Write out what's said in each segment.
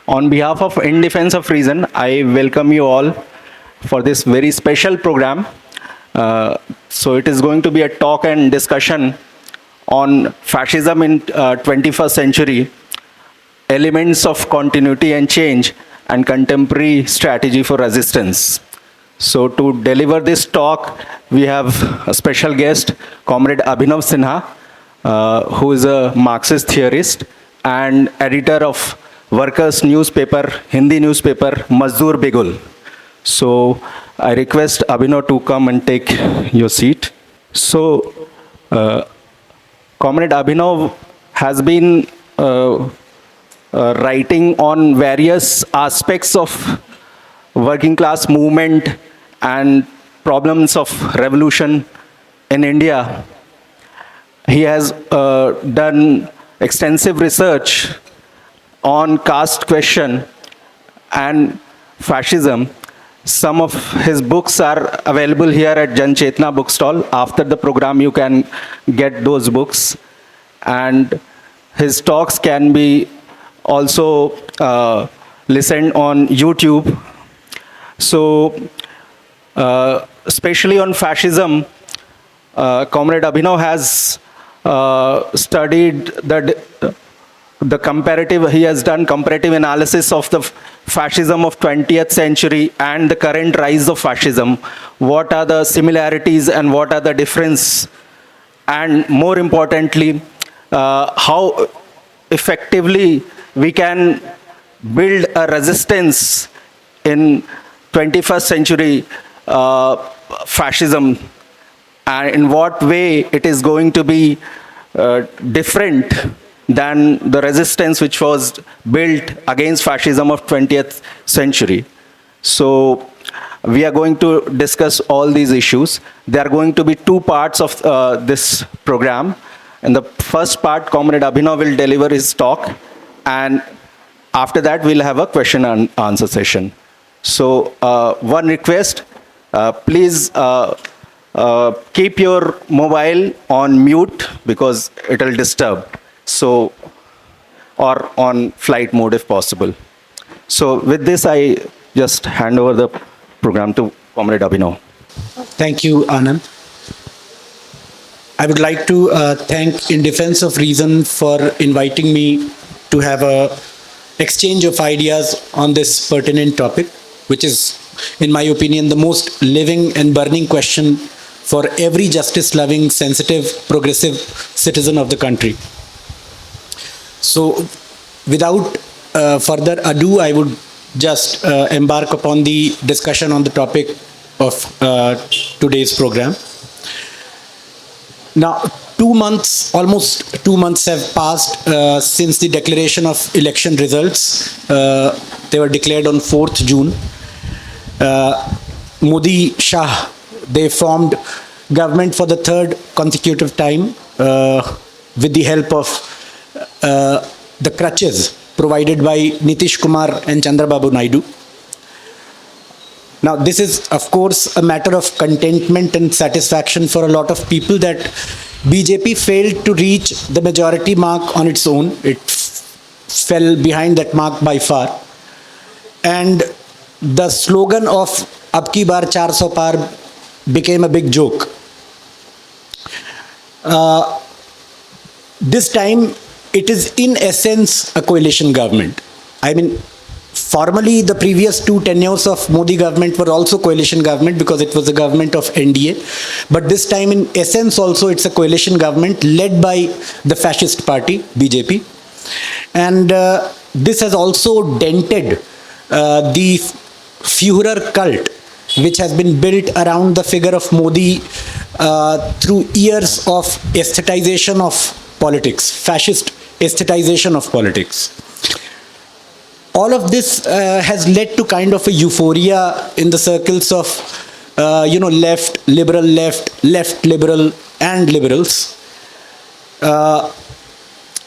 On behalf of In Defense of Reason, I welcome you all for this very special program. So it is going to be a talk and discussion on fascism in 21st century, elements of continuity and change, and contemporary strategy for resistance. So to deliver this talk, we have a special guest, Comrade Abhinav Sinha, who is a Marxist theorist and editor of workers newspaper, Hindi newspaper Mazdoor Bigul. So I request Abhinav to come and take your seat. So Comrade Abhinav has been writing on various aspects of working class movement and problems of revolution in India. He has done extensive research on caste question and fascism. Some of his books are available here at Jan Chetna bookstall. After the program, you can get those books. And his talks can be also listened on YouTube. So, especially on fascism, Comrade Abhinav has studied the comparative, he has done comparative analysis of the fascism of 20th century and the current rise of fascism. What are the similarities and what are the difference? And more importantly, how effectively we can build a resistance in 21st century fascism, and in what way it is going to be different than the resistance which was built against fascism of 20th century. So we are going to discuss all these issues. There are going to be two parts of this program. In the first part, Comrade Abhinav will deliver his talk, and after that we'll have a question and answer session. So one request, please keep your mobile on mute because it will disturb. So, or on flight mode if possible. So with this, I just hand over the program to Comrade Abhinav. Thank you, Anand. I would like to thank In Defense of Reason for inviting me to have a exchange of ideas on this pertinent topic, which is, in my opinion, the most living and burning question for every justice-loving, sensitive, progressive citizen of the country. So, without further ado, I would just embark upon the discussion on the topic of today's program. Now, 2 months, almost 2 months have passed since the declaration of election results. They were declared on 4th June. Modi Shah, they formed government for the third consecutive time with the help of the crutches provided by Nitish Kumar and Chandrababu Naidu. Now, this is, of course, a matter of contentment and satisfaction for a lot of people that BJP failed to reach the majority mark on its own. It fell behind that mark by far. And the slogan of Ab ki baar 400 par became a big joke. This time, it is in essence a coalition government. I mean, formally, the previous two tenures of Modi government were also coalition government because it was a government of NDA. But this time, in essence, also it's a coalition government led by the fascist party, BJP. And this has also dented the Führer cult, which has been built around the figure of Modi through years of aesthetization of politics, fascist aesthetization of politics. All of this has led to kind of a euphoria in the circles of, left, left, liberal, and liberals.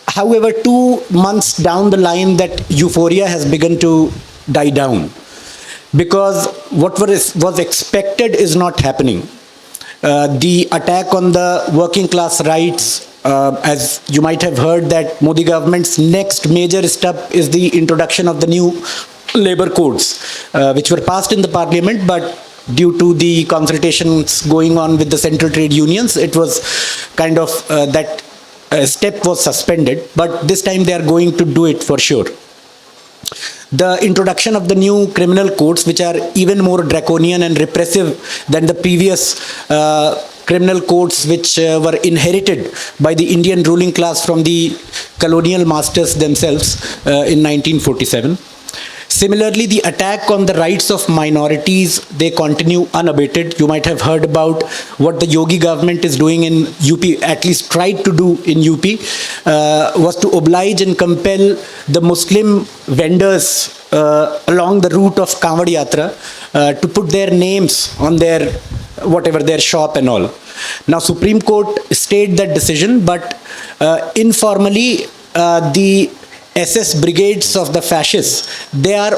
However, 2 months down the line, that euphoria has begun to die down because what was expected is not happening. The attack on the working class rights, as you might have heard, that Modi government's next major step is the introduction of the new labor codes, which were passed in the parliament, but due to the consultations going on with the central trade unions, it was kind of that step was suspended. But this time they are going to do it for sure. The introduction of the new criminal codes, which are even more draconian and repressive than the previous criminal codes, which were inherited by the Indian ruling class from the colonial masters themselves in 1947. Similarly, the attack on the rights of minorities, they continue unabated. You might have heard about what the Yogi government is doing in UP, at least tried to do in UP, was to oblige and compel the Muslim vendors along the route of Kanwad Yatra to put their names on their, whatever, their shop and all. Now, Supreme Court stayed that decision, but informally, the SS brigades of the fascists, they are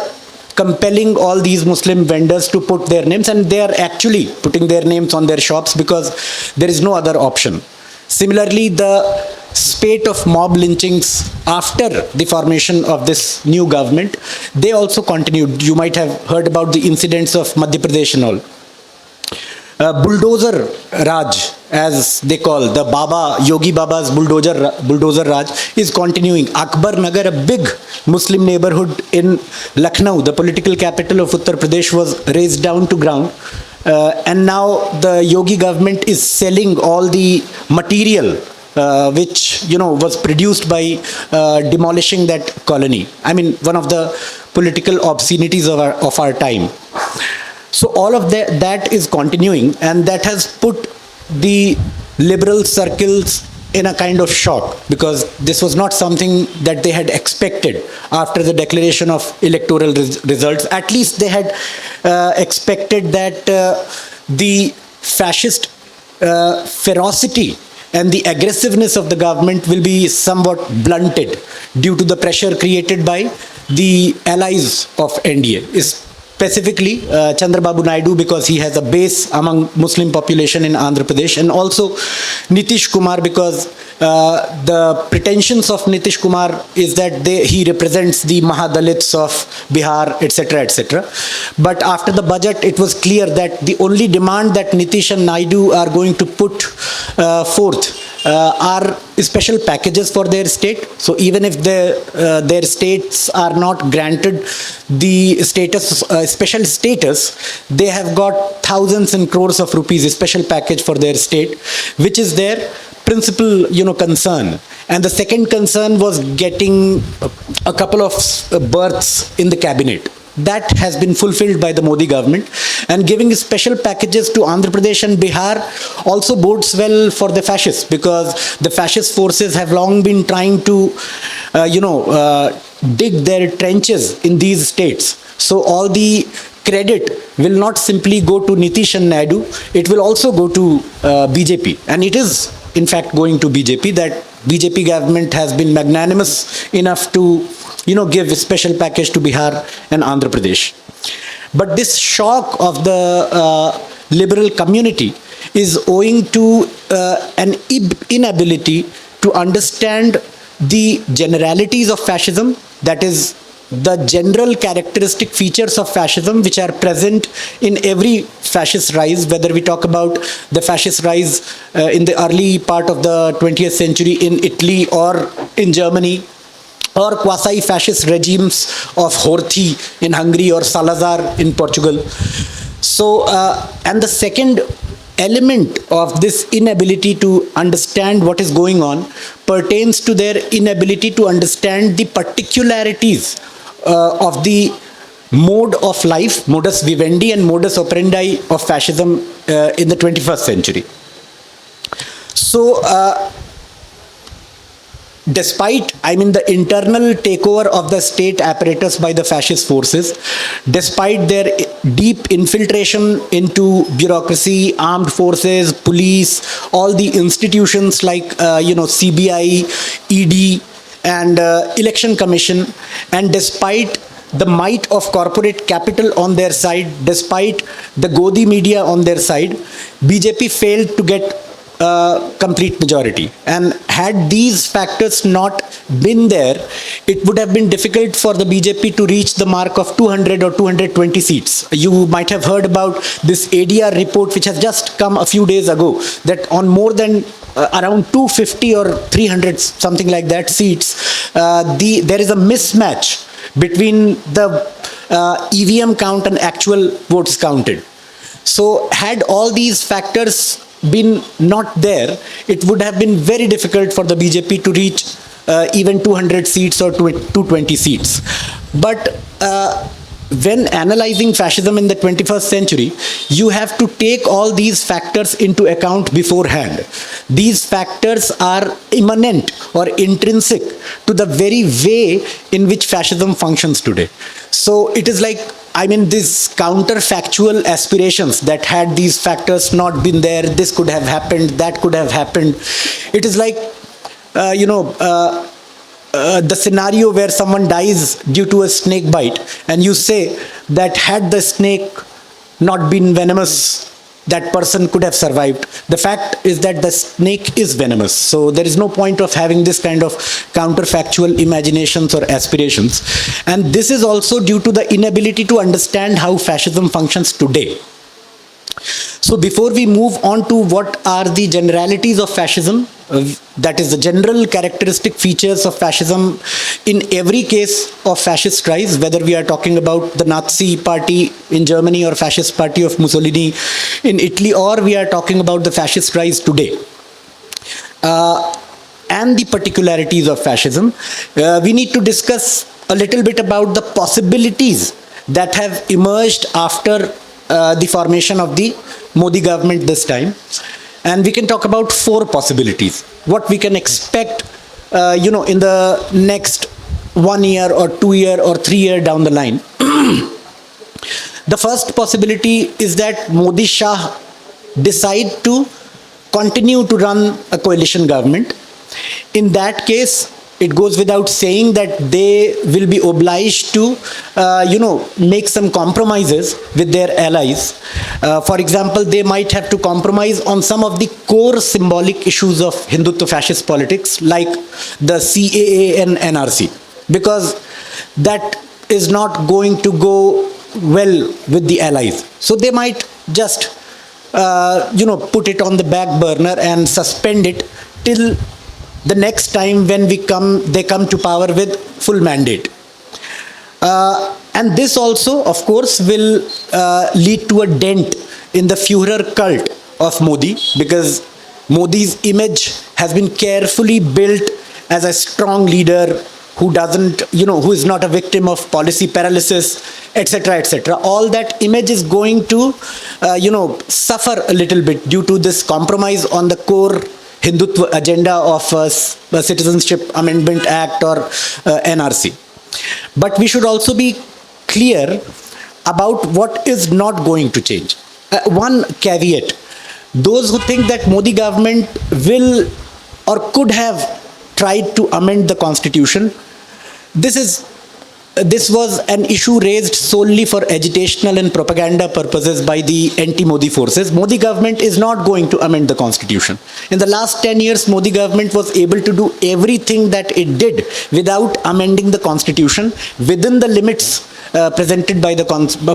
compelling all these Muslim vendors to put their names, and they are actually putting their names on their shops because there is no other option. Similarly, the spate of mob lynchings after the formation of this new government, they also continued. You might have heard about the incidents of Madhya Pradesh and all. Bulldozer Raj, as they call the Baba, Yogi Baba's bulldozer Raj, is continuing. Akbar Nagar, a big Muslim neighborhood in Lucknow, the political capital of Uttar Pradesh, was razed down to ground. And now the Yogi government is selling all the material which was produced by demolishing that colony. I mean, one of the political obscenities of our time. So all of that is continuing, and that has put the liberal circles in a kind of shock, because this was not something that they had expected after the declaration of electoral results. At least they had expected that the fascist ferocity and the aggressiveness of the government will be somewhat blunted due to the pressure created by the allies of NDA. Specifically, Chandrababu Naidu, because he has a base among Muslim population in Andhra Pradesh, and also Nitish Kumar, because the pretensions of Nitish Kumar is that he represents the Mahadalits of Bihar, etc., etc. But after the budget, it was clear that the only demand that Nitish and Naidu are going to put forth are special packages for their state. So even if their states are not granted the status, special status, they have got thousands and crores of rupees special package for their state, which is their principal concern. And the second concern was getting a couple of berths in the cabinet. That has been fulfilled by the Modi government, and giving special packages to Andhra Pradesh and Bihar also bodes well for the fascists, because the fascist forces have long been trying to dig their trenches in these states. So all the credit will not simply go to Nitish and Naidu, it will also go to BJP, and it is in fact going to BJP. That BJP government has been magnanimous enough to give a special package to Bihar and Andhra Pradesh. But this shock of the liberal community is owing to an inability to understand the generalities of fascism, that is, the general characteristic features of fascism which are present in every fascist rise, whether we talk about the fascist rise in the early part of the 20th century in Italy or in Germany, or quasi-fascist regimes of Horthy in Hungary or Salazar in Portugal. So, and the second element of this inability to understand what is going on pertains to their inability to understand the particularities of the mode of life, modus vivendi and modus operandi of fascism in the 21st century. So, despite, the internal takeover of the state apparatus by the fascist forces, despite their deep infiltration into bureaucracy, armed forces, police, all the institutions like, CBI, ED, and Election Commission, and despite the might of corporate capital on their side, despite the Godi media on their side, BJP failed to get complete majority. And had these factors not been there, it would have been difficult for the BJP to reach the mark of 200 or 220 seats. You might have heard about this ADR report which has just come a few days ago, that on more than around 250 or 300, something like that, seats, there is a mismatch between the EVM count and actual votes counted. So had all these factors been not there, it would have been very difficult for the BJP to reach even 200 seats or 220 seats. But when analyzing fascism in the 21st century, you have to take all these factors into account beforehand. These factors are immanent or intrinsic to the very way in which fascism functions today. So it is like, I mean, these counterfactual aspirations that had these factors not been there, this could have happened, that could have happened. It is like, the scenario where someone dies due to a snake bite, and you say that had the snake not been venomous, that person could have survived. The fact is that the snake is venomous. So there is no point of having this kind of counterfactual imaginations or aspirations. And this is also due to the inability to understand how fascism functions today. So before we move on to what are the generalities of fascism, that is the general characteristic features of fascism in every case of fascist rise, whether we are talking about the Nazi party in Germany or fascist party of Mussolini in Italy, or we are talking about the fascist rise today, and the particularities of fascism, we need to discuss a little bit about the possibilities that have emerged after the formation of the Modi government this time. And we can talk about 4 possibilities. What we can expect, in the next 1 year or 2 year or 3 year down the line. The first possibility is that Modi Shah decide to continue to run a coalition government. In that case, it goes without saying that they will be obliged to, make some compromises with their allies. For example, they might have to compromise on some of the core symbolic issues of Hindutva fascist politics, like the CAA and NRC, because that is not going to go well with the allies. So they might just, put it on the back burner and suspend it till the next time when they come to power with full mandate. And this also, of course, will lead to a dent in the Führer cult of Modi, because Modi's image has been carefully built as a strong leader who doesn't, who is not a victim of policy paralysis, etc., etc. All that image is going to, suffer a little bit due to this compromise on the core Hindutva agenda of Citizenship Amendment Act or NRC. But we should also be clear about what is not going to change. One caveat: those who think that Modi government will or could have tried to amend the constitution, this was an issue raised solely for agitational and propaganda purposes by the anti-Modi forces. Modi government is not going to amend the constitution. In the last 10 years, Modi government was able to do everything that it did without amending the constitution within the limits presented by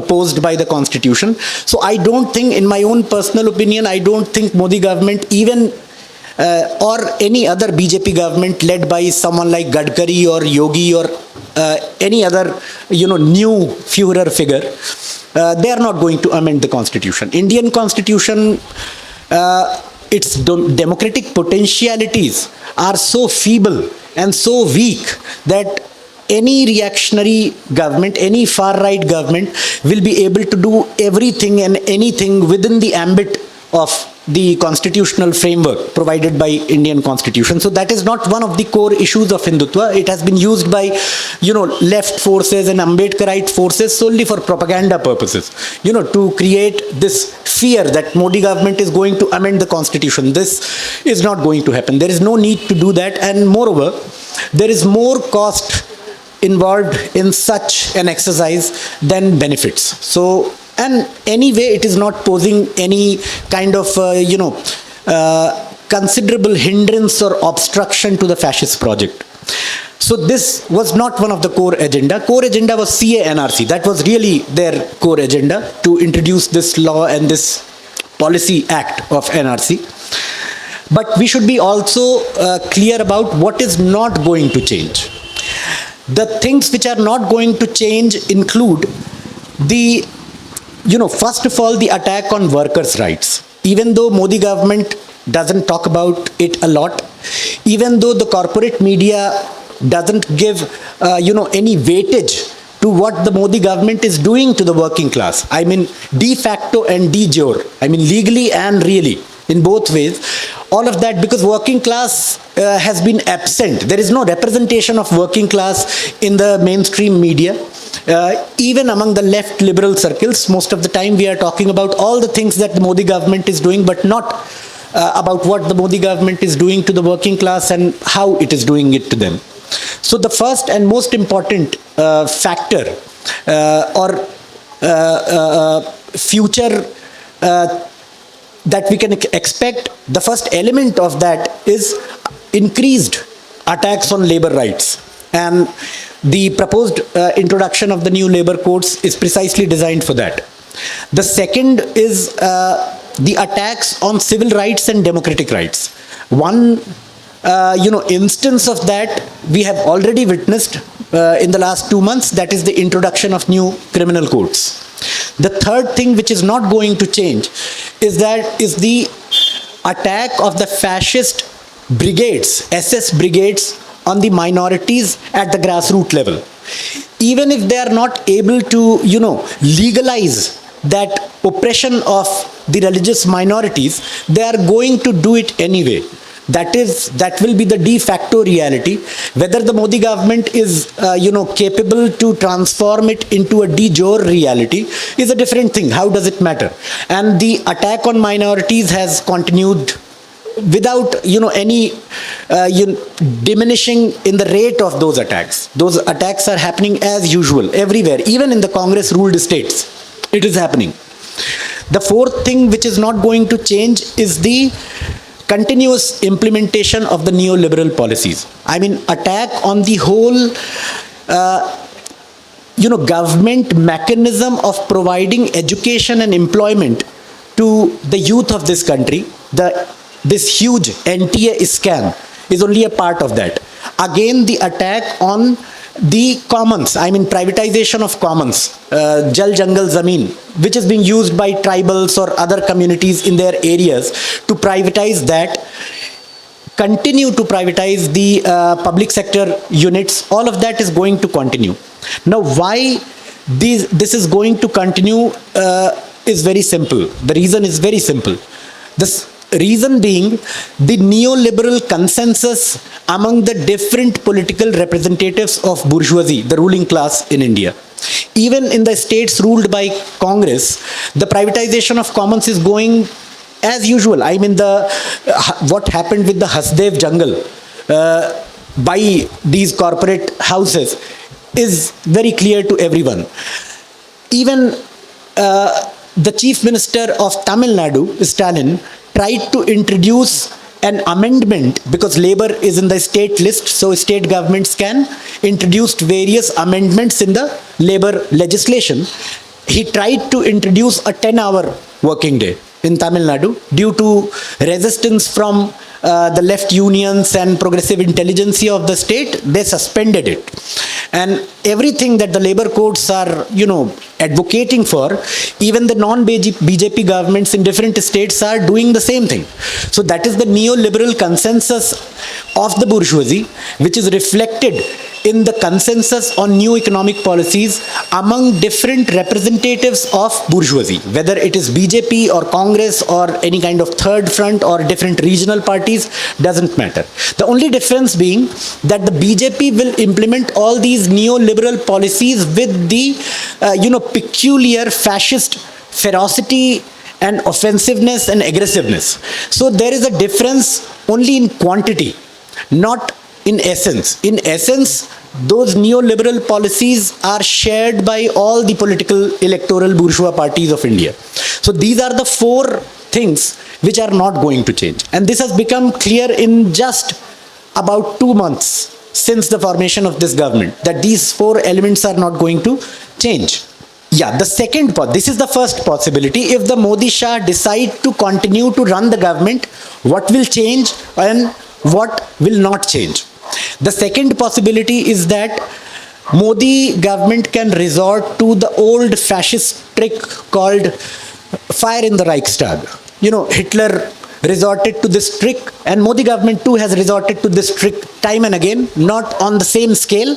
posed by the constitution. So I don't think, in my own personal opinion, I don't think Modi government even or any other BJP government led by someone like Gadkari or Yogi or any other, new Führer figure, they are not going to amend the constitution. Indian constitution, its democratic potentialities are so feeble and so weak that any reactionary government, any far-right government will be able to do everything and anything within the ambit of the constitutional framework provided by Indian constitution. So that is not one of the core issues of Hindutva. It has been used by, left forces and Ambedkarite forces solely for propaganda purposes, to create this fear that Modi government is going to amend the constitution. This is not going to happen. There is no need to do that. And moreover, there is more cost involved in such an exercise than benefits. So, and anyway, it is not posing any kind of, considerable hindrance or obstruction to the fascist project. So this was not one of the core agenda. Core agenda was CA-NRC. That was really their core agenda, to introduce this law and this policy act of NRC. But we should be also clear about what is not going to change. The things which are not going to change include the, first of all, the attack on workers' rights. Even though Modi government doesn't talk about it a lot, even though the corporate media doesn't give, any weightage to what the Modi government is doing to the working class. I mean, de facto and de jure. I mean, legally and really, in both ways. All of that because working class has been absent. There is no representation of working class in the mainstream media. Even among the left liberal circles, most of the time we are talking about all the things that the Modi government is doing, but not about what the Modi government is doing to the working class and how it is doing it to them. So the first and most important factor or future that we can expect, the first element of that is increased attacks on labor rights. And the proposed introduction of the new labor codes is precisely designed for that. The second is the attacks on civil rights and democratic rights. One instance of that we have already witnessed in the last 2 months, that is the introduction of new criminal codes. The third thing which is not going to change is the attack of the fascist brigades, SS brigades, on the minorities at the grassroots level. Even if they are not able to, legalize that oppression of the religious minorities, they are going to do it anyway. That will be the de facto reality. Whether the Modi government is, capable to transform it into a de jure reality is a different thing. How does it matter? And the attack on minorities has continued without, any diminishing in the rate of those attacks. Those attacks are happening as usual everywhere, even in the Congress-ruled states. It is happening. The fourth thing which is not going to change is the continuous implementation of the neoliberal policies. I mean, attack on the whole, government mechanism of providing education and employment to the youth of this country. This huge NTA scam is only a part of that. Again, the attack on the commons, I mean privatization of commons, Jal Jangal Zameen, which is being used by tribals or other communities in their areas to privatize that, continue to privatize the public sector units. All of that is going to continue. Now, why this is going to continue is very simple. The reason is very simple. This reason being the neoliberal consensus among the different political representatives of bourgeoisie, the ruling class in India. Even in the states ruled by Congress, the privatization of commons is going as usual. I mean, what happened with the Hasdev jungle by these corporate houses is very clear to everyone. Even the Chief Minister of Tamil Nadu, Stalin, tried to introduce an amendment because labor is in the state list, so state governments can introduce various amendments in the labor legislation. He tried to introduce a 10-hour working day in Tamil Nadu. Due to resistance from the left unions and progressive intelligentsia of the state, they suspended it. And everything that the labor codes are, advocating for, even the non-BJP governments in different states are doing the same thing. So that is the neoliberal consensus of the bourgeoisie, which is reflected in the consensus on new economic policies among different representatives of bourgeoisie, whether it is BJP or Congress or any kind of third front or different regional parties, doesn't matter. The only difference being that the BJP will implement all these neoliberal policies with the, peculiar fascist ferocity and offensiveness and aggressiveness. So there is a difference only in quantity, not in essence. In essence, those neoliberal policies are shared by all the political electoral bourgeois parties of India. So these are the four things which are not going to change. And this has become clear in just about 2 months since the formation of this government, that these 4 elements are not going to change. Yeah, the second part, this is the first possibility. If the Modi Shah decide to continue to run the government, what will change and what will not change? The second possibility is that Modi government can resort to the old fascist trick called fire in the Reichstag. You know, Hitler resorted to this trick, and Modi government too has resorted to this trick time and again, not on the same scale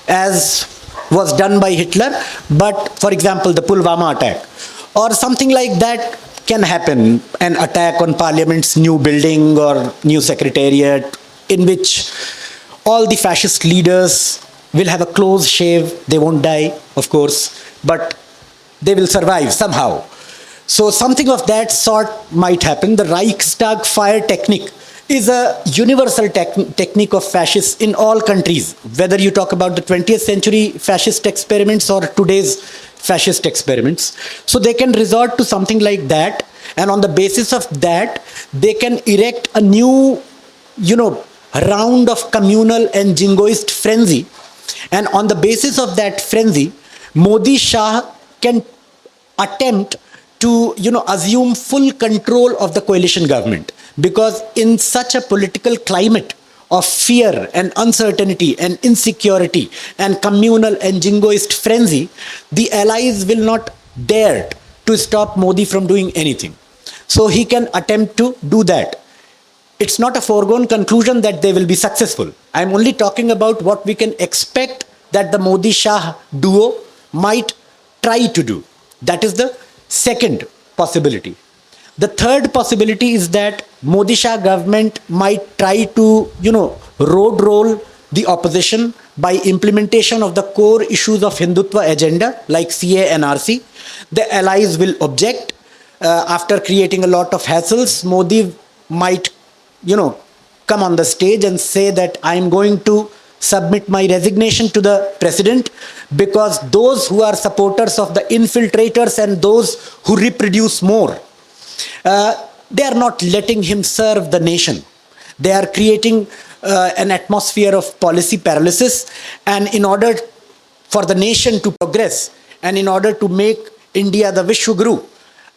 as was done by Hitler, but for example, the Pulwama attack or something like that can happen, an attack on Parliament's new building or new secretariat, in which all the fascist leaders will have a close shave. They won't die, of course, but they will survive somehow. So something of that sort might happen. The Reichstag fire technique is a universal technique of fascists in all countries, whether you talk about the 20th century fascist experiments or today's fascist experiments. So they can resort to something like that, and on the basis of that, they can erect a new, round of communal and jingoist frenzy. And on the basis of that frenzy, Modi Shah can attempt to, assume full control of the coalition government. Because in such a political climate of fear and uncertainty and insecurity and communal and jingoist frenzy, the allies will not dare to stop Modi from doing anything. So he can attempt to do that. It's not a foregone conclusion that they will be successful. I'm only talking about what we can expect that the Modi-Shah duo might try to do. That is the second possibility. The third possibility is that Modi-Shah government might try to, road roll the opposition by implementation of the core issues of Hindutva agenda like CA and RC. The allies will object. After creating a lot of hassles, Modi might, come on the stage and say that I'm going to submit my resignation to the president, because those who are supporters of the infiltrators and those who reproduce more, they are not letting him serve the nation. They are creating an atmosphere of policy paralysis, and in order for the nation to progress and in order to make India the Vishwaguru,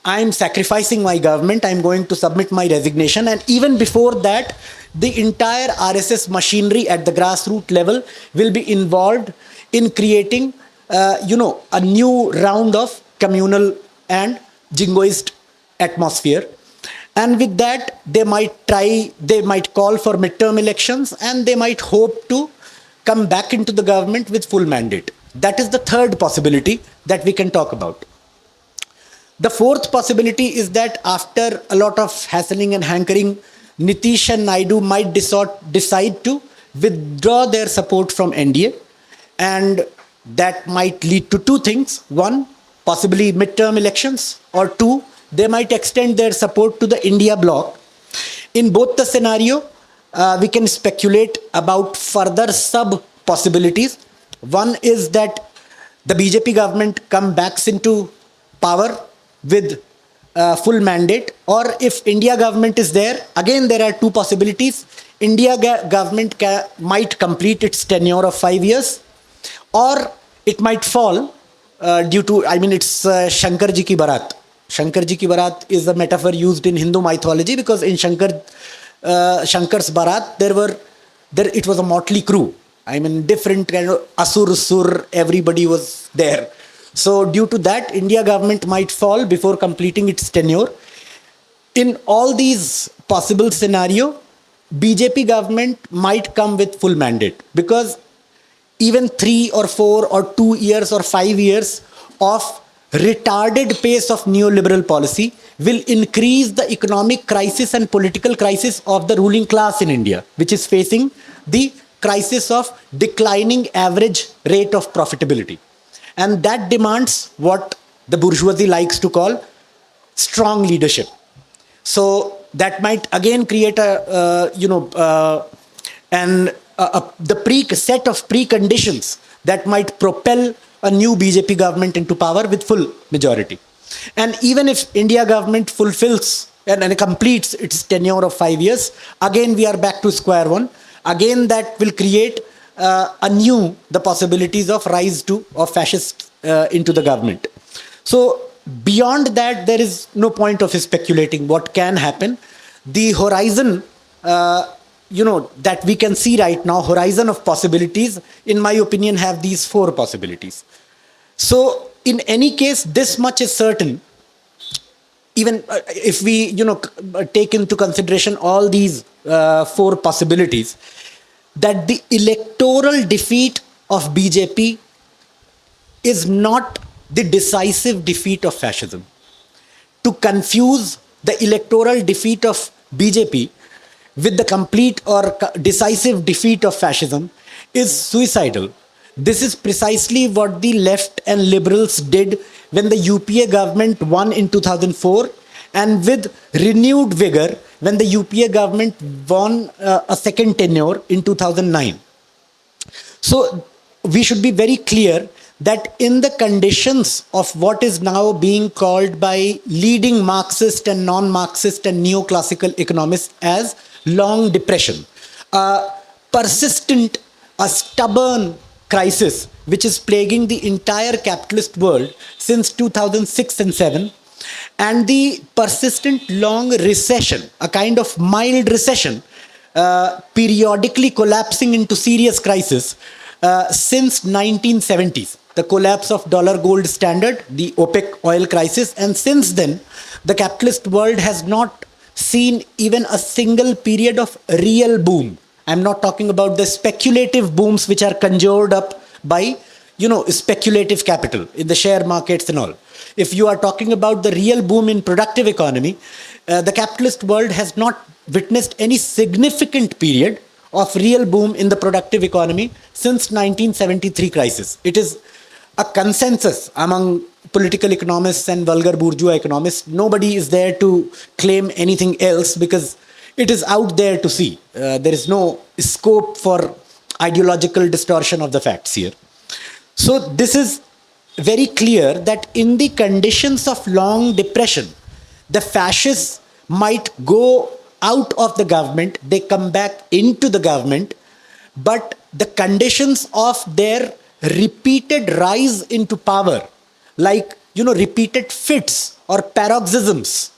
I'm sacrificing my government, I'm going to submit my resignation. And even before that, the entire RSS machinery at the grassroots level will be involved in creating, a new round of communal and jingoist atmosphere. And with that, they might call for midterm elections, and they might hope to come back into the government with full mandate. That is the third possibility that we can talk about. The fourth possibility is that after a lot of hassling and hankering, Nitish and Naidu might decide to withdraw their support from NDA, and that might lead to two things. One, possibly midterm elections, or two, they might extend their support to the India bloc. In both the scenario, we can speculate about further sub-possibilities. One is that the BJP government comes back into power with full mandate, or if India government is there, again there are two possibilities. India government might complete its tenure of 5 years, or it might fall due to, it's Shankar ji ki barat. Shankar ji ki barat is a metaphor used in Hindu mythology, because in Shankar's barat it was a motley crew. Different kind of asur, sur, everybody was there. So due to that, India government might fall before completing its tenure. In all these possible scenario, BJP government might come with full mandate, because even 3 or 4 or 2 years or 5 years of retarded pace of neoliberal policy will increase the economic crisis and political crisis of the ruling class in India, which is facing the crisis of declining average rate of profitability. And that demands what the bourgeoisie likes to call strong leadership. So that might again create the set of preconditions that might propel a new BJP government into power with full majority. And even if India government fulfills and completes its tenure of 5 years, again we are back to square one. Again, that will create anew the possibilities of rise to of fascists into the government. So beyond that, there is no point of speculating what can happen. The horizon, that we can see right now, horizon of possibilities, in my opinion, have these four possibilities. So in any case, this much is certain. Even if we, take into consideration all these four possibilities, that the electoral defeat of BJP is not the decisive defeat of fascism. To confuse the electoral defeat of BJP with the complete or decisive defeat of fascism is suicidal. This is precisely what the left and liberals did when the UPA government won in 2004, and with renewed vigor when the UPA government won a second tenure in 2009. So we should be very clear that in the conditions of what is now being called by leading Marxist and non-Marxist and neoclassical economists as long depression, a persistent, a stubborn crisis which is plaguing the entire capitalist world since 2006 and 7, and the persistent long recession, a kind of mild recession, periodically collapsing into serious crisis since 1970s. The collapse of dollar gold standard, the OPEC oil crisis, and since then, the capitalist world has not seen even a single period of real boom. I'm not talking about the speculative booms which are conjured up by, speculative capital in the share markets and all. If you are talking about the real boom in productive economy, the capitalist world has not witnessed any significant period of real boom in the productive economy since 1973 crisis. It is a consensus among political economists and vulgar bourgeois economists. Nobody is there to claim anything else because it is out there to see. There is no scope for ideological distortion of the facts here. So this is very clear that in the conditions of long depression, the fascists might go out of the government, they come back into the government, but the conditions of their repeated rise into power, like, repeated fits or paroxysms,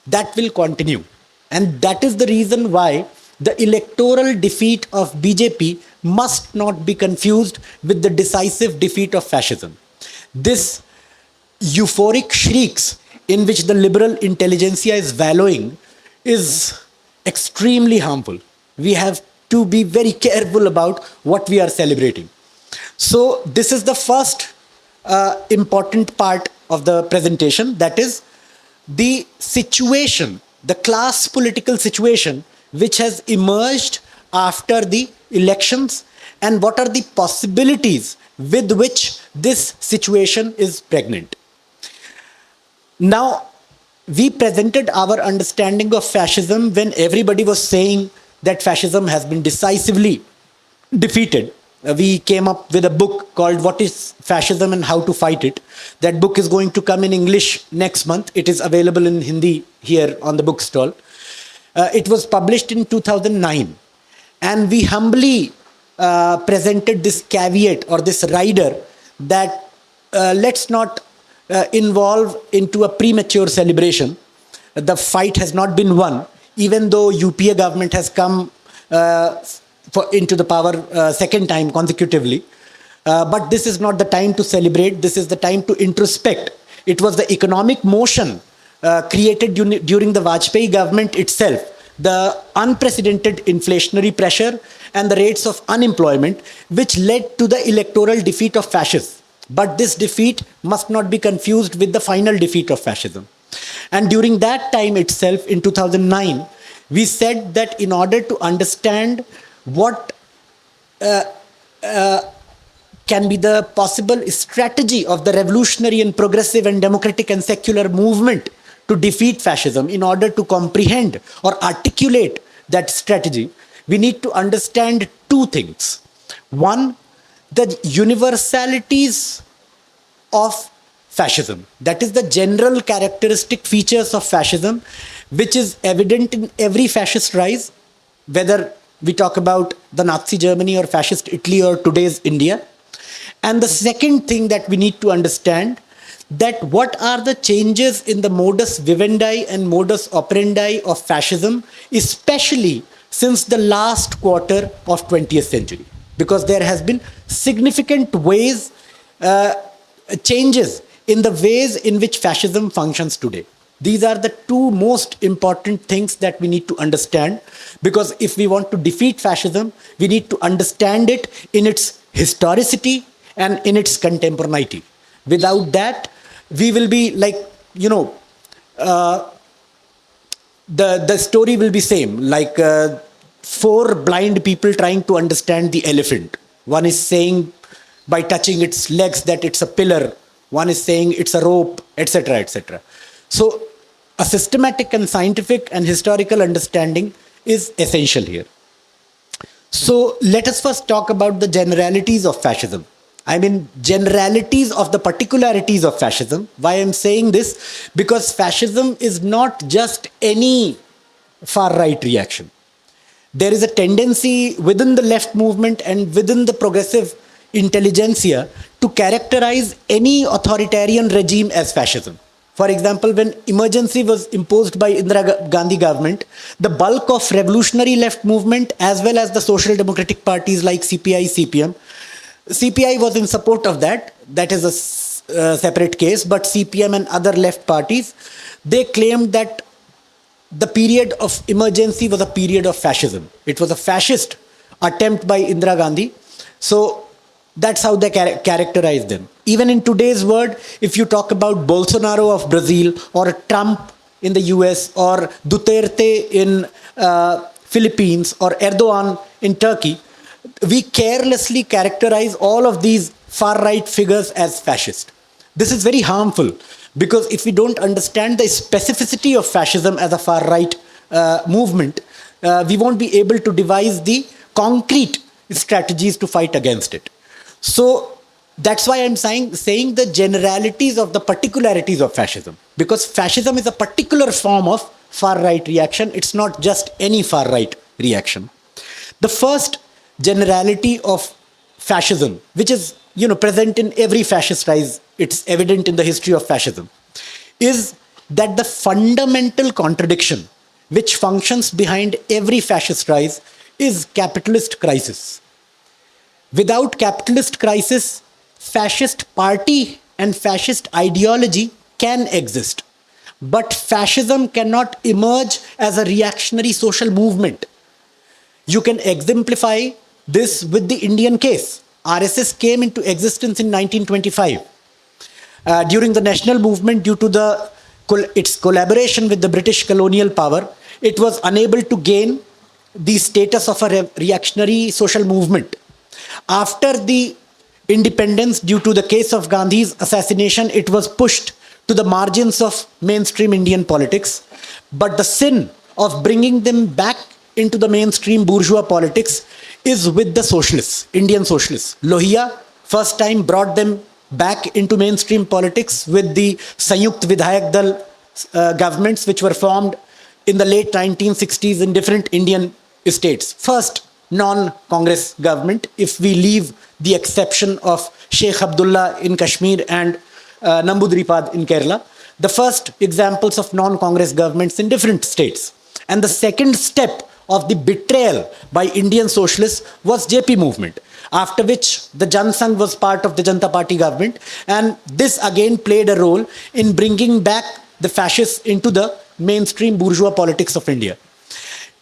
that will continue. And that is the reason why the electoral defeat of BJP must not be confused with the decisive defeat of fascism. This euphoric shrieks in which the liberal intelligentsia is wallowing is extremely harmful. We have to be very careful about what we are celebrating. So this is the first important part of the presentation, that is the situation, the class political situation which has emerged after the elections, and what are the possibilities with which this situation is pregnant. Now, we presented our understanding of fascism when everybody was saying that fascism has been decisively defeated. We came up with a book called What is Fascism and How to Fight It. That book is going to come in English next month. It is available in Hindi here on the bookstall. It was published in 2009. And we humbly presented this caveat or this rider that let's not involve into a premature celebration. The fight has not been won, even though UPA government has come into the power second time consecutively. But this is not the time to celebrate. This is the time to introspect. It was the economic motion created during the Vajpayee government itself, the unprecedented inflationary pressure and the rates of unemployment, which led to the electoral defeat of fascists. But this defeat must not be confused with the final defeat of fascism. And during that time itself, in 2009, we said that in order to understand what can be the possible strategy of the revolutionary and progressive and democratic and secular movement to defeat fascism, in order to comprehend or articulate that strategy, we need to understand two things. One, the universalities of fascism. That is the general characteristic features of fascism, which is evident in every fascist rise, whether we talk about the Nazi Germany or fascist Italy or today's India. And the second thing that we need to understand, that what are the changes in the modus vivendi and modus operandi of fascism, especially since the last quarter of 20th century, because there has been significant changes in the ways in which fascism functions today. These are the two most important things that we need to understand, because if we want to defeat fascism, we need to understand it in its historicity and in its contemporaneity. Without that, we will be like, the story will be same, like four blind people trying to understand the elephant. One is saying by touching its legs that it's a pillar, one is saying it's a rope, etc., etc. So a systematic and scientific and historical understanding is essential here. So let us first talk about the generalities of fascism. I mean, generalities of the particularities of fascism. Why I'm saying this? Because fascism is not just any far-right reaction. There is a tendency within the left movement and within the progressive intelligentsia to characterize any authoritarian regime as fascism. For example, when emergency was imposed by Indira Gandhi government, the bulk of revolutionary left movement as well as the social democratic parties like CPI, CPM, CPI was in support of that. That is a separate case. But CPM and other left parties, they claimed that the period of emergency was a period of fascism. It was a fascist attempt by Indira Gandhi. So that's how they characterize them. Even in today's world, if you talk about Bolsonaro of Brazil or Trump in the US or Duterte in Philippines or Erdogan in Turkey, we carelessly characterize all of these far-right figures as fascist. This is very harmful, because if we don't understand the specificity of fascism as a far-right movement, we won't be able to devise the concrete strategies to fight against it. So that's why I'm saying the generalities of the particularities of fascism, because fascism is a particular form of far-right reaction. It's not just any far-right reaction. The first generality of fascism, which is present in every fascist rise, it's evident in the history of fascism, is that the fundamental contradiction which functions behind every fascist rise is capitalist crisis. Without capitalist crisis, fascist party and fascist ideology can exist, but fascism cannot emerge as a reactionary social movement. You can exemplify this with the Indian case. RSS came into existence in 1925. During the national movement, due to its collaboration with the British colonial power, it was unable to gain the status of a reactionary social movement. After the independence, due to the case of Gandhi's assassination, it was pushed to the margins of mainstream Indian politics. But the sin of bringing them back into the mainstream bourgeois politics is with the socialists, Indian socialists. Lohia first time brought them back into mainstream politics with the Sanyukt Vidhayak Dal governments, which were formed in the late 1960s in different Indian states. First non-Congress government, if we leave the exception of Sheikh Abdullah in Kashmir and Nambudripad in Kerala, the first examples of non-Congress governments in different states. And the second step of the betrayal by Indian socialists was JP movement, after which the Jan Sangh was part of the Janata Party government, and this again played a role in bringing back the fascists into the mainstream bourgeois politics of India.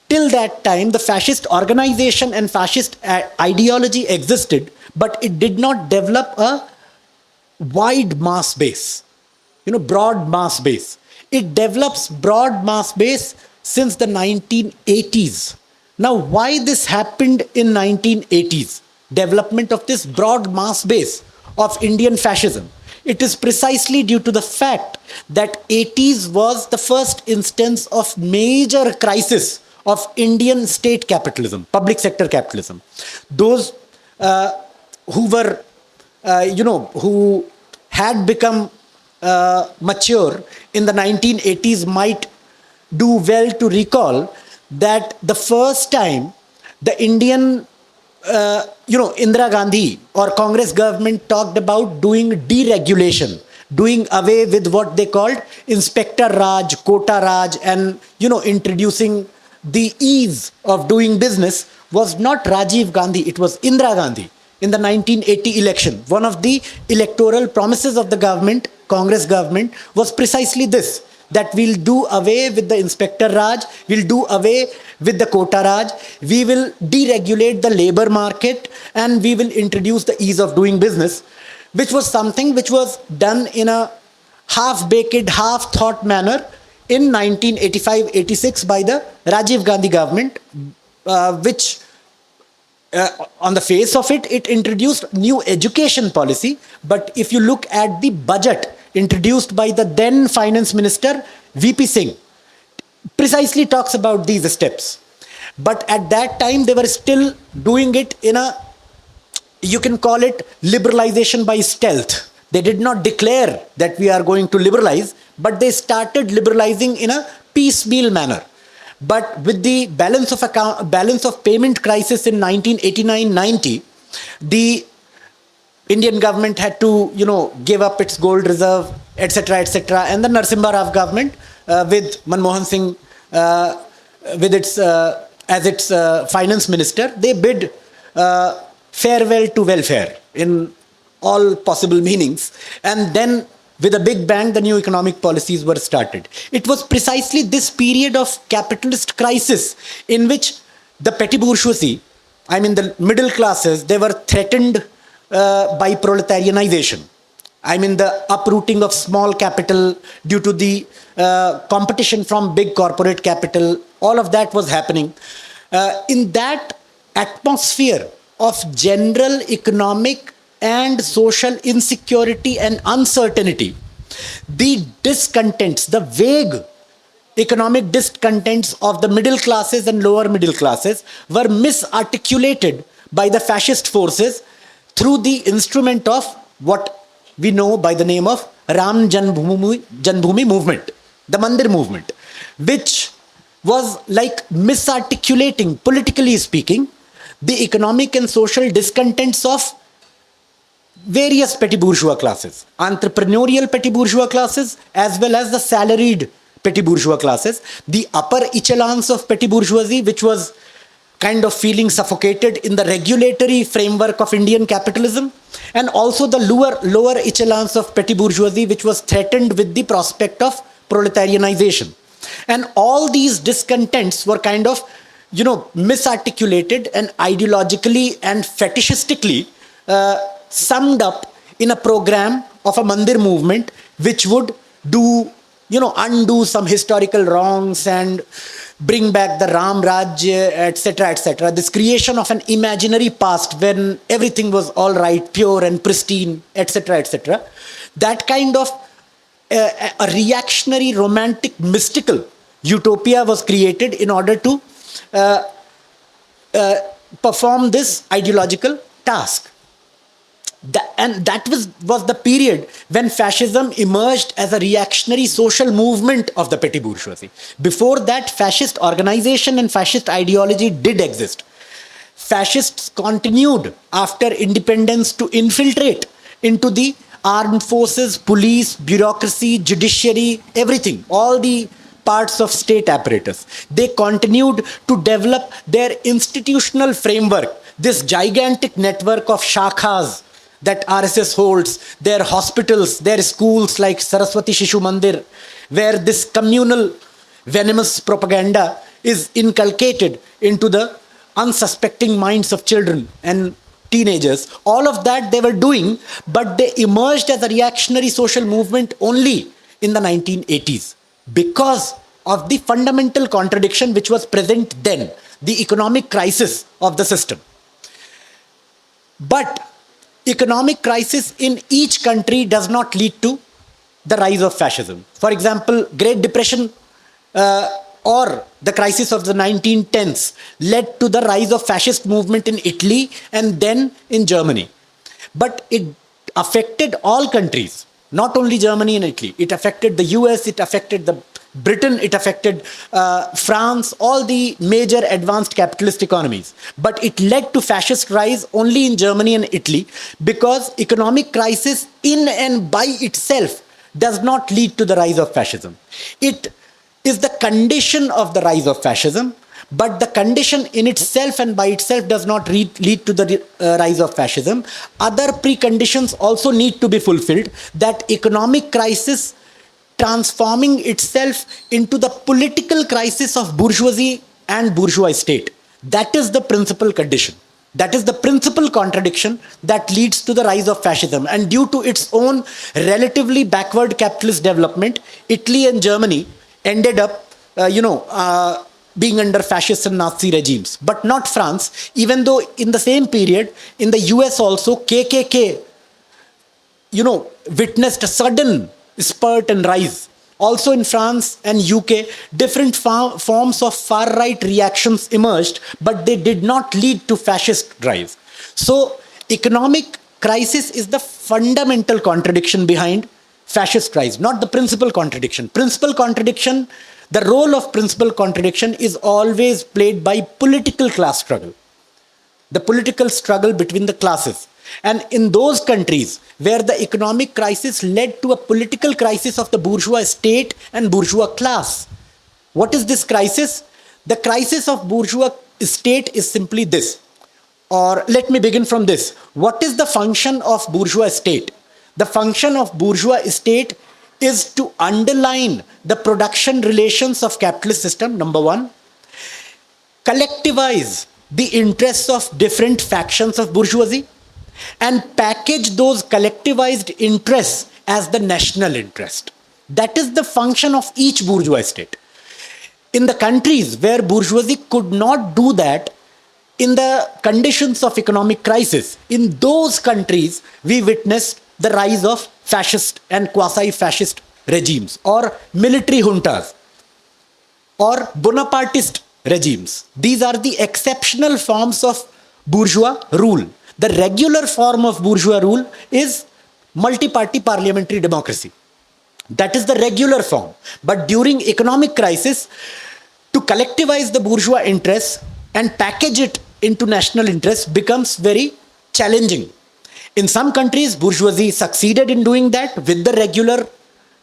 Till that time, the fascist organization and fascist ideology existed, but it did not develop a wide mass base, broad mass base. It develops broad mass base since the 1980s. Now, why this happened in 1980s? Development of this broad mass base of Indian fascism. It is precisely due to the fact that 80s was the first instance of major crisis of Indian state capitalism, public sector capitalism. Those who were, who had become mature in the 1980s might do well to recall that the first time the Indian, Indira Gandhi or Congress government talked about doing deregulation, doing away with what they called Inspector Raj, Kota Raj, and, introducing the ease of doing business, was not Rajiv Gandhi, it was Indira Gandhi. In the 1980 election, one of the electoral promises of the government, Congress government, was precisely this, that we'll do away with the Inspector Raj, we'll do away with the Kota Raj, we will deregulate the labor market, and we will introduce the ease of doing business, which was something which was done in a half-baked, half-thought manner in 1985-86 by the Rajiv Gandhi government, which on the face of it, it introduced new education policy. But if you look at the budget introduced by the then finance minister, VP Singh, precisely talks about these steps. But at that time, they were still doing it in a, you can call it liberalization by stealth. They did not declare that we are going to liberalize, but they started liberalizing in a piecemeal manner. But with the balance of payment crisis in 1989-90, the Indian government had to, give up its gold reserve, etc., etc. And the Narasimha Rao government, with Manmohan Singh, with its as its finance minister, they bid farewell to welfare in all possible meanings. And then, with a big bang, the new economic policies were started. It was precisely this period of capitalist crisis in which the petty bourgeoisie, I mean the middle classes, they were threatened by proletarianization. I mean the uprooting of small capital due to the competition from big corporate capital. All of that was happening. In that atmosphere of general economic and social insecurity and uncertainty, the discontents, the vague economic discontents of the middle classes and lower middle classes were misarticulated by the fascist forces through the instrument of what we know by the name of Ram Janbhumi movement, the Mandir movement, which was like misarticulating, politically speaking, the economic and social discontents of various petty bourgeois classes, entrepreneurial petty bourgeois classes, as well as the salaried petty bourgeois classes, the upper echelons of petty bourgeoisie, which was kind of feeling suffocated in the regulatory framework of Indian capitalism, and also the lower echelons of petty bourgeoisie, which was threatened with the prospect of proletarianization. And all these discontents were kind of, misarticulated and ideologically and fetishistically summed up in a program of a Mandir movement, which would do, undo some historical wrongs and bring back the Ram Rajya, etc., etc. This creation of an imaginary past when everything was all right, pure and pristine, etc., etc. That kind of a reactionary, romantic, mystical utopia was created in order to perform this ideological task. And that was the period when fascism emerged as a reactionary social movement of the petty bourgeoisie. Before that, fascist organization and fascist ideology did exist. Fascists continued after independence to infiltrate into the armed forces, police, bureaucracy, judiciary, everything, all the parts of state apparatus. They continued to develop their institutional framework, this gigantic network of shakhas that RSS holds, their hospitals, their schools like Saraswati Shishu Mandir, where this communal venomous propaganda is inculcated into the unsuspecting minds of children and teenagers. All of that they were doing, but they emerged as a reactionary social movement only in the 1980s because of the fundamental contradiction which was present then, the economic crisis of the system. But economic crisis in each country does not lead to the rise of fascism. For example, Great Depression or the crisis of the 1910s led to the rise of fascist movement in Italy and then in Germany. But it affected all countries, not only Germany and Italy. It affected the US, it affected the Britain, it affected France, all the major advanced capitalist economies. But it led to fascist rise only in Germany and Italy, because economic crisis in and by itself does not lead to the rise of fascism. It is the condition of the rise of fascism, but the condition in itself and by itself does not lead to the rise of fascism. Other preconditions also need to be fulfilled, that economic crisis transforming itself into the political crisis of bourgeoisie and bourgeois state. That is the principal condition. That is the principal contradiction that leads to the rise of fascism. And due to its own relatively backward capitalist development, Italy and Germany ended up, being under fascist and Nazi regimes, but not France, even though in the same period, in the US also, KKK, witnessed a sudden spurt and rise. Also in France and UK, different forms of far-right reactions emerged, but they did not lead to fascist rise. So, economic crisis is the fundamental contradiction behind fascist rise, not the principal contradiction. Principal contradiction, the role of principal contradiction is always played by political class struggle. The political struggle between the classes. And in those countries where the economic crisis led to a political crisis of the bourgeois state and bourgeois class. What is this crisis? The crisis of bourgeois state is simply this. Or let me begin from this. What is the function of bourgeois state? The function of bourgeois state is to underline the production relations of capitalist system, number one. Collectivize the interests of different factions of bourgeoisie and package those collectivized interests as the national interest. That is the function of each bourgeois state. In the countries where bourgeoisie could not do that, in the conditions of economic crisis, in those countries, we witnessed the rise of fascist and quasi-fascist regimes, or military juntas, or Bonapartist regimes. These are the exceptional forms of bourgeois rule. The regular form of bourgeois rule is multi-party parliamentary democracy. That is the regular form. But during economic crisis, to collectivize the bourgeois interests and package it into national interests becomes very challenging. In some countries, bourgeoisie succeeded in doing that with the regular,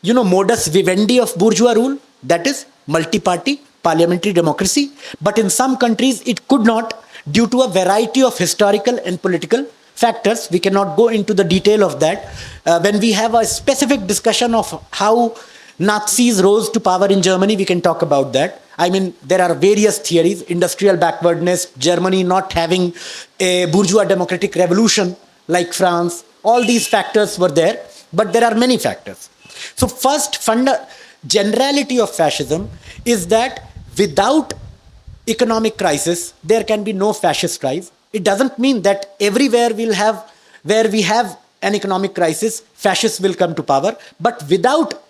modus vivendi of bourgeois rule, that is multi-party parliamentary democracy. But in some countries, it could not, due to a variety of historical and political factors. We cannot go into the detail of that. When we have a specific discussion of how Nazis rose to power in Germany, we can talk about that. I mean, there are various theories, industrial backwardness, Germany not having a bourgeois democratic revolution like France. All these factors were there, but there are many factors. So first generality of fascism is that without economic crisis, there can be no fascist rise. It doesn't mean that everywhere where we have an economic crisis, fascists will come to power. But without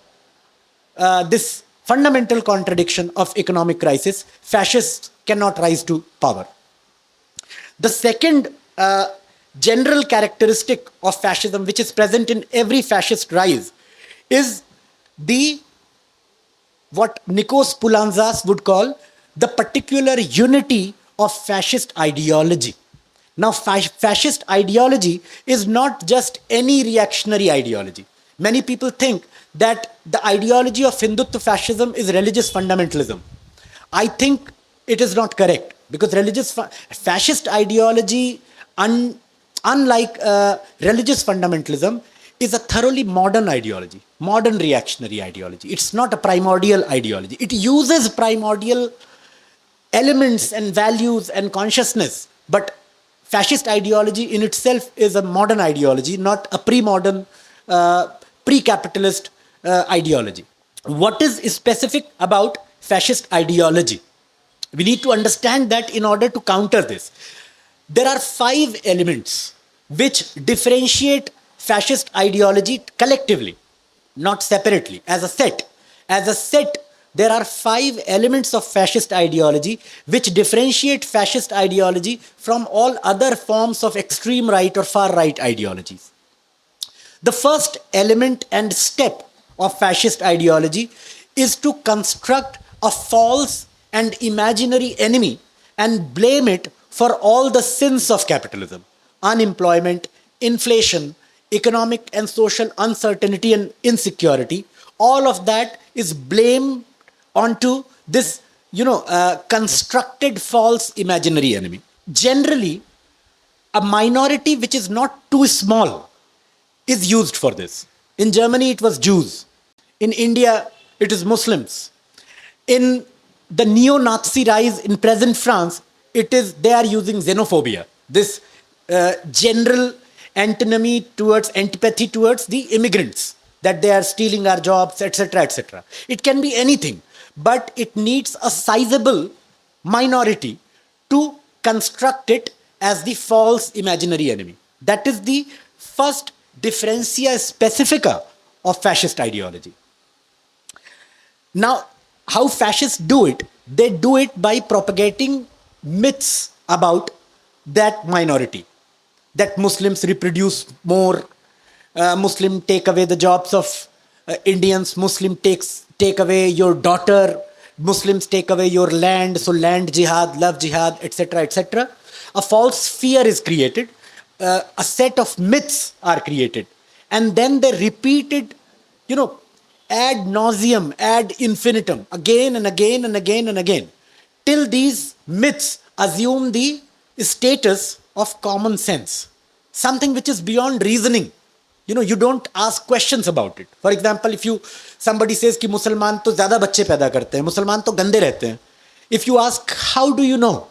this fundamental contradiction of economic crisis, fascists cannot rise to power. The second general characteristic of fascism, which is present in every fascist rise, is what Nikos Poulantzas would call the particular unity of fascist ideology. Now, fascist ideology is not just any reactionary ideology. Many people think that the ideology of Hindutva fascism is religious fundamentalism. I think it is not correct, because fascist ideology, unlike religious fundamentalism, is a thoroughly modern ideology, modern reactionary ideology. It's not a primordial ideology. It uses primordial elements and values and consciousness, but fascist ideology in itself is a modern ideology, not a pre-modern, pre-capitalist ideology. What is specific about fascist ideology? We need to understand that in order to counter this. There are 5 elements which differentiate fascist ideology collectively, not separately, as a set. As a set, there are 5 elements of fascist ideology which differentiate fascist ideology from all other forms of extreme right or far right ideologies. The first element and step of fascist ideology is to construct a false and imaginary enemy and blame it for all the sins of capitalism: unemployment, inflation, economic and social uncertainty and insecurity. All of that is blamed onto this, constructed false imaginary enemy. Generally, a minority which is not too small is used for this. In Germany, it was Jews. In India, it is Muslims. In the neo-Nazi rise in present France, they are using xenophobia, this general antipathy towards the immigrants, that they are stealing our jobs, etc., etc. It can be anything, but it needs a sizable minority to construct it as the false imaginary enemy. That is the first differentia specifica of fascist ideology. Now, how fascists do it? They do it by propagating myths about that minority. That Muslims reproduce more, Muslim take away the jobs of Indians, Muslim take away your daughter, Muslims take away your land, so land jihad, love jihad, etc., etc. A false fear is created, a set of myths are created, and then they repeated, ad nauseum, ad infinitum, again and again and again and again, till these myths assume the status of common sense, something which is beyond reasoning. You don't ask questions about it. For example, if somebody says कि मुसलमान तो ज़्यादा बच्चे पैदा करते हैं, मुसलमान तो गंदे रहते हैं. If you ask, how do you know?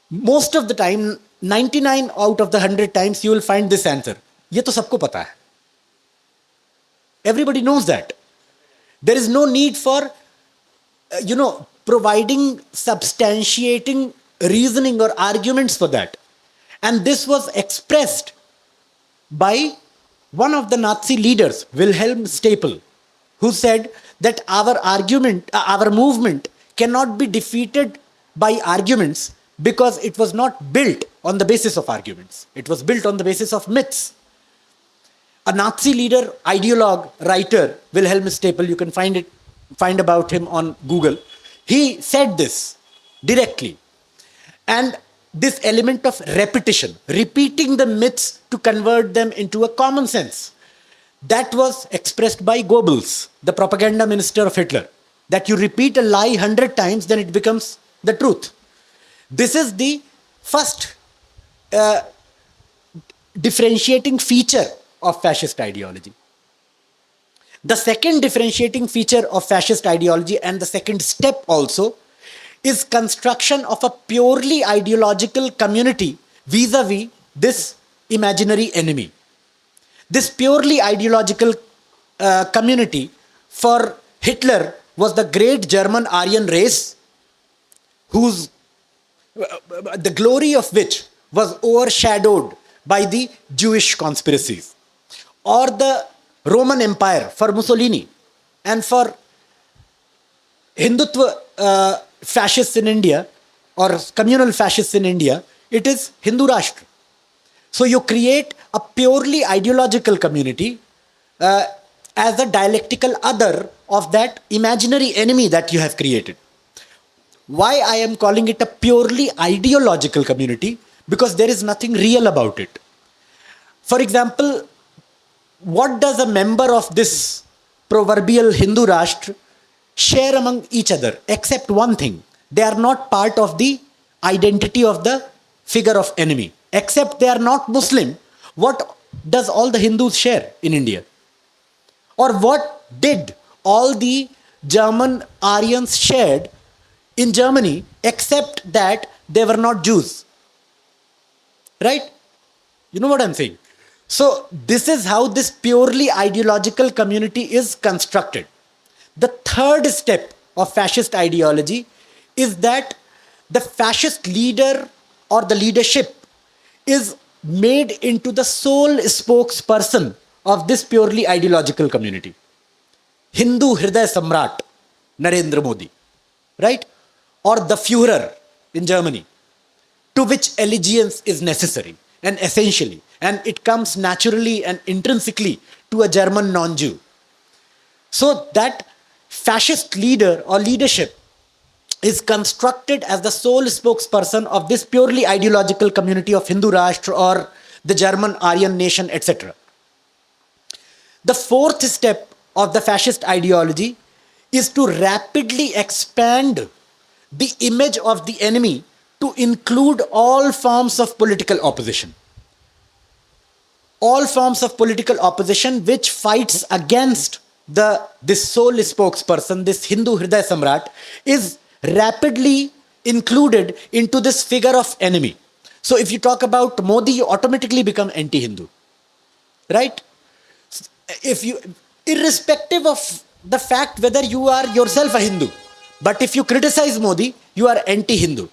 Most of the time, 99 out of the 100 times, you will find this answer. ये तो सबको पता है. Everybody knows that. There is no need for, providing, substantiating reasoning or arguments for that. And this was expressed by one of the Nazi leaders, Wilhelm Stapel, who said that our movement cannot be defeated by arguments because it was not built on the basis of arguments. It was built on the basis of myths. A Nazi leader, ideologue, writer, Wilhelm Stapel, you can find about him on Google. He said this directly. And this element of repetition, repeating the myths to convert them into a common sense, that was expressed by Goebbels, the propaganda minister of Hitler. That you repeat a lie 100 times, then it becomes the truth. This is the first differentiating feature of fascist ideology. The second differentiating feature of fascist ideology, and the second step also, is construction of a purely ideological community vis-a-vis this imaginary enemy. This purely ideological community for Hitler was the great German Aryan race, whose the glory of which was overshadowed by the Jewish conspiracies, or the Roman Empire for Mussolini, and for Hindutva fascists in India, or communal fascists in India, it is Hindu Rashtra. So you create a purely ideological community as a dialectical other of that imaginary enemy that you have created. Why I am calling it a purely ideological community? Because there is nothing real about it. For example, what does a member of this proverbial Hindu Rashtra share among each other, except one thing? They are not part of the identity of the figure of enemy. Except they are not Muslim, what does all the Hindus share in India? Or what did all the German Aryans shared in Germany, except that they were not Jews? Right? You know what I'm saying? So this is how this purely ideological community is constructed. The third step of fascist ideology is that the fascist leader or the leadership is made into the sole spokesperson of this purely ideological community. Hindu Hriday Samrat, Narendra Modi, right? Or the Führer in Germany, to which allegiance is necessary and essentially, and it comes naturally and intrinsically to a German non-Jew. So that fascist leader or leadership is constructed as the sole spokesperson of this purely ideological community of Hindu Rashtra or the German Aryan nation, etc. The fourth step of the fascist ideology is to rapidly expand the image of the enemy to include all forms of political opposition. All forms of political opposition which fights against this sole spokesperson, this Hindu Hriday Samrat, is rapidly included into this figure of enemy. So if you talk about Modi, you automatically become anti-Hindu, right? If you, irrespective of the fact whether you are yourself a Hindu, but if you criticize Modi, you are anti-Hindu,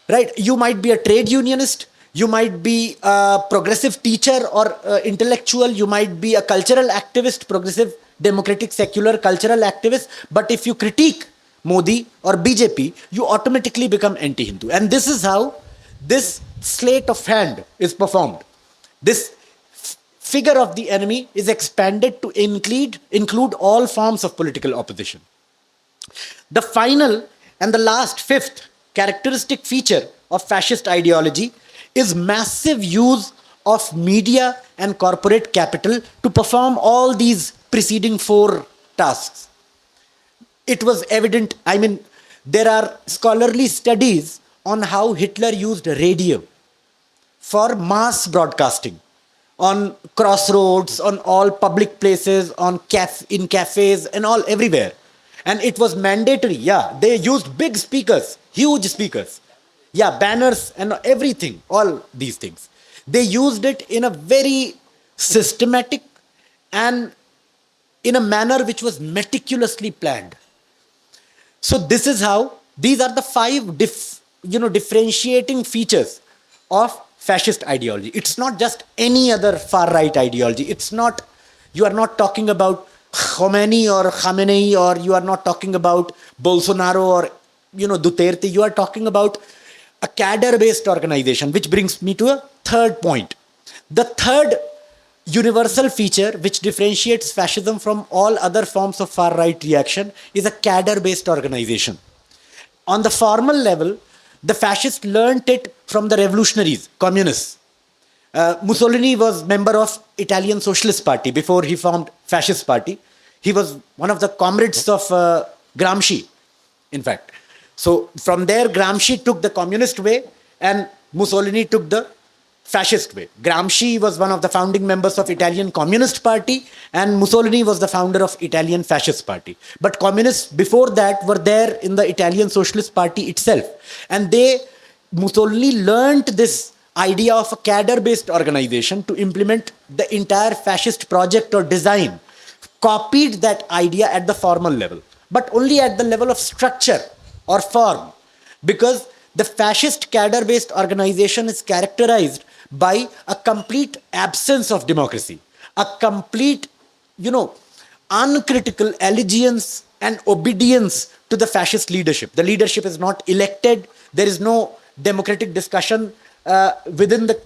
right? You might be a trade unionist, you might be a progressive teacher or intellectual, you might be a cultural activist, progressive, democratic, secular, cultural activist, but if you critique Modi or BJP, you automatically become anti-Hindu. And this is how this sleight of hand is performed. This figure of the enemy is expanded to include all forms of political opposition. The final and the last, fifth characteristic feature of fascist ideology is massive use of media and corporate capital to perform all these preceding four tasks. It was evident, I mean, there are scholarly studies on how Hitler used radio for mass broadcasting on crossroads, on all public places, in cafes and all everywhere. And it was mandatory, yeah, they used big speakers, huge speakers, yeah, banners and everything, all these things. They used it in a very systematic and in a manner which was meticulously planned. So this is how, these are the five differentiating features of fascist ideology. It's not just any other far-right ideology. It's not, you are not talking about Khomeini or Khamenei, or you are not talking about Bolsonaro or, Duterte. You are talking about a cadre-based organization, which brings me to a third point. The third universal feature which differentiates fascism from all other forms of far-right reaction is a cadre-based organization. On the formal level, the fascists learnt it from the revolutionaries, communists. Mussolini was member of Italian Socialist Party before he formed Fascist Party. He was one of the comrades of Gramsci, in fact. So from there, Gramsci took the communist way and Mussolini took the fascist way. Gramsci was one of the founding members of Italian Communist Party and Mussolini was the founder of Italian Fascist Party. But communists before that were there in the Italian Socialist Party itself. And Mussolini learnt this idea of a cadre-based organization to implement the entire fascist project or design, copied that idea at the formal level, but only at the level of structure or form, because the fascist cadre-based organization is characterized by a complete absence of democracy, a complete, uncritical allegiance and obedience to the fascist leadership. The leadership is not elected. There is no democratic discussion within the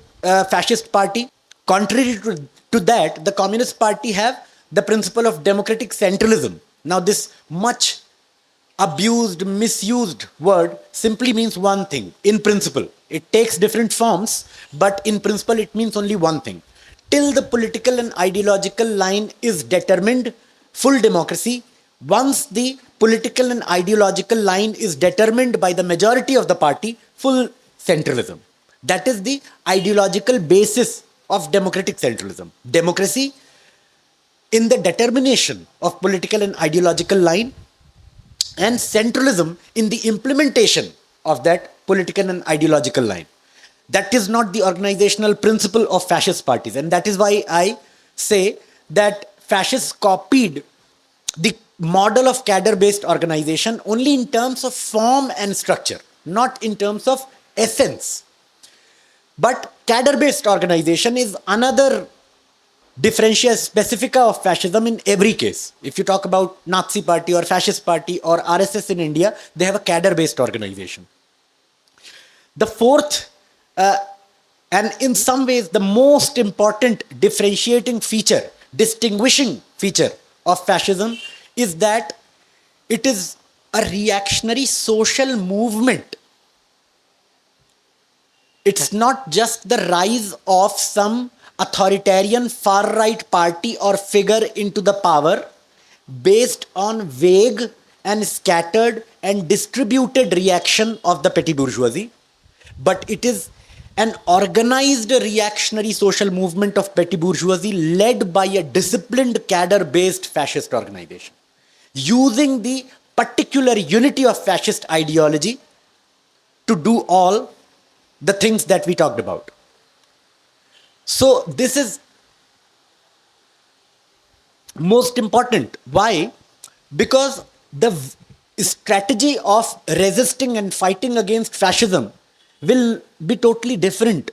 fascist party. Contrary to that, the Communist Party have the principle of democratic centralism. Now, this much abused, misused word simply means one thing, in principle. It takes different forms, but in principle it means only one thing. Till the political and ideological line is determined, full democracy. Once the political and ideological line is determined by the majority of the party, full centralism. That is the ideological basis of democratic centralism. Democracy in the determination of political and ideological line, and centralism in the implementation of that political and ideological line. That is not the organizational principle of fascist parties. And that is why I say that fascists copied the model of cadre-based organization only in terms of form and structure, not in terms of essence. But cadre-based organization is another differentia specifica of fascism in every case. If you talk about Nazi party or fascist party or RSS in India, they have a cadre-based organization. The fourth, and in some ways the most important differentiating feature, distinguishing feature of fascism is that It is a reactionary social movement. It's not just the rise of some authoritarian far-right party or figure into the power based on vague and scattered and distributed reaction of the petty bourgeoisie, but it is an organized reactionary social movement of petty bourgeoisie led by a disciplined cadre-based fascist organization, using the particular unity of fascist ideology to do all the things that we talked about. So this is most important. Why? Because the strategy of resisting and fighting against fascism will be totally different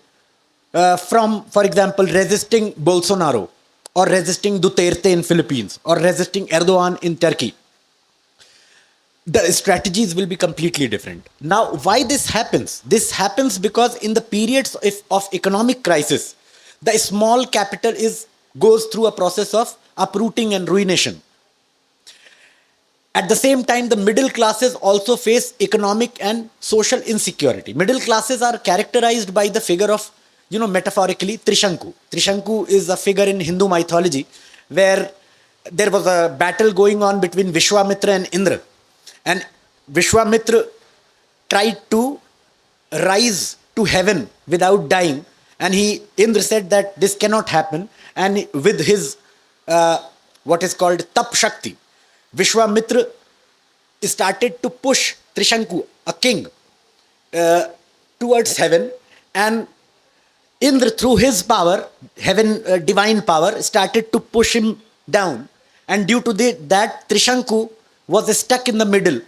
from, for example, resisting Bolsonaro or resisting Duterte in Philippines or resisting Erdogan in Turkey. The strategies will be completely different. Now, why this happens? This happens because in the periods of economic crisis, the small capital goes through a process of uprooting and ruination. At the same time, the middle classes also face economic and social insecurity. Middle classes are characterized by the figure of, metaphorically, Trishanku. Trishanku is a figure in Hindu mythology where there was a battle going on between Vishwamitra and Indra. And Vishwamitra tried to rise to heaven without dying. And Indra said that this cannot happen. And with his, what is called Tap Shakti, Vishwamitra started to push Trishanku, a king, towards heaven. And Indra, through his power, divine power, started to push him down. And due to that, Trishanku was stuck in the middle.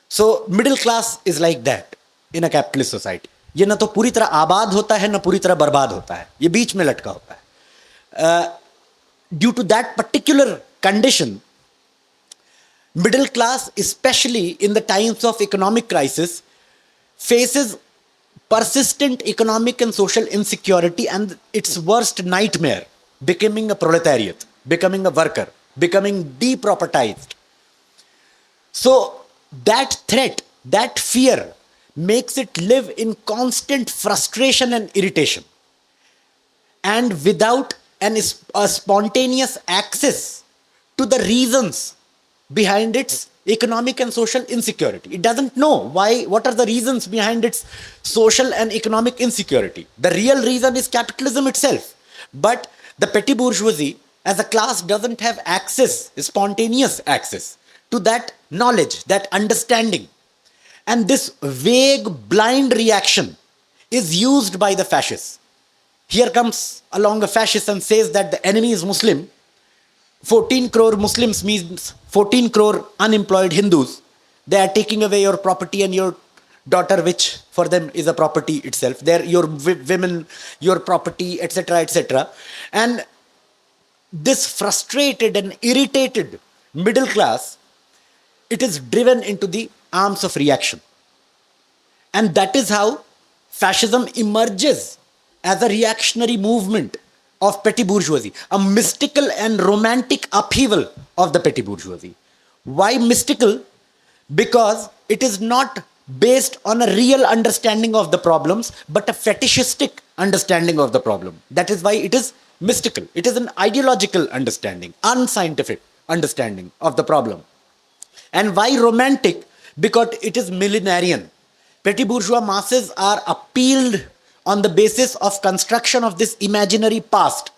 So middle class is like that in a capitalist society. ये ना तो पूरी तरह आबाद होता है ना पूरी तरह बर्बाद होता है, ये बीच में लटका होता है. Due to that particular condition, middle class, especially in the times of economic crisis, faces persistent economic and social insecurity and its worst nightmare, becoming a proletariat, becoming a worker, becoming depropertized. So that threat, that fear makes it live in constant frustration and irritation. And without a spontaneous access to the reasons behind its economic and social insecurity. It doesn't know what are the reasons behind its social and economic insecurity. The real reason is capitalism itself. But the petty bourgeoisie as a class doesn't have access, spontaneous access to that knowledge, that understanding. And this vague, blind reaction is used by the fascists. Here comes along a fascist and says that the enemy is Muslim. 14 crore Muslims means 14 crore unemployed Hindus. They are taking away your property and your daughter, which for them is a property itself. Your women, your property, etc., etc. And this frustrated and irritated middle class, it is driven into the arms of reaction. And that is how fascism emerges as a reactionary movement of petty bourgeoisie, a mystical and romantic upheaval of the petty bourgeoisie. Why mystical? Because it is not based on a real understanding of the problems, but a fetishistic understanding of the problem. That is why it is mystical. It is an ideological understanding, unscientific understanding of the problem. And why romantic? Because it is millenarian. Petty bourgeois masses are appealed on the basis of construction of this imaginary past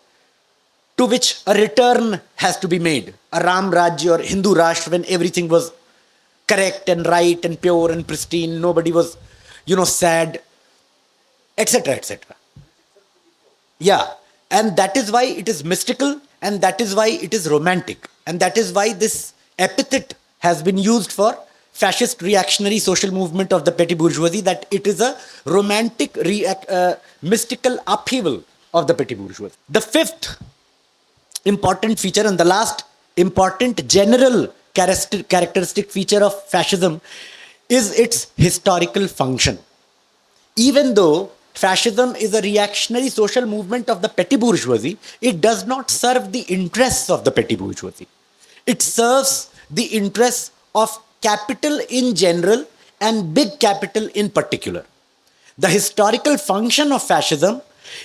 to which a return has to be made. A Ram Rajya or Hindu Rashtra when everything was correct and right and pure and pristine. Nobody was, sad, etc., etc. Yeah. And that is why it is mystical and that is why it is romantic. And that is why this epithet has been used for fascist reactionary social movement of the petty bourgeoisie, that it is a romantic, mystical upheaval of the petty bourgeoisie. The fifth important feature and the last important general characteristic feature of fascism is its historical function. Even though fascism is a reactionary social movement of the petty bourgeoisie, it does not serve the interests of the petty bourgeoisie. It serves the interests of capital in general and big capital in particular. The historical function of fascism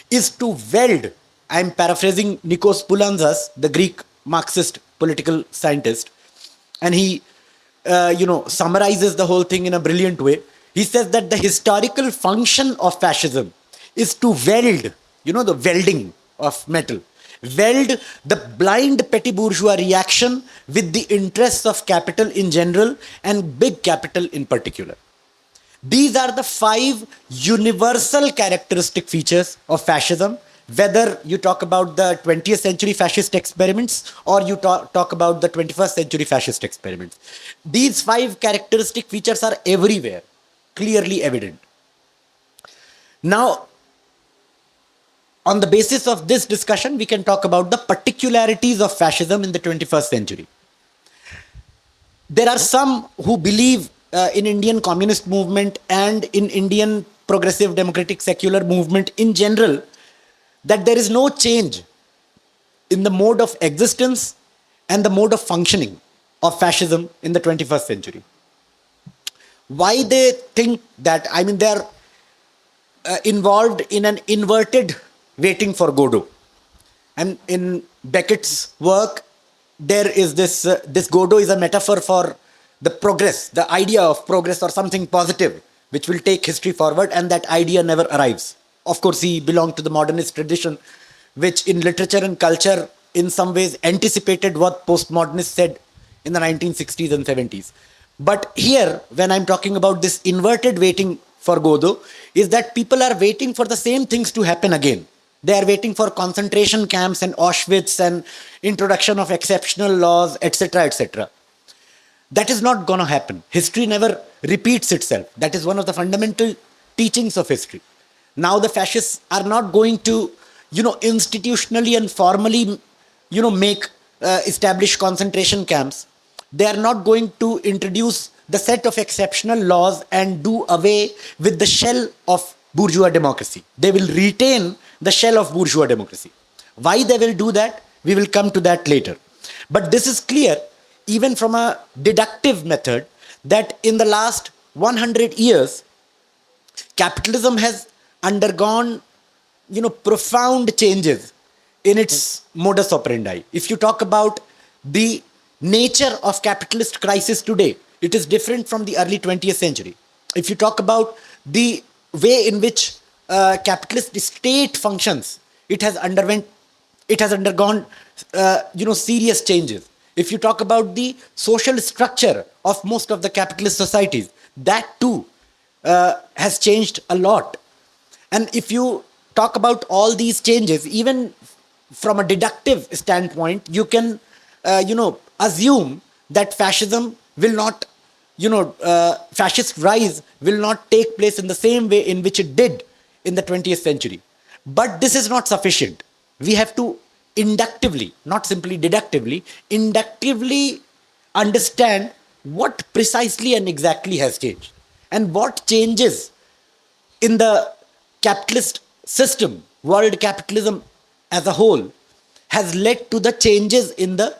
is to weld, I am paraphrasing Nikos Poulantzas, the Greek Marxist political scientist, and he summarizes the whole thing in a brilliant way. He says that the historical function of fascism is to weld, the welding of metal, weld the blind petty bourgeois reaction with the interests of capital in general and big capital in particular. These are the 5 universal characteristic features of fascism, whether you talk about the 20th century fascist experiments or you talk about the 21st century fascist experiments. These 5 characteristic features are everywhere, clearly evident. Now, on the basis of this discussion, we can talk about the particularities of fascism in the 21st century. There are some who believe in Indian communist movement and in Indian progressive democratic secular movement in general that there is no change in the mode of existence and the mode of functioning of fascism in the 21st century. Why they think that? I mean, they are involved in an inverted waiting for Godot. And in Beckett's work, there is this Godot is a metaphor for the progress, the idea of progress or something positive, which will take history forward, and that idea never arrives. Of course, he belonged to the modernist tradition, which in literature and culture, in some ways, anticipated what postmodernists said in the 1960s and 70s. But here, when I'm talking about this inverted waiting for Godot, is that people are waiting for the same things to happen again. They are waiting for concentration camps and Auschwitz and introduction of exceptional laws, etc., etc. That is not going to happen. History never repeats itself. That is one of the fundamental teachings of history. Now the fascists are not going to, institutionally and formally, establish concentration camps. They are not going to introduce the set of exceptional laws and do away with the shell of bourgeois democracy. They will retain the shell of bourgeois democracy. Why they will do that? We will come to that later. But this is clear, even from a deductive method, that in the last 100 years, capitalism has undergone, profound changes in its modus operandi. If you talk about the nature of capitalist crisis today, it is different from the early 20th century. If you talk about the way in which capitalist state functions, it has undergone serious changes. If you talk about the social structure of most of the capitalist societies, that too has changed a lot. And if you talk about all these changes, even from a deductive standpoint, you can assume that fascism will not, fascist rise will not take place in the same way in which it did in the 20th century. But this is not sufficient. We have to inductively, not simply deductively, inductively understand what precisely and exactly has changed and what changes in the capitalist system, world capitalism as a whole, has led to the changes in the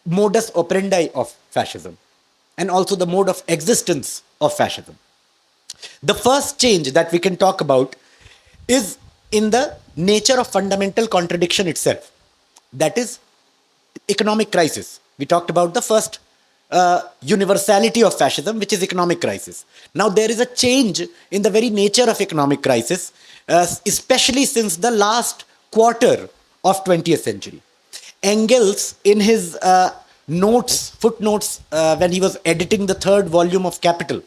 modus operandi of fascism and also the mode of existence of fascism. The first change that we can talk about is in the nature of fundamental contradiction itself. That is economic crisis. We talked about the first universality of fascism, which is economic crisis. Now there is a change in the very nature of economic crisis, especially since the last quarter of 20th century. Engels, in his footnotes, when he was editing the 3rd volume of Capital,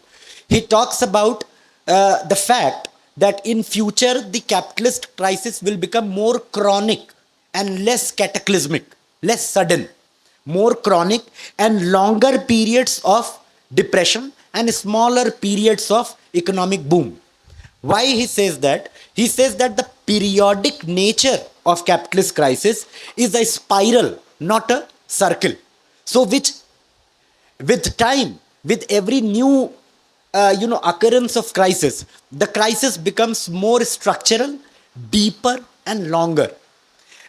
he talks about the fact that in future the capitalist crisis will become more chronic and less cataclysmic, less sudden, more chronic and longer periods of depression and smaller periods of economic boom. Why he says that? He says that the periodic nature of capitalist crisis is a spiral, not a circle. So which with time, with every new occurrence of crisis, the crisis becomes more structural, deeper and longer.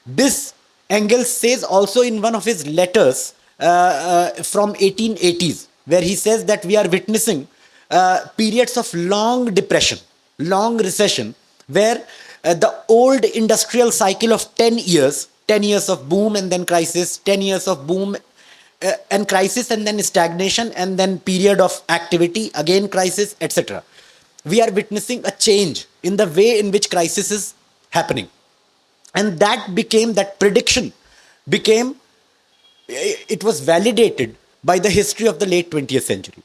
This Engels says also in one of his letters from 1880s, where he says that we are witnessing periods of long depression, long recession, where the old industrial cycle of 10 years of boom and then crisis, 10 years of boom and crisis and then stagnation and then period of activity, again crisis, etc. We are witnessing a change in the way in which crisis is happening. And that prediction became, it was validated by the history of the late 20th century.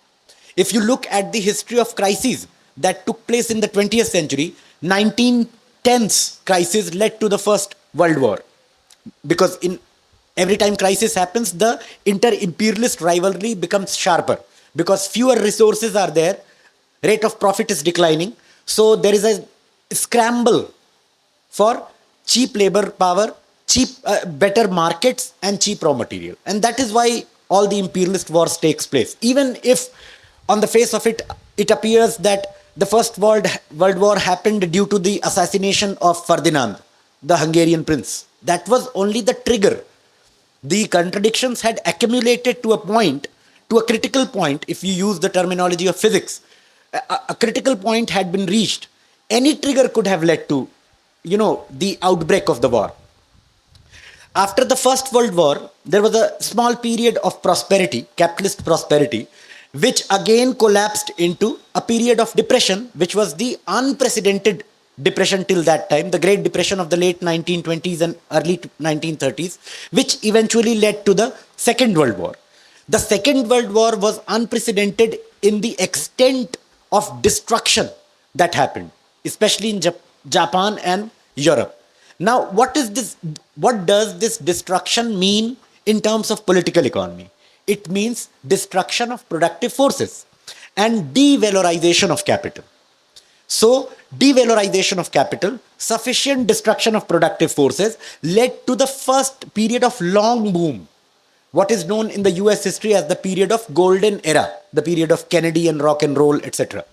If you look at the history of crises that took place in the 20th century, 1910's crisis led to the First World War. Because in every time crisis happens, the inter-imperialist rivalry becomes sharper. Because fewer resources are there, rate of profit is declining. So there is a scramble for cheap labor power, better markets and cheap raw material. And that is why all the imperialist wars takes place. Even if on the face of it, it appears that the First World War happened due to the assassination of Ferdinand, the Hungarian prince. That was only the trigger. The contradictions had accumulated to a critical point, if you use the terminology of physics. A critical point had been reached. Any trigger could have led to, the outbreak of the war. After the First World War, there was a small period of prosperity, capitalist prosperity, which again collapsed into a period of depression, which was the unprecedented depression till that time, the Great Depression of the late 1920s and early 1930s, which eventually led to the Second World War. The Second World War was unprecedented in the extent of destruction that happened, especially in Japan and Europe. Now, what does this destruction mean in terms of political economy? It means destruction of productive forces and devalorization of capital. So, devalorization of capital, sufficient destruction of productive forces led to the first period of long boom, what is known in the US history as the period of golden era, the period of Kennedy and rock and roll, etc.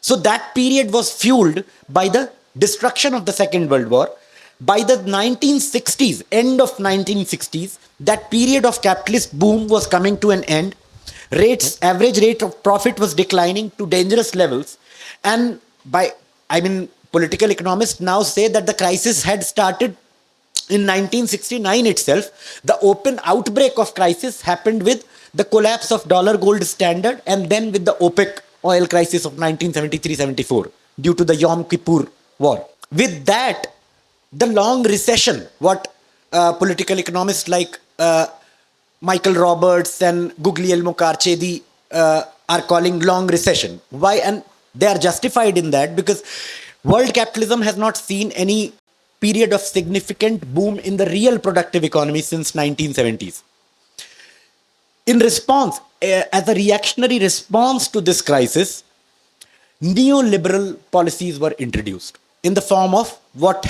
So that period was fueled by the destruction of the Second World War. By the 1960s, end of 1960s, that period of capitalist boom was coming to an end. Average rate of profit was declining to dangerous levels. And political economists now say that the crisis had started in 1969 itself. The open outbreak of crisis happened with the collapse of dollar gold standard and then with the OPEC oil crisis of 1973-74 due to the Yom Kippur war. With that, the long recession, what political economists like Michael Roberts and Guglielmo Carcedi are calling long recession. Why? And they are justified in that because world capitalism has not seen any period of significant boom in the real productive economy since 1970s. In response, as a reactionary response to this crisis, neoliberal policies were introduced in the form of what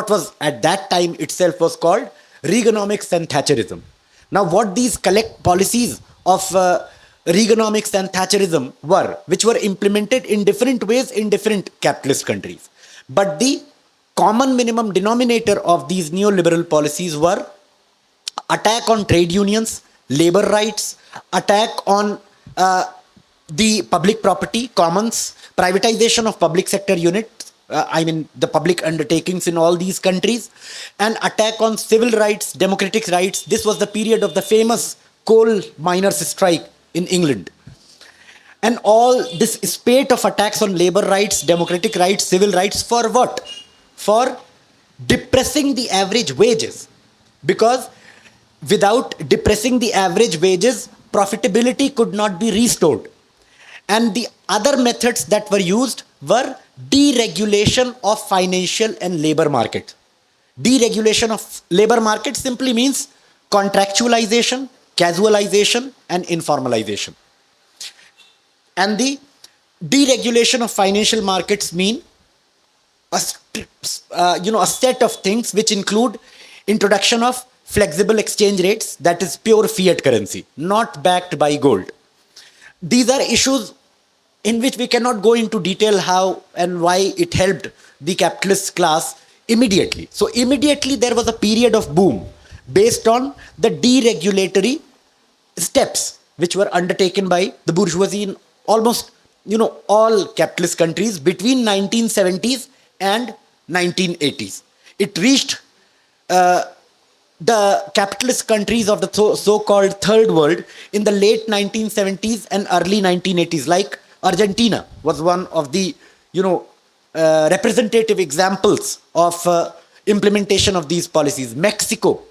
was at that time itself was called Reaganomics and Thatcherism. Now, what these collect policies of Reaganomics and Thatcherism were, which were implemented in different ways in different capitalist countries. But the common minimum denominator of these neoliberal policies were attack on trade unions, labor rights, attack on the public property, commons, privatization of public sector units, the public undertakings in all these countries, and attack on civil rights, democratic rights. This was the period of the famous coal miners' strike in England. And all this spate of attacks on labor rights, democratic rights, civil rights, for what? For depressing the average wages. Because without depressing the average wages, profitability could not be restored. And the other methods that were used were deregulation of financial and labor market. Deregulation of labor market simply means contractualization, casualization, and informalization. And the deregulation of financial markets mean a set of things which include introduction of flexible exchange rates, that is pure fiat currency, not backed by gold. These are issues in which we cannot go into detail how and why it helped the capitalist class immediately. So immediately there was a period of boom based on the deregulatory steps which were undertaken by the bourgeoisie in almost all capitalist countries between 1970s and 1980s. It reached the capitalist countries of the so-called third world in the late 1970s and early 1980s. Like Argentina was one of the representative examples of implementation of these policies. Mexico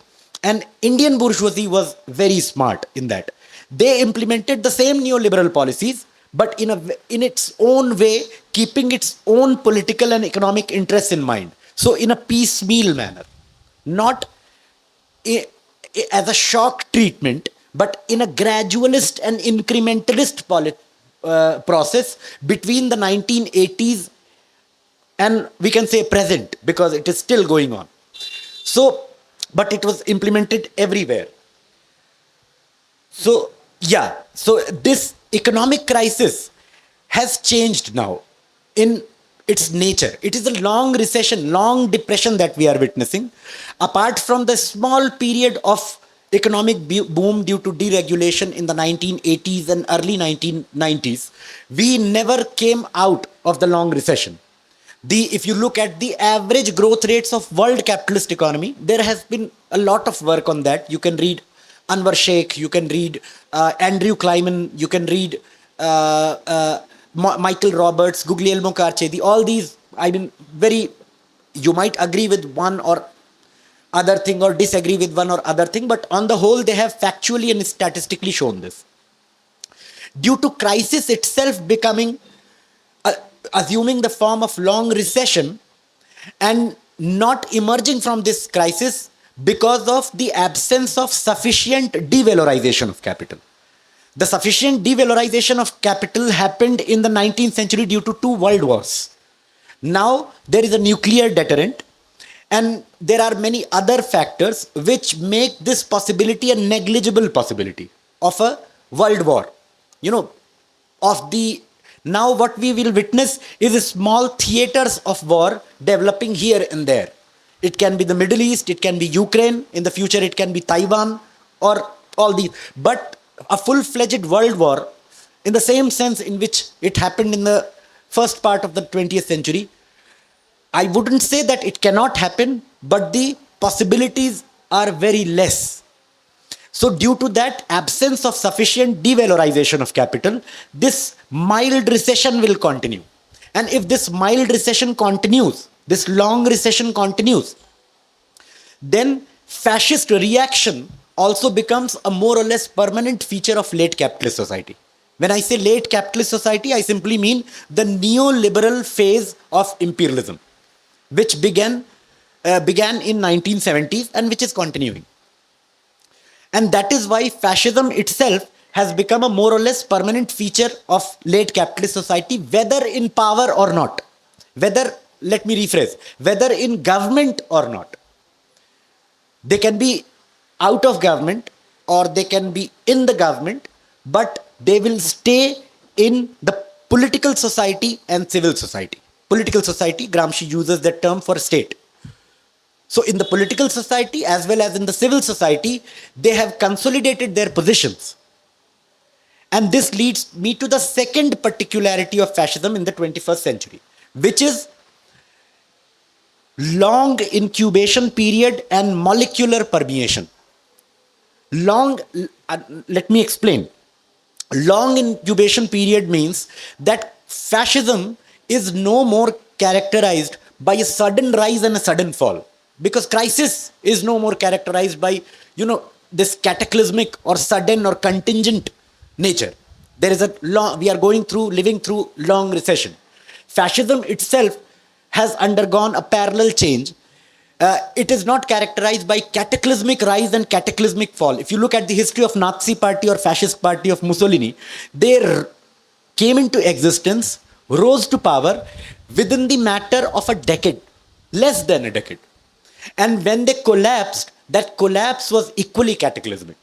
and Indian bourgeoisie was very smart in that. They implemented the same neoliberal policies, but in its own way, keeping its own political and economic interests in mind. So in a piecemeal manner, not as a shock treatment, but in a gradualist and incrementalist process between the 1980s and we can say present, because it is still going on. So, but it was implemented everywhere. So, yeah, so this economic crisis has changed now in its nature. It is a long recession, long depression that we are witnessing. Apart from the small period of economic boom due to deregulation in the 1980s and early 1990s, we never came out of the long recession. If you look at the average growth rates of world capitalist economy, there has been a lot of work on that. You can read Anwar Sheikh, you can read Andrew Kleiman, you can read Michael Roberts, Guglielmo Carcetti, all these, you might agree with one or other thing or disagree with one or other thing, but on the whole, they have factually and statistically shown this. Due to crisis itself becoming assuming the form of long recession and not emerging from this crisis because of the absence of sufficient devalorization of capital. The sufficient devalorization of capital happened in the 19th century due to 2 world wars. Now there is a nuclear deterrent, and there are many other factors which make this possibility a negligible possibility of a world war. Now what we will witness is small theaters of war developing here and there. It can be the Middle East, it can be Ukraine, in the future it can be Taiwan, or all these. But a full-fledged world war, in the same sense in which it happened in the first part of the 20th century, I wouldn't say that it cannot happen, but the possibilities are very less. So due to that absence of sufficient devalorization of capital, this mild recession will continue. And if this mild recession continues, this long recession continues, then fascist reaction also becomes a more or less permanent feature of late capitalist society. When I say late capitalist society, I simply mean the neoliberal phase of imperialism, which began in 1970s and which is continuing. And that is why fascism itself has become a more or less permanent feature of late capitalist society, whether in power or not. Let me rephrase, whether in government or not. They can be out of government or they can be in the government, but they will stay in the political society and civil society. Political society, Gramsci uses that term for state. So in the political society as well as in the civil society, they have consolidated their positions. And this leads me to the second particularity of fascism in the 21st century, which is long incubation period and molecular permeation. Let me explain. Long incubation period means that fascism is no more characterized by a sudden rise and a sudden fall. Because crisis is no more characterized by, this cataclysmic or sudden or contingent nature. There is we are living through long recession. Fascism itself has undergone a parallel change. It is not characterized by cataclysmic rise and cataclysmic fall. If you look at the history of Nazi party or fascist party of Mussolini, they came into existence, rose to power within the matter of a decade, less than a decade. And when they collapsed, that collapse was equally cataclysmic.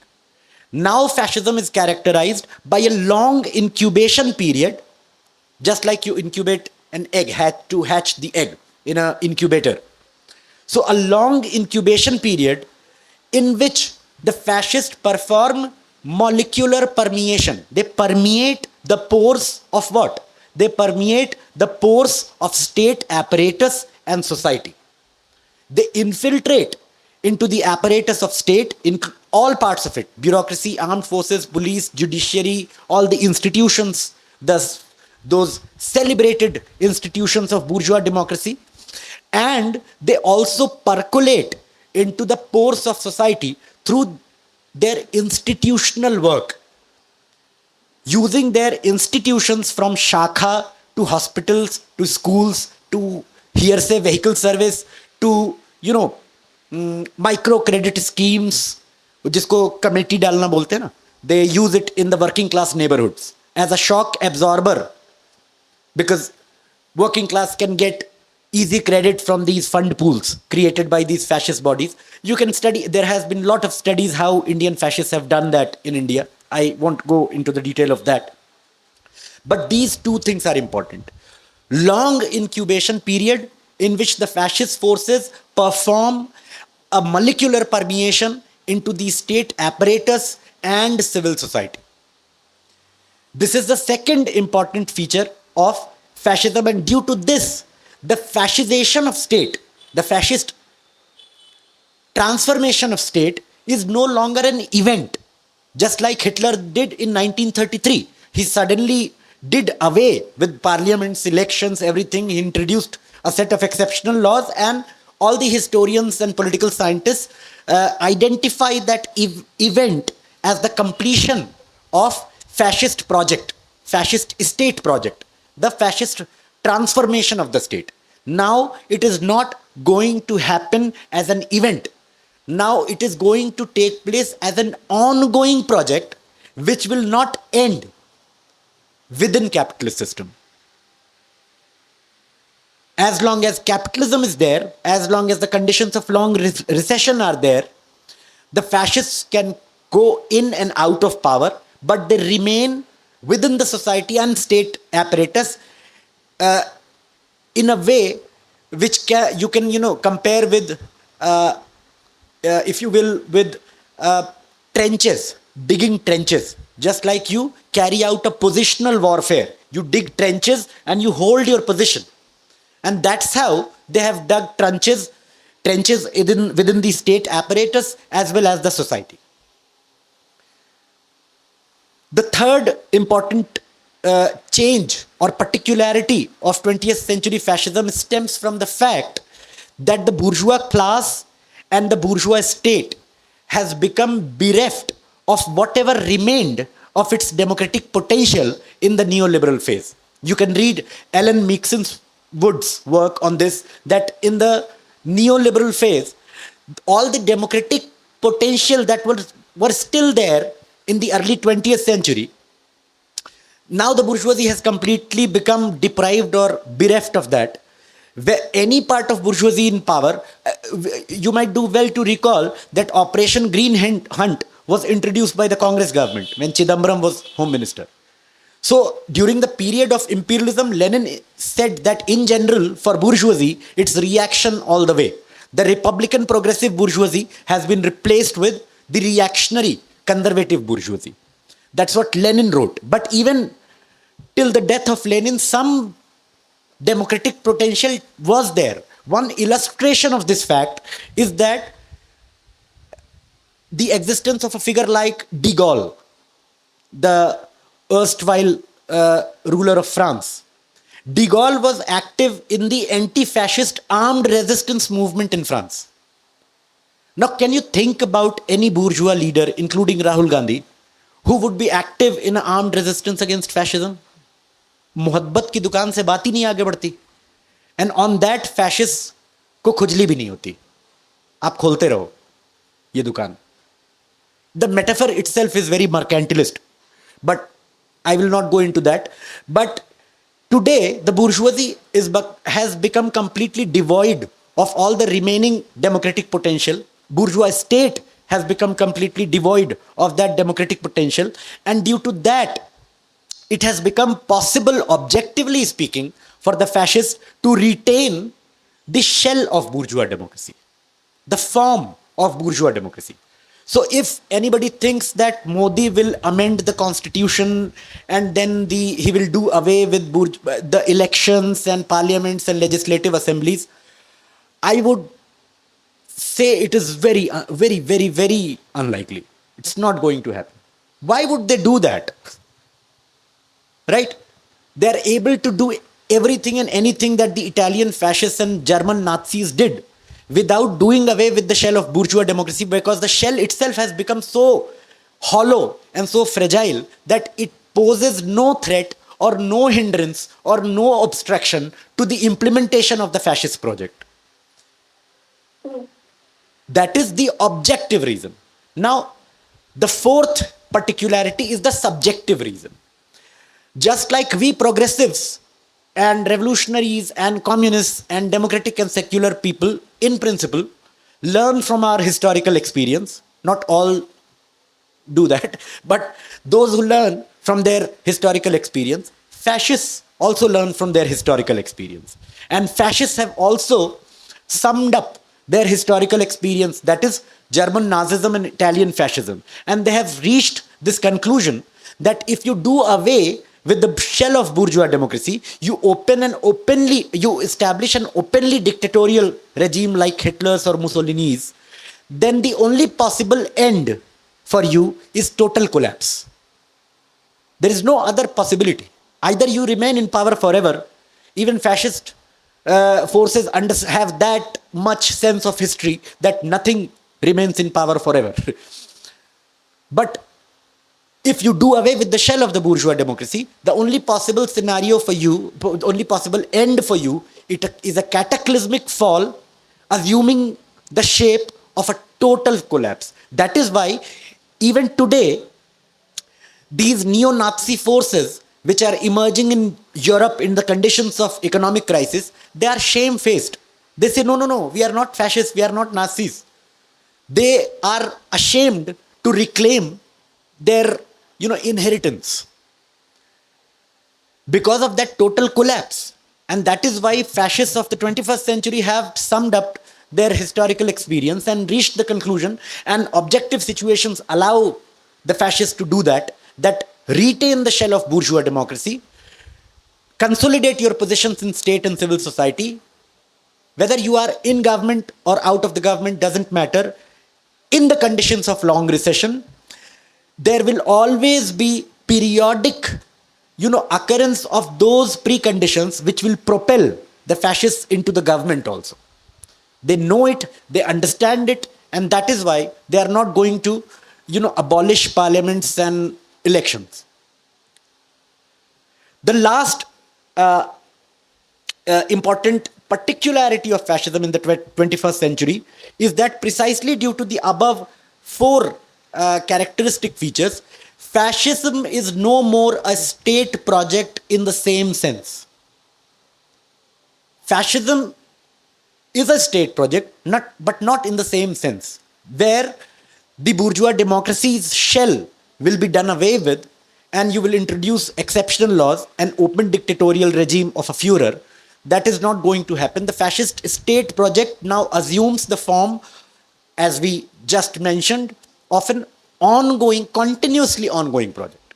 Now fascism is characterized by a long incubation period, just like you incubate an egg, to hatch the egg in an incubator. So a long incubation period in which the fascists perform molecular permeation. They permeate the pores of what? They permeate the pores of state apparatus and society. They infiltrate into the apparatus of state in all parts of it: bureaucracy, armed forces, police, judiciary, all the institutions, those celebrated institutions of bourgeois democracy. And they also percolate into the pores of society through their institutional work, using their institutions from Shakha to hospitals to schools to hearsay vehicle service to, micro credit schemes, जिसको committee डालना बोलते हैं ना. They use it in the working class neighborhoods as a shock absorber, because working class can get easy credit from these fund pools created by these fascist bodies. You can study, there has been a lot of studies how Indian fascists have done that in India. I won't go into the detail of that. But these two things are important. Long incubation period in which the fascist forces perform a molecular permeation into the state apparatus and civil society. This is the second important feature of fascism, and due to this, the fascization of state, the fascist transformation of state is no longer an event. Just like Hitler did in 1933, he suddenly did away with parliaments, elections, everything. He introduced a set of exceptional laws, and all the historians and political scientists identify that event as the completion of fascist project, fascist state project, the fascist transformation of the state. Now it is not going to happen as an event. Now it is going to take place as an ongoing project which will not end within capitalist system. As long as capitalism is there, as long as the conditions of long recession are there, the fascists can go in and out of power, but they remain within the society and state apparatus in a way which you can compare with, if you will, with trenches, digging trenches. Just like you carry out a positional warfare, you dig trenches and you hold your position. And that's how they have dug trenches within the state apparatus as well as the society. The third important change or particularity of 20th century fascism stems from the fact that the bourgeois class and the bourgeois state has become bereft of whatever remained of its democratic potential in the neoliberal phase. You can read Alan Wood's work on this, that in the neoliberal phase, all the democratic potential that were still there in the early 20th century, now the bourgeoisie has completely become deprived or bereft of that. Where any part of bourgeoisie in power, you might do well to recall that Operation Green Hunt was introduced by the Congress government when Chidambaram was Home Minister. So during the period of imperialism, Lenin said that in general for bourgeoisie, it's reaction all the way. The Republican progressive bourgeoisie has been replaced with the reactionary conservative bourgeoisie. That's what Lenin wrote. But even till the death of Lenin, some democratic potential was there. One illustration of this fact is that the existence of a figure like de Gaulle, the erstwhile ruler of France. De Gaulle was active in the anti-fascist armed resistance movement in France. Now, can you think about any bourgeois leader, including Rahul Gandhi, who would be active in an armed resistance against fascism? मोहब्बत की दुकान से बात ही नहीं आगे बढ़ती. And on that, fascists को खुजली भी नहीं होती. आप खोलते रहो ये दुकान. The metaphor itself is very mercantilist, but I will not go into that. But today, the bourgeoisie has become completely devoid of all the remaining democratic potential. Bourgeois state has become completely devoid of that democratic potential. And due to that, it has become possible, objectively speaking, for the fascists to retain the shell of bourgeois democracy, the form of bourgeois democracy. So if anybody thinks that Modi will amend the constitution and then he will do away with the elections and parliaments and legislative assemblies, I would say it is very, very, very, very unlikely. It's not going to happen. Why would they do that? Right? They are able to do everything and anything that the Italian fascists and German Nazis did without doing away with the shell of bourgeois democracy, because the shell itself has become so hollow and so fragile that it poses no threat or no hindrance or no obstruction to the implementation of the fascist project. That is the objective reason. Now, the fourth particularity is the subjective reason. Just like we progressives and revolutionaries and communists and democratic and secular people, in principle, learn from our historical experience. Not all do that, but those who learn from their historical experience, fascists also learn from their historical experience. And fascists have also summed up their historical experience, that is German Nazism and Italian fascism. And they have reached this conclusion that if you do away with the shell of bourgeois democracy, you establish an openly dictatorial regime like Hitler's or Mussolini's, then the only possible end for you is total collapse. There is no other possibility. Either you remain in power forever. Even fascist forces have that much sense of history that nothing remains in power forever. But if you do away with the shell of the bourgeois democracy, the only possible scenario for you, only possible end for you, it is a cataclysmic fall, assuming the shape of a total collapse. That is why even today, these neo-Nazi forces which are emerging in Europe in the conditions of economic crisis, they are shamefaced. They say, no, we are not fascists, we are not Nazis. They are ashamed to reclaim their inheritance because of that total collapse. And that is why fascists of the 21st century have summed up their historical experience and reached the conclusion, and objective situations allow the fascists to do that retain the shell of bourgeois democracy, consolidate your positions in state and civil society, whether you are in government or out of the government doesn't matter. In the conditions of long recession, there will always be periodic, occurrence of those preconditions which will propel the fascists into the government also. They know it, they understand it, and that is why they are not going to, abolish parliaments and elections. The last important particularity of fascism in the 21st century is that precisely due to the above four characteristic features, fascism is no more a state project in the same sense. Fascism is a state project, but not in the same sense, where the bourgeois democracy's shell will be done away with and you will introduce exceptional laws and open dictatorial regime of a Führer. That is not going to happen. The fascist state project now assumes the form, as we just mentioned, of an ongoing, continuously ongoing project,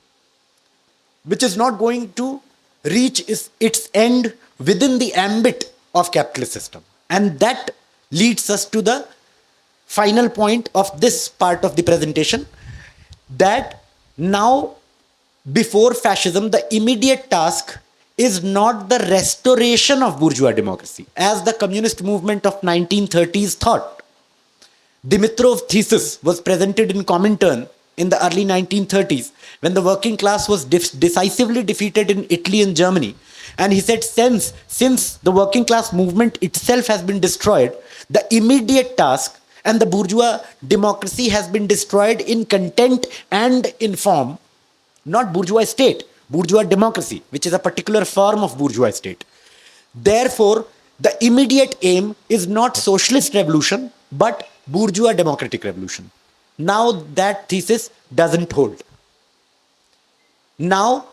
which is not going to reach its end within the ambit of capitalist system. And that leads us to the final point of this part of the presentation, that now before fascism, the immediate task is not the restoration of bourgeois democracy, as the communist movement of 1930s thought. Dimitrov's thesis was presented in Comintern in the early 1930s, when the working class was decisively defeated in Italy and Germany. And he said, since the working class movement itself has been destroyed, the immediate task, and the bourgeois democracy has been destroyed in content and in form, not bourgeois state, bourgeois democracy, which is a particular form of bourgeois state. Therefore, the immediate aim is not socialist revolution, but bourgeois democratic revolution. Now that thesis doesn't hold. Now,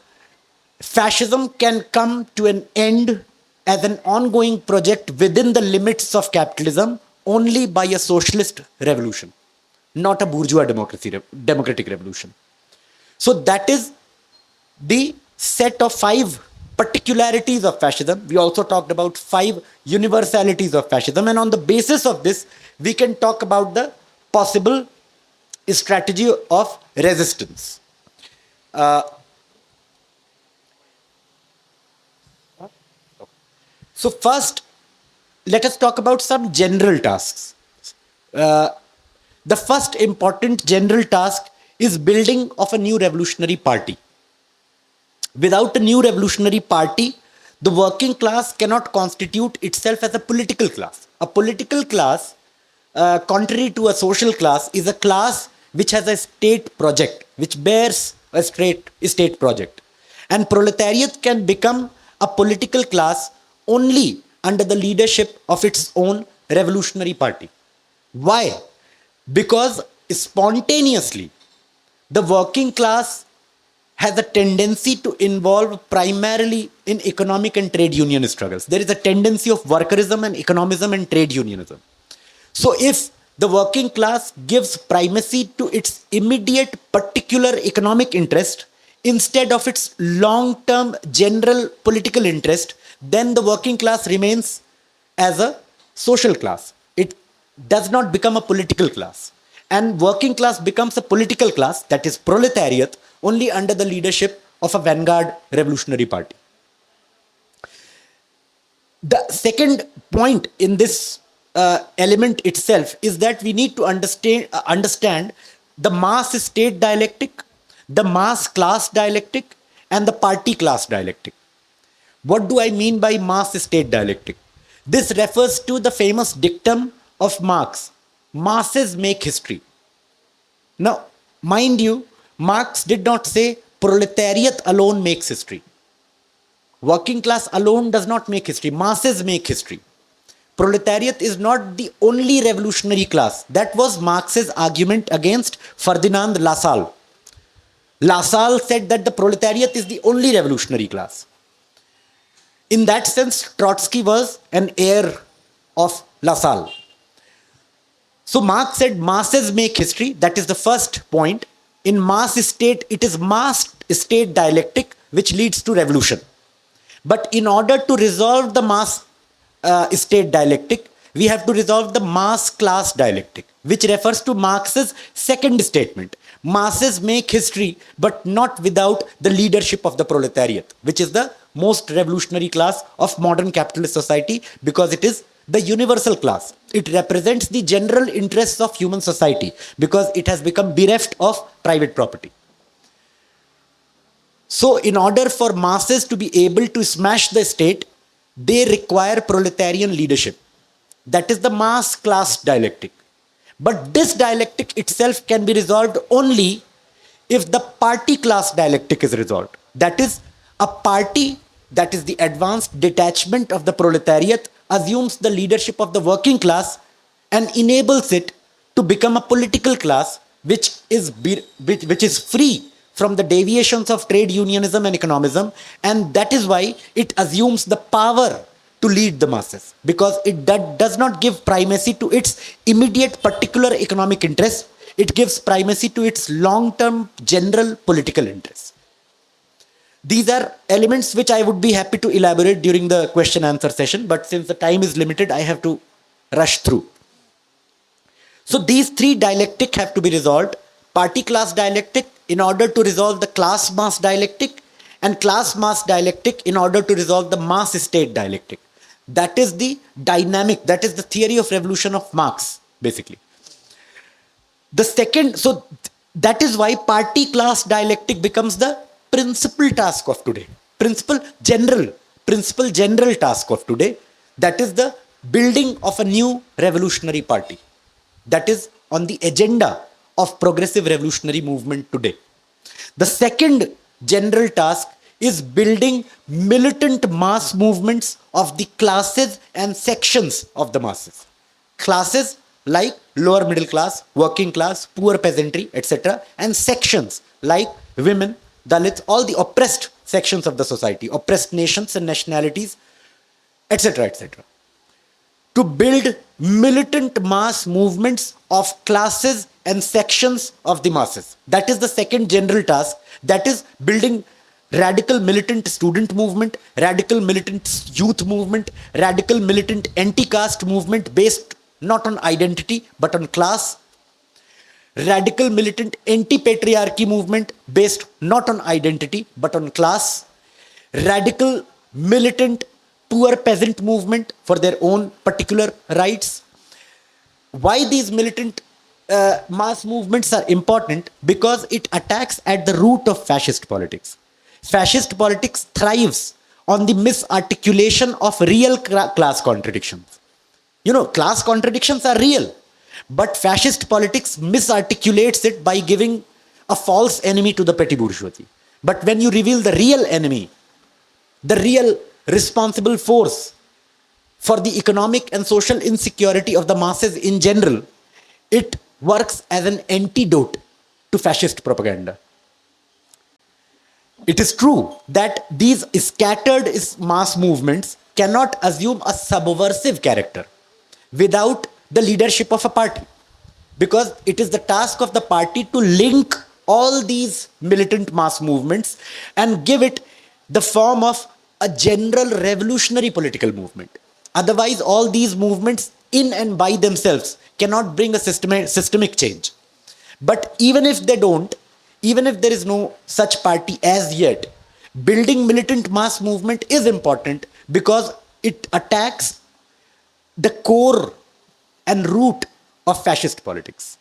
fascism can come to an end as an ongoing project within the limits of capitalism only by a socialist revolution, not a bourgeois democratic revolution. So that is the set of 5 particularities of fascism. We also talked about 5 universalities of fascism, and on the basis of this, we can talk about the possible strategy of resistance. So first, let us talk about some general tasks. The first important general task is building of a new revolutionary party. Without a new revolutionary party, the working class cannot constitute itself as a political class. A political class, contrary to a social class, is a class which has a state project, which bears a state project. And proletariat can become a political class only under the leadership of its own revolutionary party. Why? Because spontaneously, the working class has a tendency to involve primarily in economic and trade union struggles. There is a tendency of workerism and economism and trade unionism. So if the working class gives primacy to its immediate particular economic interest instead of its long-term general political interest, then the working class remains as a social class. It does not become a political class. And working class becomes a political class, that is proletariat, only under the leadership of a vanguard revolutionary party. The second point in this element itself is that we need to understand the mass state dialectic, the mass class dialectic, and the party class dialectic. What do I mean by mass state dialectic? This refers to the famous dictum of Marx: masses make history. Now, mind you, Marx did not say proletariat alone makes history. Working class alone does not make history. Masses make history. Proletariat is not the only revolutionary class. That was Marx's argument against Ferdinand Lassalle. Lassalle said that the proletariat is the only revolutionary class. In that sense, Trotsky was an heir of Lassalle. So Marx said masses make history. That is the first point. In mass state, it is mass state dialectic which leads to revolution. But in order to resolve the mass state dialectic, we have to resolve the mass class dialectic, which refers to Marx's second statement. Masses make history, but not without the leadership of the proletariat, which is the most revolutionary class of modern capitalist society, because it is the universal class. It represents the general interests of human society because it has become bereft of private property. So in order for masses to be able to smash the state, they require proletarian leadership. That is the mass class dialectic. But this dialectic itself can be resolved only if the party class dialectic is resolved. That is, a party, that is the advanced detachment of the proletariat, assumes the leadership of the working class and enables it to become a political class which is free from the deviations of trade unionism and economism, and that is why it assumes the power to lead the masses, because it does not give primacy to its immediate particular economic interest. It gives primacy to its long-term general political interests. These are elements which I would be happy to elaborate during the question answer session, but since the time is limited, I have to rush through. So these 3 dialectic have to be resolved: party class dialectic in order to resolve the class mass dialectic, and class mass dialectic in order to resolve the mass state dialectic. That is the dynamic, that is the theory of revolution of Marx, basically. The second, so that is why party class dialectic becomes the principal task of today. Principal general task of today. That is the building of a new revolutionary party. That is on the agenda of progressive revolutionary movement today. The second general task is building militant mass movements of the classes and sections of the masses. Classes like lower middle class, working class, poor peasantry, etc. And sections like women, Dalits, all the oppressed sections of the society, oppressed nations and nationalities, etc. etc. To build militant mass movements of classes and sections of the masses. That is the second general task, that is building radical militant student movement, radical militant youth movement, radical militant anti-caste movement based not on identity but on class, radical militant anti-patriarchy movement based not on identity but on class, radical militant poor peasant movement for their own particular rights. Why these militant mass movements are important? Because it attacks at the root of fascist politics. Fascist politics thrives on the misarticulation of real class contradictions. You know, class contradictions are real, but fascist politics misarticulates it by giving a false enemy to the petty bourgeoisie. But when you reveal the real enemy, the real responsible force for the economic and social insecurity of the masses in general, it works as an antidote to fascist propaganda. It is true that these scattered mass movements cannot assume a subversive character without the leadership of a party, because it is the task of the party to link all these militant mass movements and give it the form of a general revolutionary political movement. Otherwise, all these movements in and by themselves cannot bring a systemic change. But even if they don't, even if there is no such party as yet, building militant mass movement is important because it attacks the core and root of fascist politics.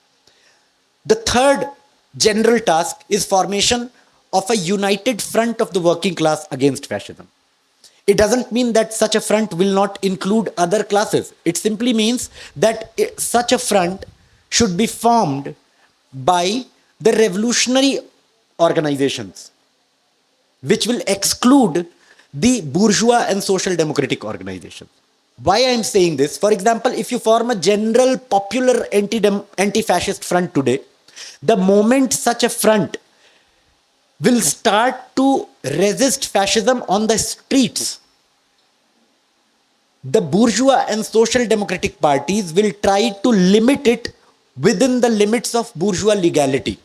The third general task is formation of a united front of the working class against fascism. It doesn't mean that such a front will not include other classes. It simply means that such a front should be formed by the revolutionary organizations, which will exclude the bourgeois and social democratic organizations. Why I am saying this? For example, if you form a general popular anti-fascist front today, the moment such a front will start to resist fascism on the streets, the bourgeois and social democratic parties will try to limit it within the limits of bourgeois legality.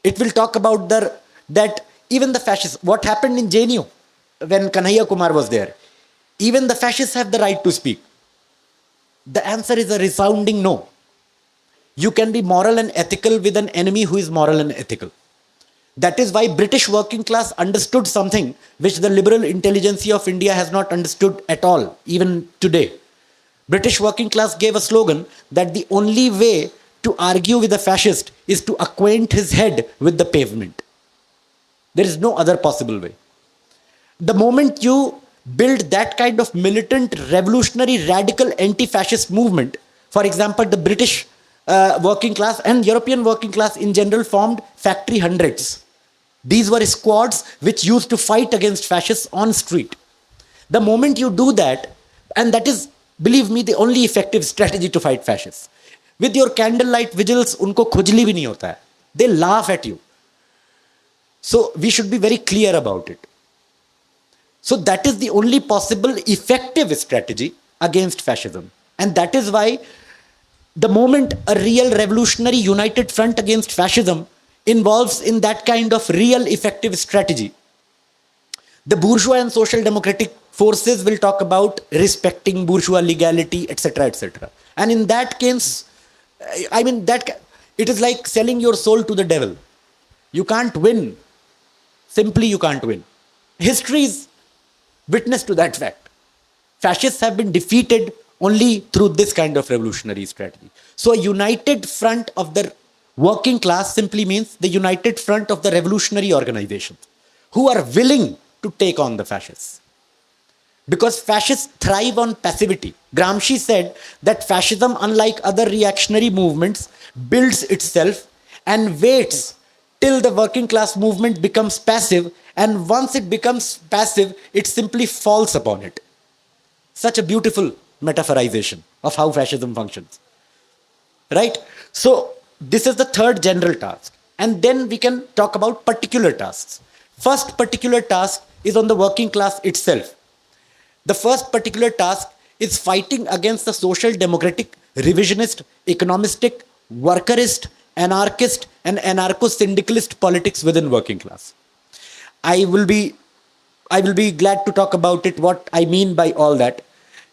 It will talk about that even the fascists, what happened in JNU when Kanhaiya Kumar was there, even the fascists have the right to speak. The answer is a resounding no. You can be moral and ethical with an enemy who is moral and ethical. That is why British working class understood something which the liberal intelligentsia of India has not understood at all, even today. British working class gave a slogan that the only way to argue with a fascist is to acquaint his head with the pavement. There is no other possible way. The moment you build that kind of militant, revolutionary, radical anti-fascist movement, for example, the British working class and European working class in general formed factory hundreds. These were squads which used to fight against fascists on street. The moment you do that, and that is, believe me, the only effective strategy to fight fascists. With your candlelight vigils, unko khujli bhi nahi hota hai. They laugh at you. So we should be very clear about it. So that is the only possible effective strategy against fascism. And that is why the moment a real revolutionary united front against fascism involves in that kind of real effective strategy, the bourgeois and social democratic forces will talk about respecting bourgeois legality, etc., etc. And in that case, I mean, that it is like selling your soul to the devil. You can't win. Simply, you can't win. History is witness to that fact. Fascists have been defeated only through this kind of revolutionary strategy. So a united front of the working class simply means the united front of the revolutionary organizations who are willing to take on the fascists. Because fascists thrive on passivity. Gramsci said that fascism, unlike other reactionary movements, builds itself and waits till the working class movement becomes passive, and once it becomes passive, it simply falls upon it. Such a beautiful metaphorization of how fascism functions. Right? So, this is the third general task. And then we can talk about particular tasks. First particular task is on the working class itself. The first particular task is fighting against the social democratic, revisionist, economistic, workerist, anarchist, and anarcho-syndicalist politics within working class. I will be glad to talk about it, what I mean by all that.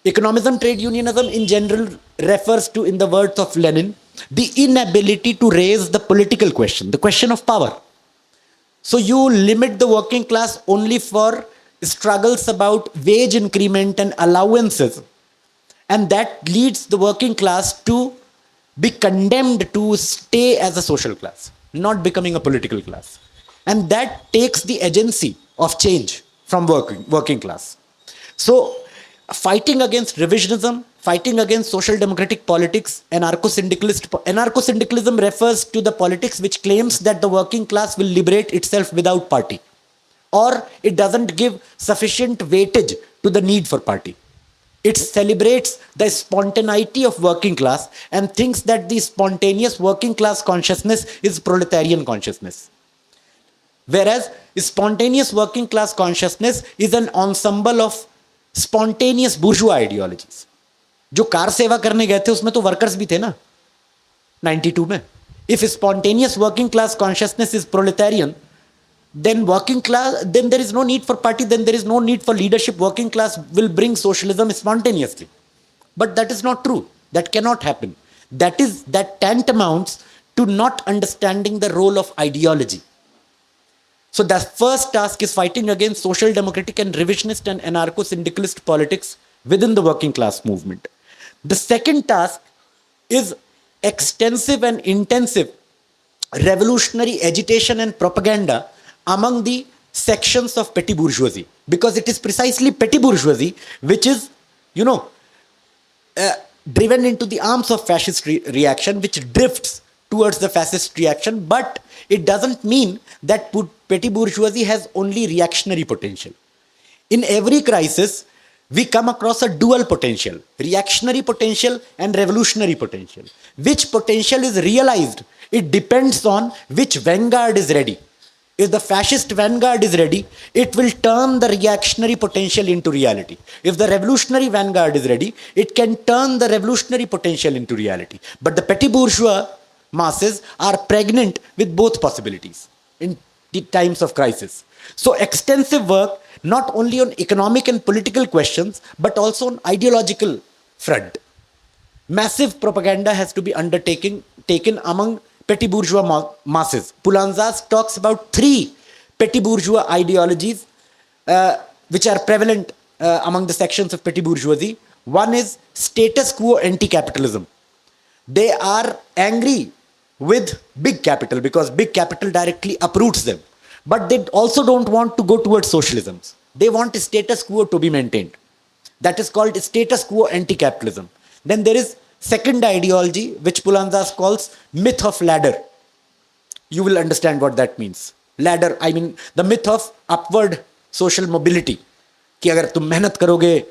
Economism, trade unionism in general refers to, in the words of Lenin, the inability to raise the political question, the question of power. So you limit the working class only for struggles about wage increment and allowances. And that leads the working class to be condemned to stay as a social class, not becoming a political class. And that takes the agency of change from working class. So fighting against revisionism, fighting against social democratic politics, anarcho-syndicalism refers to the politics which claims that the working class will liberate itself without party, or it doesn't give sufficient weightage to the need for party. It celebrates the spontaneity of working class and thinks that the spontaneous working class consciousness is proletarian consciousness. Whereas spontaneous working class consciousness is an ensemble of spontaneous bourgeois ideologies. जो car सेवा करने गए थे उसमें तो workers भी थे ना 92 में. If spontaneous working class consciousness is proletarian, then there is no need for party, then there is no need for leadership. Working class will bring socialism spontaneously. But that is not true. That cannot happen. That tantamounts to not understanding the role of ideology. So the first task is fighting against social democratic and revisionist and anarcho-syndicalist politics within the working class movement. The second task is extensive and intensive revolutionary agitation and propaganda among the sections of petty bourgeoisie, because it is precisely petty bourgeoisie which is, driven into the arms of fascist reaction, which drifts towards the fascist reaction. But it doesn't mean that petty bourgeoisie has only reactionary potential. In every crisis, we come across a dual potential, reactionary potential and revolutionary potential. Which potential is realized? It depends on which vanguard is ready. If the fascist vanguard is ready, it will turn the reactionary potential into reality. If the revolutionary vanguard is ready, it can turn the revolutionary potential into reality. But the petty bourgeois masses are pregnant with both possibilities in the times of crisis. So extensive work, not only on economic and political questions, but also on ideological front. Massive propaganda has to be taken among petty bourgeois masses. Poulanzas talks about 3 petty bourgeois ideologies which are prevalent among the sections of petty bourgeoisie. One is status quo anti-capitalism. They are angry with big capital because big capital directly uproots them. But they also don't want to go towards socialism. They want a status quo to be maintained. That is called status quo anti-capitalism. Then there is second ideology, which Poulanzas calls myth of ladder. You will understand what that means. Ladder, I mean the myth of upward social mobility. कि अगर तुम मेहनत करोगे,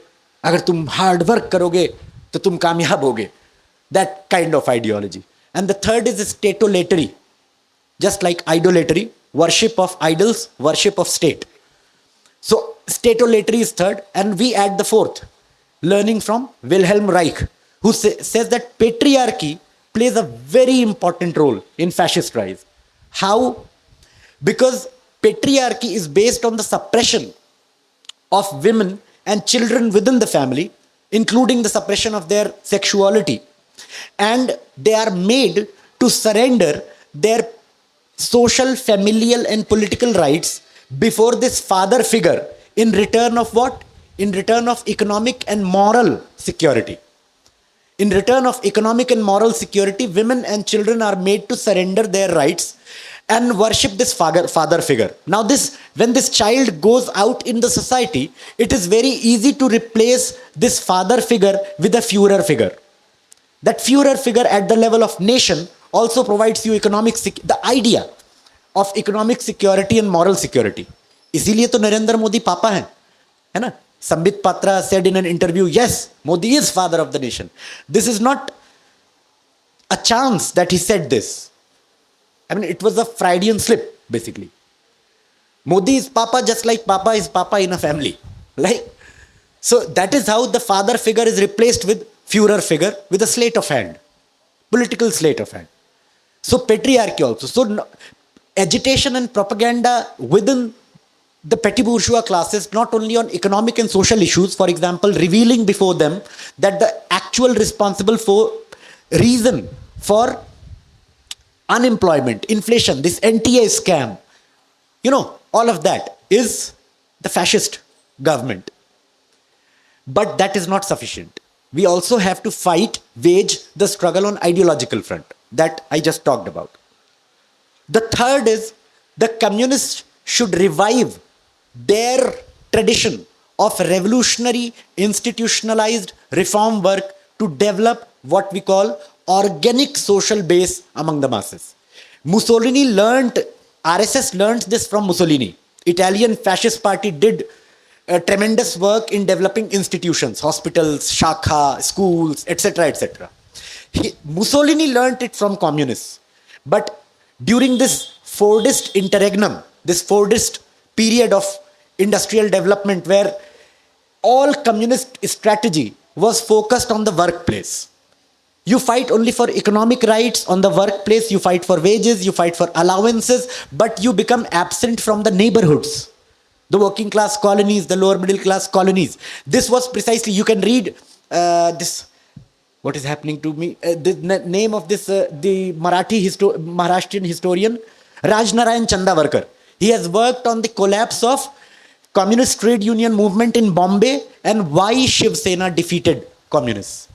अगर तुम hard work करोगे, तो तुम कामयाब होगे. That kind of ideology. And the third is statolatory. Just like idolatry, worship of idols, worship of state. So statolatory is third, and we add the fourth, learning from Wilhelm Reich, who says that patriarchy plays a very important role in fascist rise. How? Because patriarchy is based on the suppression of women and children within the family, including the suppression of their sexuality. And they are made to surrender their social, familial, and political rights before this father figure in return of what? In return of economic and moral security. In return of economic and moral security, women and children are made to surrender their rights and worship this father figure. Now when this child goes out in the society, it is very easy to replace this father figure with a Führer figure. That Führer figure at the level of nation also provides you the idea of economic security and moral security. इसीलिए तो नरेंद्र मोदी पापा हैं, है ना? Sambit Patra said in an interview, yes, Modi is father of the nation. This is not a chance that he said this. I mean, it was a Freudian slip, basically. Modi is papa just like papa is papa in a family. Like, So that is how the father figure is replaced with Führer figure with a sleight of hand, political sleight of hand. So patriarchy also. So agitation and propaganda within the petty bourgeois classes, not only on economic and social issues, for example, revealing before them that the actual responsible for reason for unemployment, inflation, this NTA scam, all of that is the fascist government. But that is not sufficient. We also have to wage the struggle on ideological front that I just talked about. The third is the communists should revive their tradition of revolutionary institutionalized reform work to develop what we call organic social base among the masses. RSS learned this from Mussolini. Italian fascist party did tremendous work in developing institutions, hospitals, shakha, schools, etc., etc. Mussolini learned it from communists. But during this Fordist interregnum, this Fordist period of industrial development where all communist strategy was focused on the workplace. You fight only for economic rights on the workplace, you fight for wages, you fight for allowances, but you become absent from the neighborhoods, the working class colonies, the lower middle class colonies. This was precisely, you can read this, what is happening to me, the name of this, the Maharashtrian historian, Rajnarayan Chandavarkar. He has worked on the collapse of communist trade union movement in Bombay and why Shiv Sena defeated communists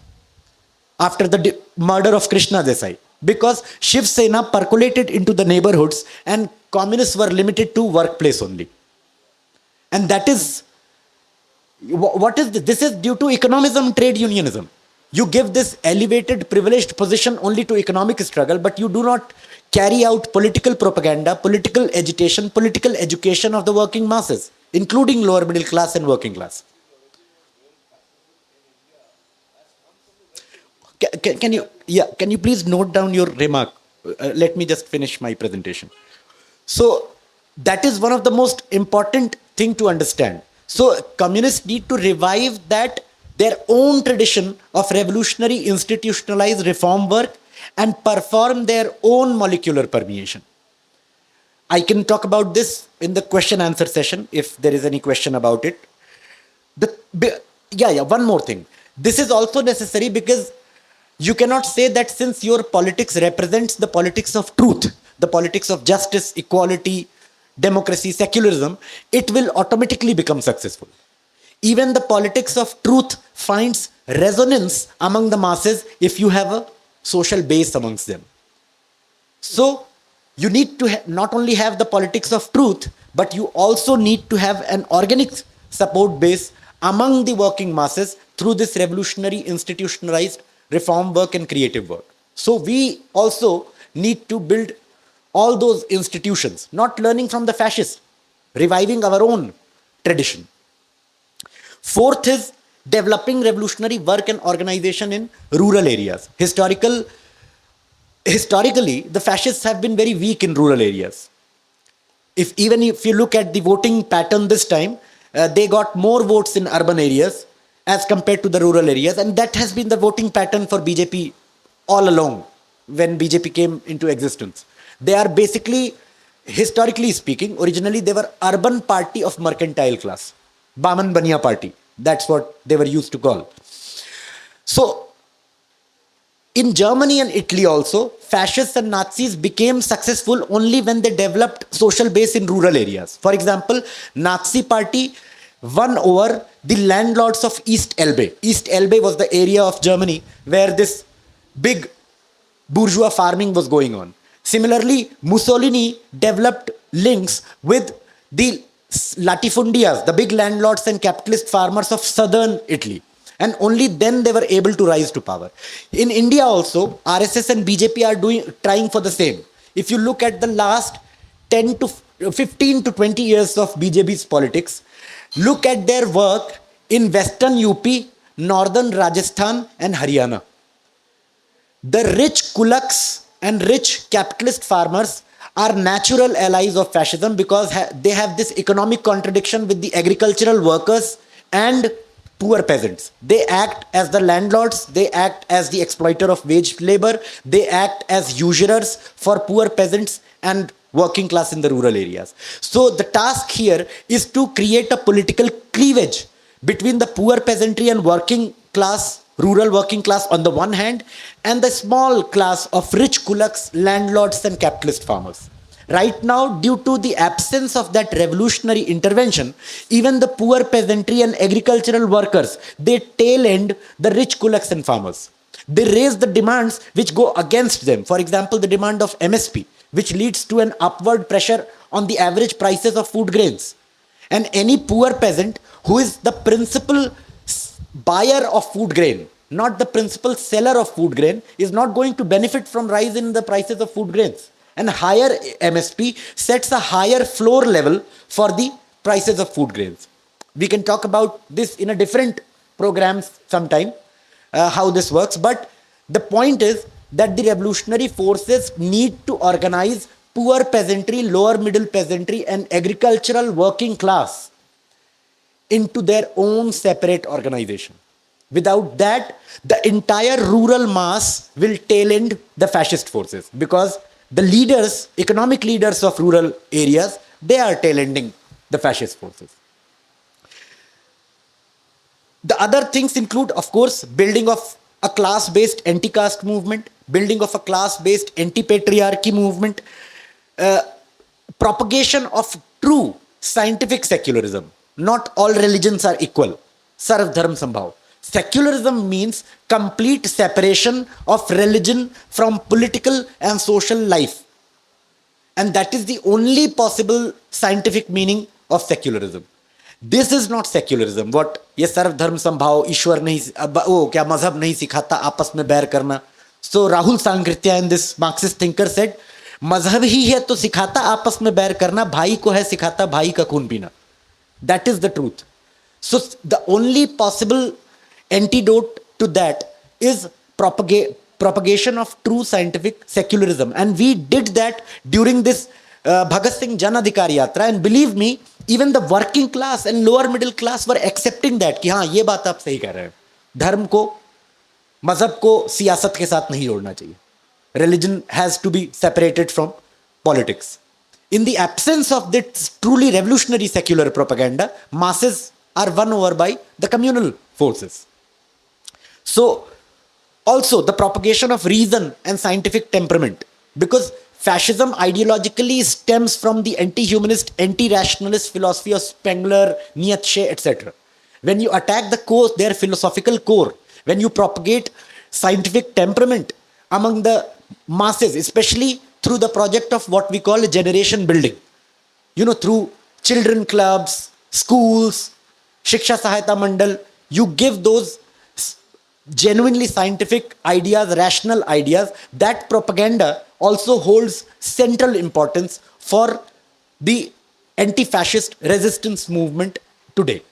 after the murder of Krishna Desai. Because Shiv Sena percolated into the neighborhoods and communists were limited to workplace only. And that is, what is this? This is due to economism, trade unionism. You give this elevated, privileged position only to economic struggle, but you do not carry out political propaganda, political agitation, political education of the working masses, including lower middle class and working class. Can you please note down your remark? Let me just finish my presentation. So that is one of the most important thing to understand. So communists need to revive their own tradition of revolutionary institutionalized reform work and perform their own molecular permeation. I can talk about this in the question answer session if there is any question about it. One more thing. This is also necessary because you cannot say that since your politics represents the politics of truth, the politics of justice, equality, democracy, secularism, it will automatically become successful. Even the politics of truth finds resonance among the masses if you have a social base amongst them. So you need to not only have the politics of truth, but you also need to have an organic support base among the working masses through this revolutionary institutionalized reform work and creative work. So we also need to build all those institutions, not learning from the fascists, reviving our own tradition. Fourth is developing revolutionary work and organization in rural areas. Historically, the fascists have been very weak in rural areas. Even if you look at the voting pattern this time, they got more votes in urban areas as compared to the rural areas. And that has been the voting pattern for BJP all along when BJP came into existence. They are basically, historically speaking, originally they were urban party of mercantile class. Baman Baniya party. That's what they were used to call. So, in Germany and Italy also, fascists and Nazis became successful only when they developed social base in rural areas. For example, Nazi party won over the landlords of East Elbe. East Elbe was the area of Germany where this big bourgeois farming was going on. Similarly, Mussolini developed links with the latifundias, the big landlords and capitalist farmers of southern Italy. And only then they were able to rise to power. In India also, RSS and BJP are trying for the same. If you look at the last 15 to 20 years of BJP's politics, look at their work in western UP, northern Rajasthan and Haryana. The rich kulaks and rich capitalist farmers are natural allies of fascism because they have this economic contradiction with the agricultural workers and poor peasants. They act as the landlords, they act as the exploiter of wage labor, they act as usurers for poor peasants and working class in the rural areas. So the task here is to create a political cleavage between the poor peasantry and working class, rural working class on the one hand, and the small class of rich kulaks, landlords and capitalist farmers. Right now, due to the absence of that revolutionary intervention, even the poor peasantry and agricultural workers, they tail end the rich kulaks and farmers. They raise the demands which go against them. For example, the demand of MSP, which leads to an upward pressure on the average prices of food grains. And any poor peasant who is the principal buyer of food grain, not the principal seller of food grain, is not going to benefit from rise in the prices of food grains. And higher MSP sets a higher floor level for the prices of food grains. We can talk about this in a different programs sometime, how this works. But the point is that the revolutionary forces need to organize poor peasantry, lower middle peasantry, and agricultural working class into their own separate organization. Without that, the entire rural mass will tail end the fascist forces, because the leaders, economic leaders of rural areas, they are tail ending the fascist forces. The other things include, of course, building of a class-based anti-caste movement, building of a class-based anti-patriarchy movement, propagation of true scientific secularism. Not all religions are equal. Sarv Dharm Sambhav. Secularism means complete separation of religion from political and social life. And that is the only possible scientific meaning of secularism. This is not secularism. What ये सर्व धर्म संभाव, ईश्वर नहीं, वो क्या मजहब नहीं सिखाता आपस में बैर करना. So Rahul Sankritya and this Marxist thinker said, मजहब ही है तो सिखाता आपस में बैर करना, भाई को है सिखाता भाई का खून पीना. That is the truth. So the only possible antidote to that is propagation of true scientific secularism. And we did that during this Bhagat Singh Jan Adhikar Yatra. And believe me, even the working class and lower middle class were accepting that कि हाँ ये बात आप सही कह रहे हैं, धर्म को, मजहब को सियासत के साथ नहीं जोड़ना चाहिए. Religion has to be separated from politics. In the absence of this truly revolutionary secular propaganda, masses are won over by the communal forces. So, also the propagation of reason and scientific temperament, because fascism ideologically stems from the anti-humanist, anti-rationalist philosophy of Spengler, Nietzsche, etc. When you attack the core, their philosophical core, when you propagate scientific temperament among the masses, especially through the project of what we call generation building, through children clubs, schools, Shiksha Sahayata Mandal, you give those genuinely scientific ideas, rational ideas. That propaganda also holds central importance for the anti-fascist resistance movement today.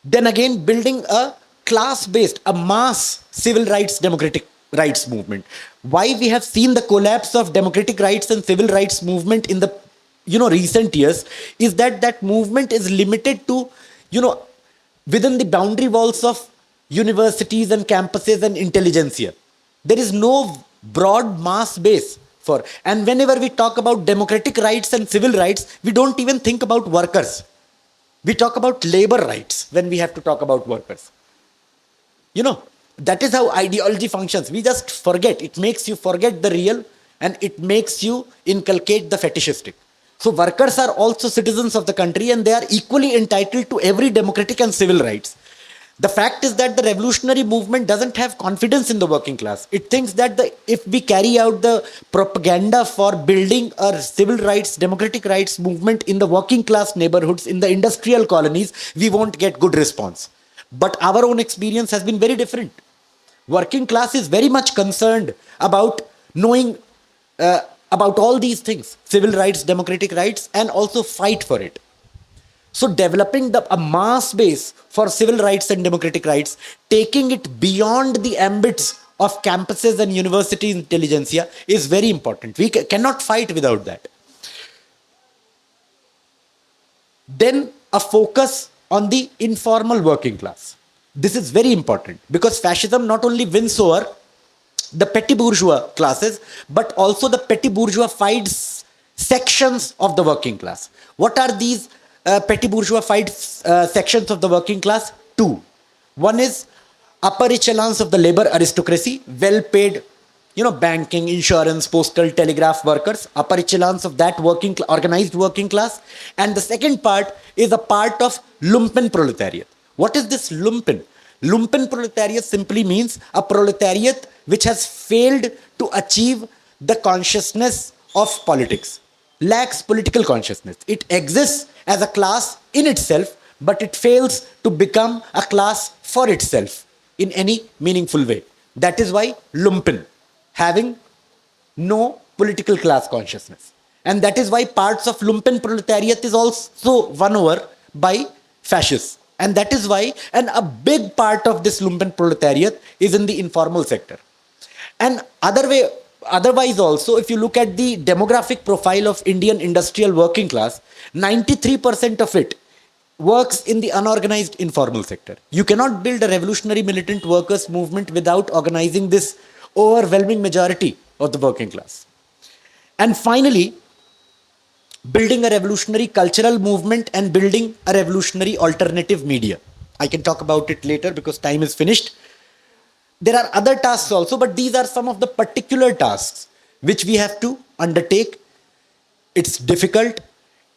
Then again, building a class-based, a mass civil rights, democratic rights movement. Why we have seen the collapse of democratic rights and civil rights movement in the recent years is that that movement is limited to within the boundary walls of universities and campuses and intelligentsia. There is no broad mass base for, and whenever we talk about democratic rights and civil rights, we don't even think about workers. We talk about labor rights when we have to talk about workers. That is how ideology functions. We just forget. It makes you forget the real and it makes you inculcate the fetishistic. So workers are also citizens of the country and they are equally entitled to every democratic and civil rights. The fact is that the revolutionary movement doesn't have confidence in the working class. It thinks that if we carry out the propaganda for building a civil rights, democratic rights movement in the working class neighborhoods, in the industrial colonies, we won't get good response. But our own experience has been very different. Working class is very much concerned about knowing about all these things, civil rights, democratic rights, and also fight for it. So developing a mass base for civil rights and democratic rights, taking it beyond the ambits of campuses and university intelligentsia is very important. We cannot fight without that. Then a focus on the informal working class. This is very important because fascism not only wins over the petty bourgeois classes, but also the petty bourgeoified sections of the working class. What are these petty bourgeoified sections of the working class? Two. One is upper echelons of the labor aristocracy, well paid, banking, insurance, postal, telegraph workers, upper echelons of that organized working class. And the second part is a part of lumpen proletariat. What is this lumpen? Lumpen proletariat simply means a proletariat which has failed to achieve the consciousness of politics, lacks political consciousness. It exists as a class in itself, but it fails to become a class for itself in any meaningful way. That is why lumpen, having no political class consciousness. And that is why parts of lumpen proletariat is also won over by fascists. And that is why, and a big part of this lumpen proletariat is in the informal sector. And otherwise also, if you look at the demographic profile of Indian industrial working class, 93% of it works in the unorganized informal sector. You cannot build a revolutionary militant workers movement without organizing this overwhelming majority of the working class. And finally, building a revolutionary cultural movement and building a revolutionary alternative media. I can talk about it later because time is finished. There are other tasks also, but these are some of the particular tasks which we have to undertake. It's difficult.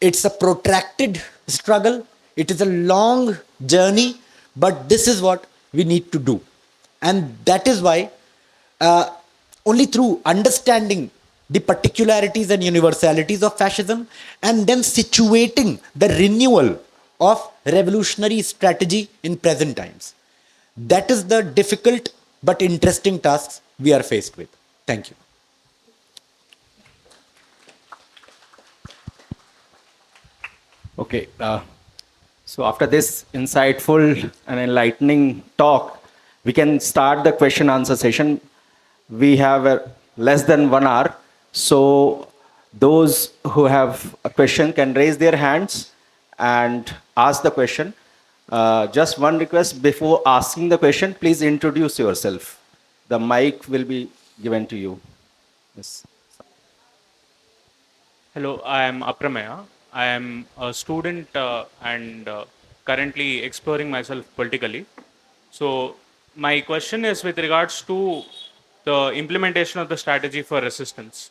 It's a protracted struggle. It is a long journey, but this is what we need to do. And that is why only through understanding the particularities and universalities of fascism and then situating the renewal of revolutionary strategy in present times. That is the difficult but interesting tasks we are faced with. Thank you. Okay. So after this insightful and enlightening talk, we can start the question answer session. We have less than 1 hour. So those who have a question can raise their hands and ask the question. Just one request before asking the question, please introduce yourself. The mic will be given to you. Yes. Hello, I am Aprameya. I am a student and currently exploring myself politically. So my question is with regards to the implementation of the strategy for resistance.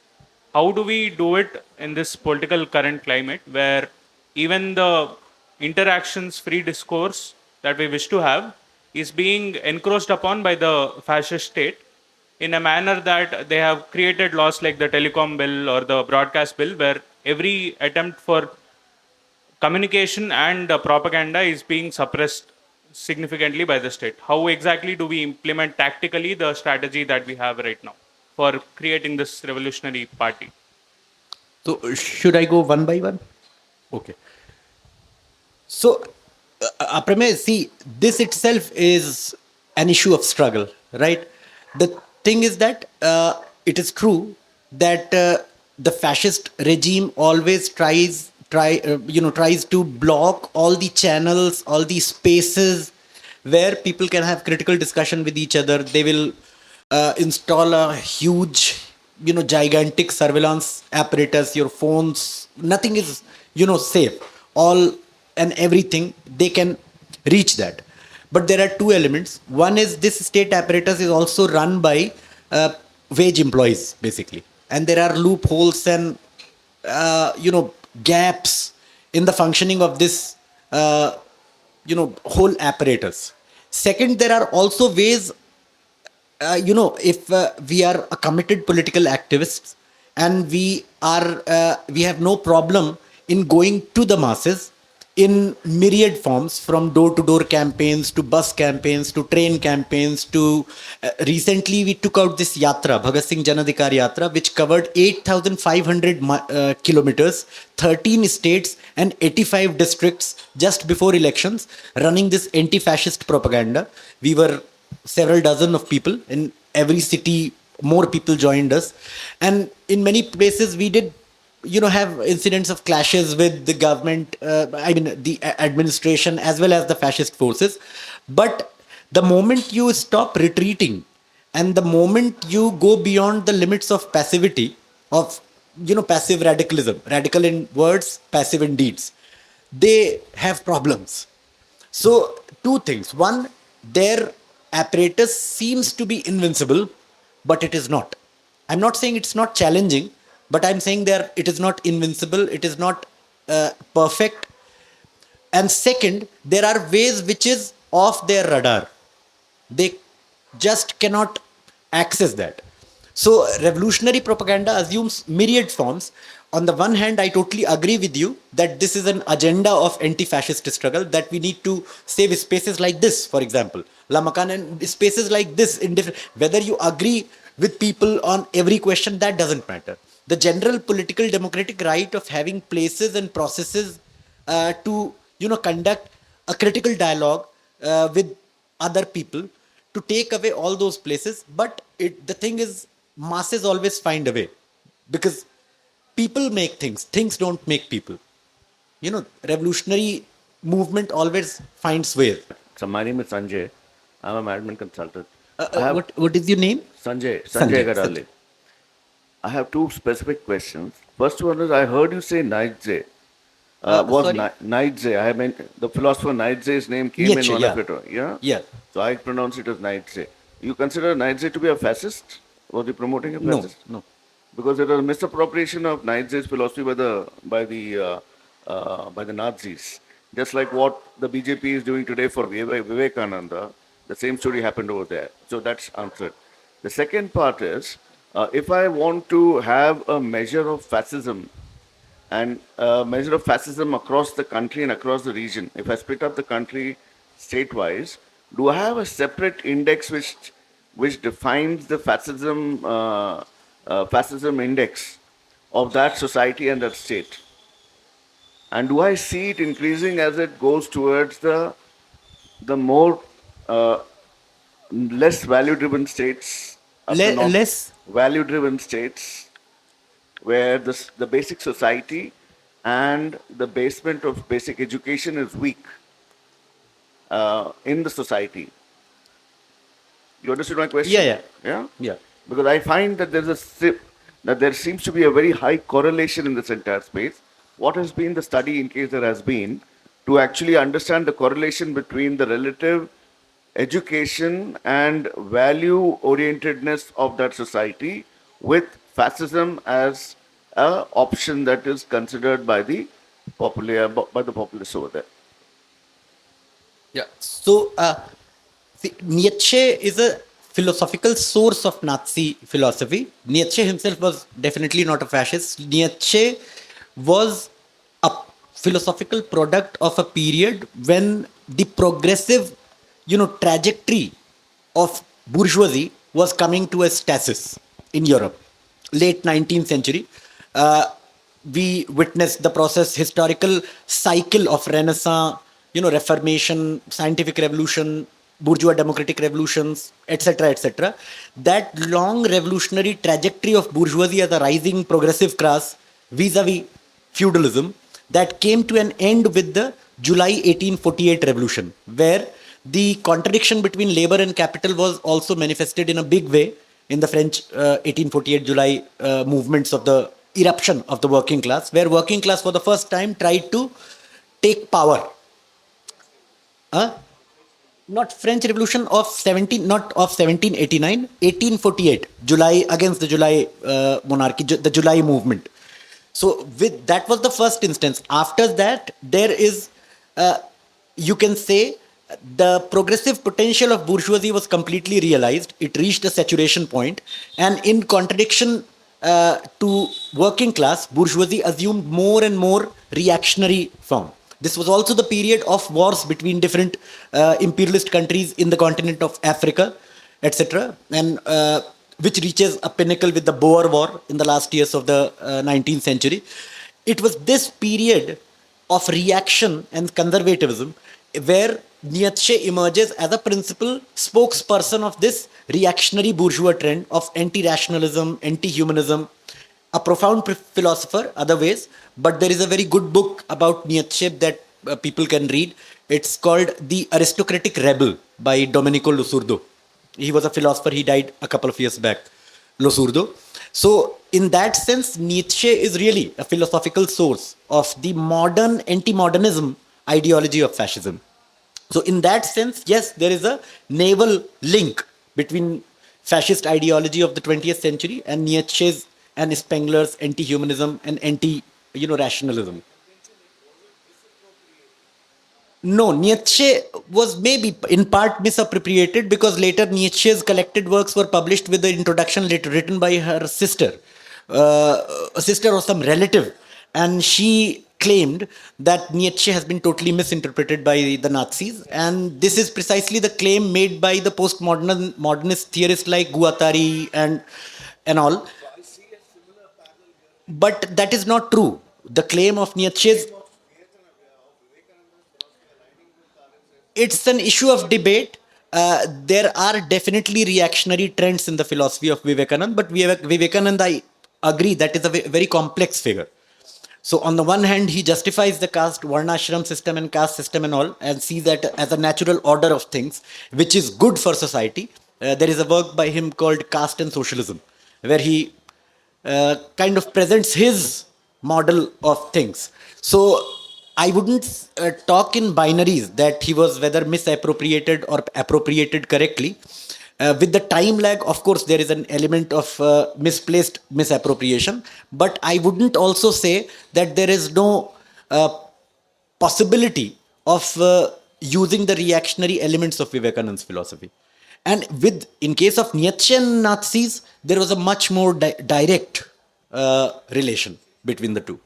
How do we do it in this political current climate where even the interactions, free discourse that we wish to have is being encroached upon by the fascist state in a manner that they have created laws like the telecom bill or the broadcast bill where every attempt for communication and propaganda is being suppressed significantly by the state. How exactly do we implement tactically the strategy that we have right now for creating this revolutionary party? So should I go one by one? Okay. So, Aprameya, see, this itself is an issue of struggle, right? The thing is that it is true that the fascist regime always tries to block all the channels, all the spaces where people can have critical discussion with each other. They will install a huge, gigantic surveillance apparatus, your phones, nothing is, safe. All and everything, they can reach that. But there are two elements. One is this state apparatus is also run by wage employees, basically. And there are loopholes and, gaps in the functioning of this, whole apparatus. Second, there are also ways, if we are a committed political activists and we have no problem in going to the masses in myriad forms, from door-to-door campaigns to bus campaigns to train campaigns to recently we took out this yatra, Bhagat Singh Janadhikar Yatra, which covered 8,500 kilometers, 13 states and 85 districts just before elections, running this anti-fascist propaganda. We were several dozen of people in every city. More people joined us, and in many places we did have incidents of clashes with the government, the administration as well as the fascist forces. But the moment you stop retreating and the moment you go beyond the limits of passivity, of, passive radicalism, radical in words, passive in deeds, they have problems. So, two things. One, their apparatus seems to be invincible, but it is not. I'm not saying it's not challenging, but I'm saying it is not invincible, it is not perfect. And second, there are ways which is off their radar. They just cannot access that. So revolutionary propaganda assumes myriad forms. On the one hand, I totally agree with you that this is an agenda of anti-fascist struggle, that we need to save spaces like this, for example, Lamakaan, and spaces like this in different. Whether you agree with people on every question, that doesn't matter. The general political democratic right of having places and processes to conduct a critical dialogue with other people, to take away all those places. But the thing is, masses always find a way, because people make things don't make people. Revolutionary movement always finds ways. So my name is Sanjay. I'm a management consultant. I have What is your name? Sanjay Sanjay. Gadale. I have two specific questions. First one is, I heard you say Nietzsche. Sorry? Nietzsche? I mean, the philosopher Nietzsche's name came Nietzsche, in one yeah. of it. Yeah. Yeah. So I pronounce it as Nietzsche. You consider Nietzsche to be a fascist? Was he promoting a No, fascist? no. Because there was a misappropriation of Nietzsche's philosophy by the Nazis. Just like what the BJP is doing today for Vivekananda, the same story happened over there. So that's answered. The second part is, if I want to have a measure of fascism and a measure of fascism across the country and across the region, if I split up the country state-wise, do I have a separate index which defines the fascism index of that society and that state? And do I see it increasing as it goes towards the more less value-driven states, Less. value-driven states, where the basic society and the basement of basic education is weak in the society? You understood my question? Yeah. Yeah? Yeah. Because I find that that there seems to be a very high correlation in this entire space. What has been the study, in case there has been, to actually understand the correlation between the relative education and value orientedness of that society with fascism as an option that is considered by the populace over there? Yeah. So, Nietzsche is a philosophical source of Nazi philosophy. Nietzsche himself was definitely not a fascist. Nietzsche was a philosophical product of a period when the progressive, trajectory of bourgeoisie was coming to a stasis in Europe, late 19th century. We witnessed the historical cycle of Renaissance, Reformation, scientific revolution, bourgeois democratic revolutions, etc., etc. That long revolutionary trajectory of bourgeoisie as a rising progressive class vis-a-vis feudalism, that came to an end with the July 1848 revolution, where the contradiction between labor and capital was also manifested in a big way in the French 1848 July movements of the eruption of the working class, where working class for the first time tried to take power. Not French Revolution of 1789, 1848 July, against the July monarchy, the July movement. So that was the first instance. After that, there is, you can say, the progressive potential of bourgeoisie was completely realized. It reached a saturation point, and in contradiction to working class, bourgeoisie assumed more and more reactionary form. This was also the period of wars between different imperialist countries in the continent of Africa, etc., and which reaches a pinnacle with the Boer War in the last years of the 19th century. It was this period of reaction and conservatism where Nietzsche emerges as a principal spokesperson of this reactionary bourgeois trend of anti-rationalism, anti-humanism, a profound philosopher, other ways, but there is a very good book about Nietzsche that people can read. It's called The Aristocratic Rebel by Domenico Losurdo. He was a philosopher, he died a couple of years back, Losurdo. So, in that sense, Nietzsche is really a philosophical source of the modern anti-modernism ideology of fascism. So, in that sense, yes, there is a naval link between fascist ideology of the 20th century and Nietzsche's and Spengler's anti-humanism and anti-rationalism. No, Nietzsche was maybe in part misappropriated because later Nietzsche's collected works were published with the introduction written by her sister, a sister or some relative, and she claimed that Nietzsche has been totally misinterpreted by the Nazis, and this is precisely the claim made by the postmodernist theorists like Guattari and all. But that is not true. The claim of Nietzsche's, it's an issue of debate. There are definitely reactionary trends in the philosophy of Vivekananda, but Vivekananda, I agree, that is a very complex figure. So on the one hand, he justifies the caste varnashram system and caste system and all, and sees that as a natural order of things, which is good for society. There is a work by him called Caste and Socialism, where he kind of presents his model of things. So I wouldn't talk in binaries that he was whether misappropriated or appropriated correctly. With the time lag, of course, there is an element of misplaced misappropriation, but I wouldn't also say that there is no possibility of using the reactionary elements of Vivekananda's philosophy. And in case of Nietzsche and Nazis, there was a much more direct relation between the two.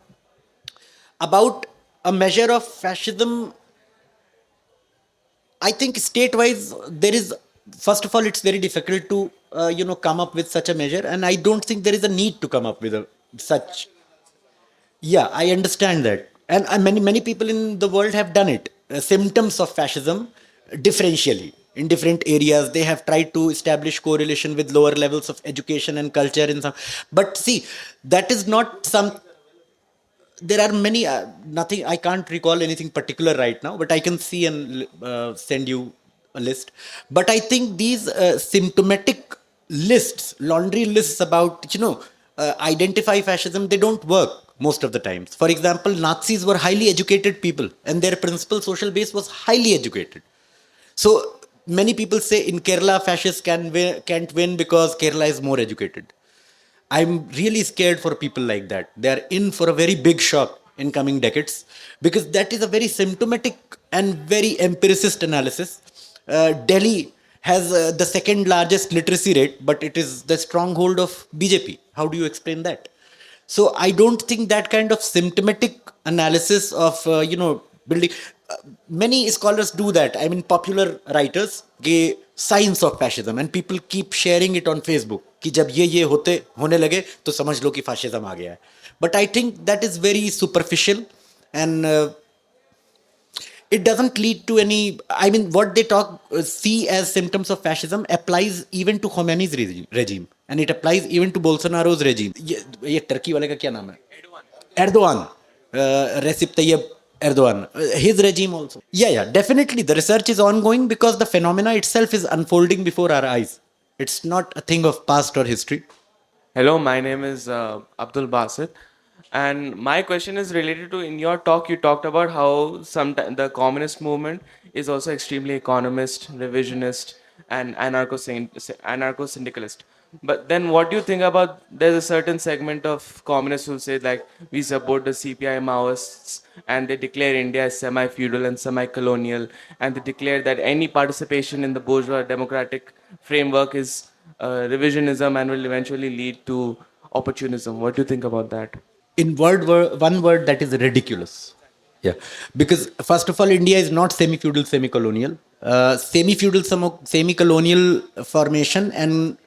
About a measure of fascism, I think state-wise, there is, first of all, it's very difficult to, come up with such a measure, and I don't think there is a need to come up with such. Yeah, I understand that. And many people in the world have done it. Symptoms of fascism differentially in different areas. They have tried to establish correlation with lower levels of education and culture in some. But see, that is not some. There are many. Nothing. I can't recall anything particular right now, but I can see and send you a list. But I think these symptomatic lists, laundry lists about identify fascism, they don't work most of the times. For example, Nazis were highly educated people, and their principal social base was highly educated. So many people say in Kerala, fascists can't win because Kerala is more educated. I'm really scared for people like that. They are in for a very big shock in coming decades because that is a very symptomatic and very empiricist analysis. Delhi has the second largest literacy rate, but it is the stronghold of BJP. How do you explain that? So I don't think that kind of symptomatic analysis of building. Many scholars do that. I mean, popular writers give signs of fascism, and people keep sharing it on Facebook. कि जब ये होने लगे तो समझ लो कि fascism आ गया है. But I think that is very superficial, and it doesn't lead to any. I mean, what they see as symptoms of fascism applies even to Khomeini's regime, and it applies even to Bolsonaro's regime. ये Turkey वाले का क्या नाम है? Erdogan. Recep Tayyip Erdogan. His regime also. Yeah, definitely. The research is ongoing because the phenomena itself is unfolding before our eyes. It's not a thing of past or history. Hello, my name is Abdul Basit, and my question is related to, in your talk you talked about how sometimes the communist movement is also extremely economist, revisionist, and anarcho-syndicalist. But then what do you think about, there's a certain segment of communists who say like we support the CPI Maoists, and they declare India as semi-feudal and semi-colonial, and they declare that any participation in the bourgeois democratic framework is revisionism and will eventually lead to opportunism. What do you think about that? In one word, that is ridiculous. Yeah, because first of all, India is not semi-feudal, semi-colonial. Semi-feudal, semi-colonial formation, and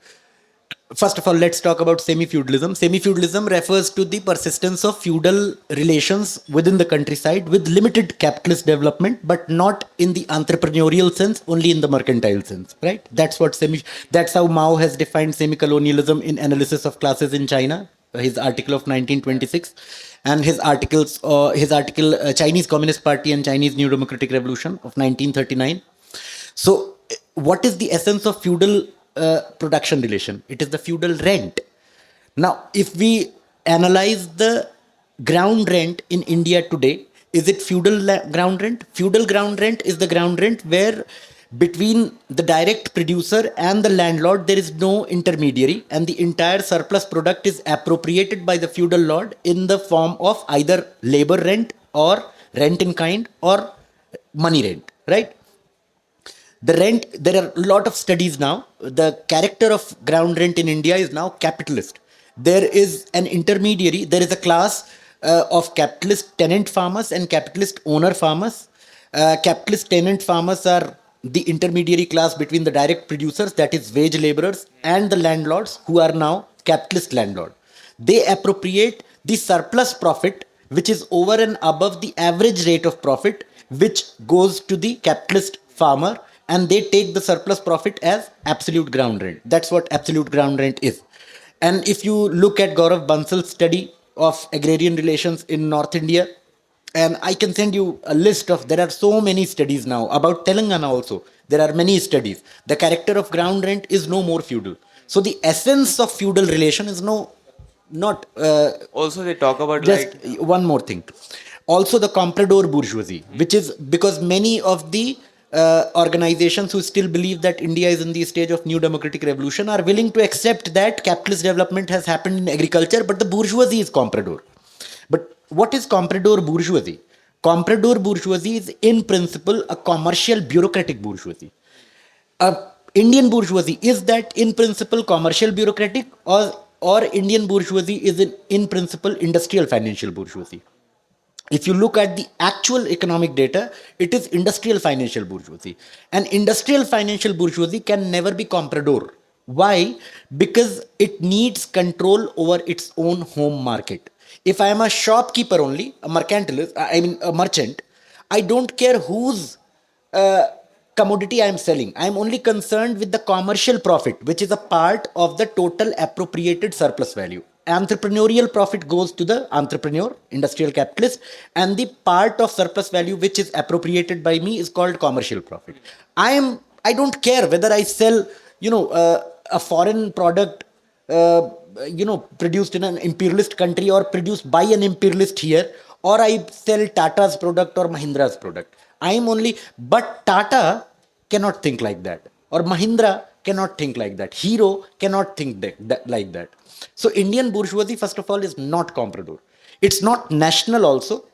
first of all, let's talk about semi-feudalism. Semi-feudalism refers to the persistence of feudal relations within the countryside with limited capitalist development, but not in the entrepreneurial sense, only in the mercantile sense, right? That's how Mao has defined semi-colonialism in Analysis of Classes in China, his article of 1926, and his article Chinese Communist Party and Chinese New Democratic Revolution of 1939. So, what is the essence of feudal production relation? It is the feudal rent. Now, if we analyze the ground rent in India today, is it ground rent? Feudal ground rent is the ground rent where between the direct producer and the landlord there is no intermediary, and the entire surplus product is appropriated by the feudal lord in the form of either labor rent or rent in kind or money rent, right? The rent, there are a lot of studies now. The character of ground rent in India is now capitalist. There is an intermediary, there is a class of capitalist tenant farmers and capitalist owner farmers. Capitalist tenant farmers are the intermediary class between the direct producers, that is wage laborers, and the landlords, who are now capitalist landlord. They appropriate the surplus profit which is over and above the average rate of profit, which goes to the capitalist farmer, and they take the surplus profit as absolute ground rent. That's what absolute ground rent is. And if you look at Gaurav Bansal's study of agrarian relations in North India, and I can send you a list of, there are so many studies now about Telangana also. There are many studies. The character of ground rent is no more feudal. So the essence of feudal relation is not Also, they talk about just one more thing. Also, the comprador bourgeoisie, which is because many of the organizations who still believe that India is in the stage of new democratic revolution are willing to accept that capitalist development has happened in agriculture, but the bourgeoisie is comprador. But what is comprador bourgeoisie? Comprador bourgeoisie is in principle a commercial bureaucratic bourgeoisie. Indian bourgeoisie, is that in principle commercial bureaucratic, or Indian bourgeoisie is in principle industrial financial bourgeoisie? If you look at the actual economic data, it is industrial financial bourgeoisie. And industrial financial bourgeoisie can never be comprador. Why? Because it needs control over its own home market. If I am a shopkeeper only, a mercantilist, I mean a merchant, I don't care whose commodity I am selling. I am only concerned with the commercial profit, which is a part of the total appropriated surplus value. Entrepreneurial profit goes to the entrepreneur, industrial capitalist, and the part of surplus value which is appropriated by me is called commercial profit. I don't care whether I sell, a foreign product, produced in an imperialist country or produced by an imperialist here, or I sell Tata's product or Mahindra's product. But Tata cannot think like that, or Mahindra cannot think like that, Hero cannot think like that. So Indian bourgeoisie, first of all, is not comprador. It's not national also.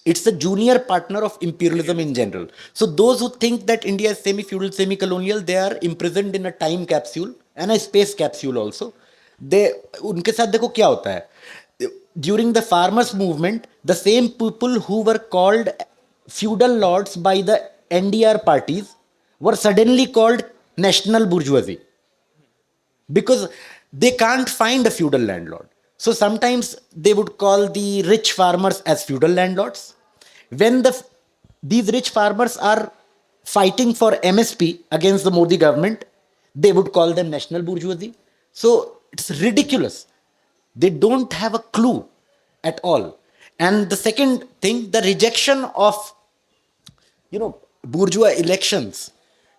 It's the junior partner of imperialism in general. So those who think that India is semi-feudal, semi-colonial, they are imprisoned in a time capsule and a space capsule also. उनके साथ देखो क्या होता है. During the farmers movement, the same people who were called feudal lords by the NDR parties were suddenly called national bourgeoisie, because they can't find a feudal landlord. So sometimes they would call the rich farmers as feudal landlords. When these rich farmers are fighting for MSP against the Modi government, they would call them national bourgeoisie. So it's ridiculous. They don't have a clue at all. And the second thing, the rejection of bourgeois elections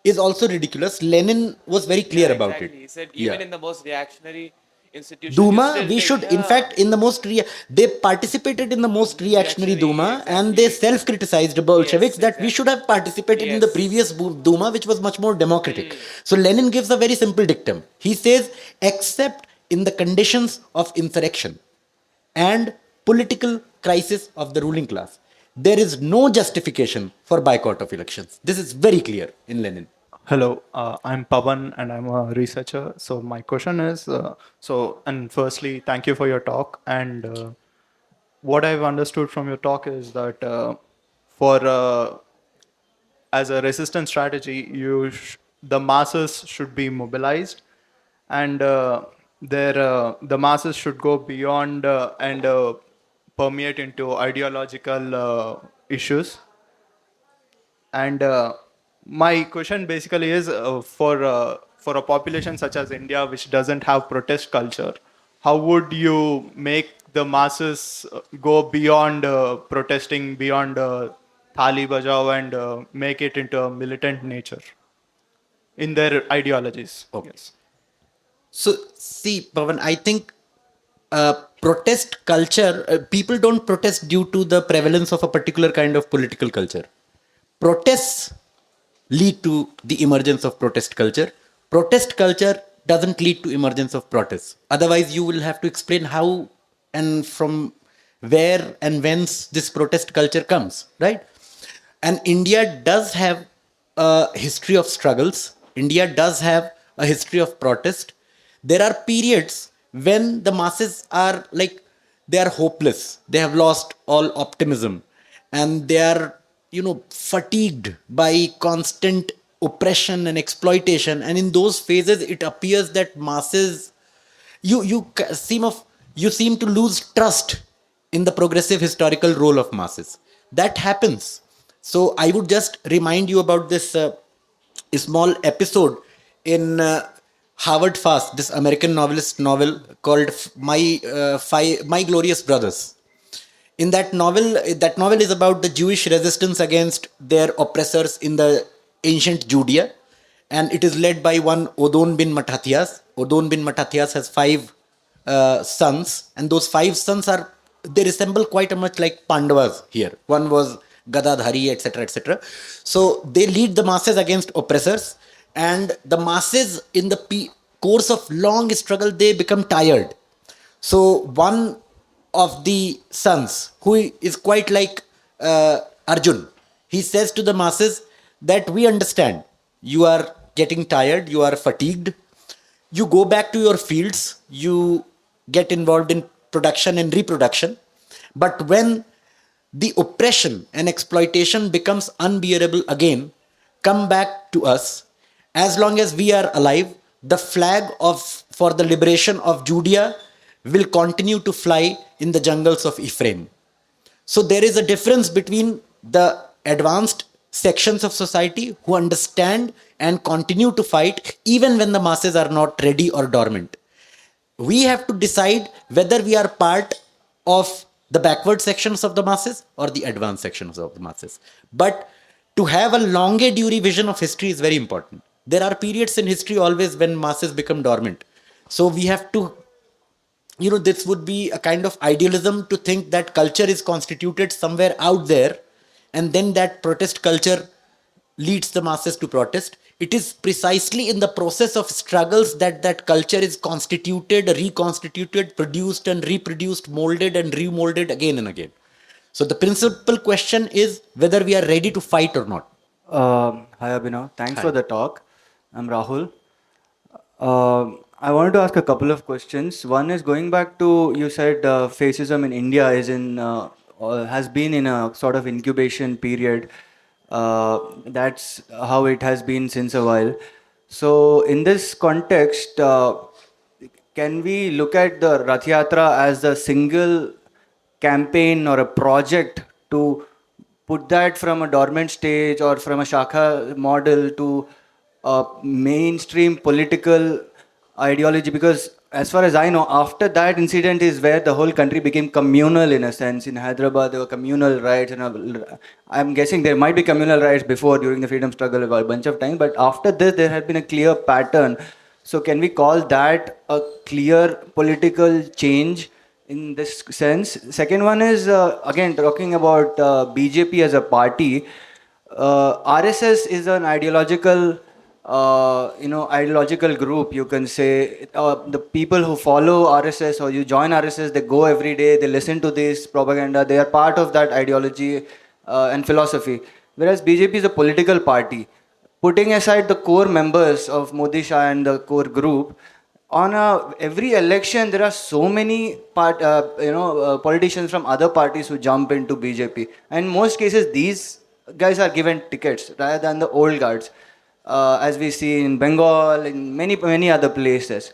is also ridiculous. Lenin was very clear about it. He said even in the most reactionary institutions, Duma, we should, in fact, in the most, they participated in the most reactionary Duma, and they self-criticized the Bolsheviks that we should have participated in the previous Duma, which was much more democratic. So Lenin gives a very simple dictum. He says, except in the conditions of insurrection and political crisis of the ruling class, there is no justification for boycott of elections. This is very clear in Lenin. Hello, I'm Pavan and I'm a researcher. So my question is, and firstly, thank you for your talk. And what I've understood from your talk is that as a resistance strategy, the masses should be mobilized, and the masses should go beyond and permeate into ideological issues. And my question basically is for a population such as India, which doesn't have protest culture, how would you make the masses go beyond protesting, beyond thali bajao, and make it into a militant nature in their ideologies? Okay. Yes. So, see, Pavan, I think protest culture, people don't protest due to the prevalence of a particular kind of political culture. Protests lead to the emergence of protest culture. Protest culture doesn't lead to emergence of protests. Otherwise, you will have to explain how and from where and whence this protest culture comes, right? And India does have a history of struggles. India does have a history of protest. There are periods when the masses are like, they are hopeless. They have lost all optimism, and they are, fatigued by constant oppression and exploitation. And in those phases, it appears that masses, you seem to lose trust in the progressive historical role of masses. That happens. So I would just remind you about this small episode in Howard Fast, this American novelist novel called My Glorious Brothers. In that novel is about the Jewish resistance against their oppressors in the ancient Judea, and it is led by one Odon bin Mattathias. Odon bin Mattathias has five sons, and those five sons they resemble quite a much like Pandavas here. One was Gadadhari, etc., etc. So they lead the masses against oppressors, and the masses in the course of long struggle, they become tired. So one of the sons, who is quite like Arjun, he says to the masses that we understand you are getting tired, you are fatigued, you go back to your fields, you get involved in production and reproduction. But when the oppression and exploitation becomes unbearable again, come back to us. As long as we are alive, the flag for the liberation of Judea will continue to fly in the jungles of Ephraim. So there is a difference between the advanced sections of society who understand and continue to fight even when the masses are not ready or dormant. We have to decide whether we are part of the backward sections of the masses or the advanced sections of the masses. But to have a longe duri vision of history is very important. There are periods in history always when masses become dormant. So we have to, this would be a kind of idealism to think that culture is constituted somewhere out there, and then that protest culture leads the masses to protest. It is precisely in the process of struggles that culture is constituted, reconstituted, produced and reproduced, molded and remolded again and again. So the principal question is whether we are ready to fight or not. Hi Abhinav, thanks for the talk. I'm Rahul. I wanted to ask a couple of questions. One is going back to, you said fascism in India has been in a sort of incubation period. That's how it has been since a while. So in this context, can we look at the Rath Yatra as a single campaign or a project to put that from a dormant stage or from a Shakha model to a mainstream political ideology? Because as far as I know, after that incident is where the whole country became communal in a sense. In Hyderabad, there were communal riots, and I'm guessing there might be communal riots before, during the freedom struggle, a bunch of times. But after this, there had been a clear pattern. So can we call that a clear political change in this sense? Second one is, again, talking about BJP as a party. RSS is an ideological ideological group, you can say. The people who follow RSS or you join RSS, they go every day, they listen to this propaganda, they are part of that ideology and philosophy. Whereas BJP is a political party. Putting aside the core members of Modi Shah and the core group, on every election there are so many politicians from other parties who jump into BJP. And in most cases, these guys are given tickets rather than the old guards. As we see in Bengal, in many other places.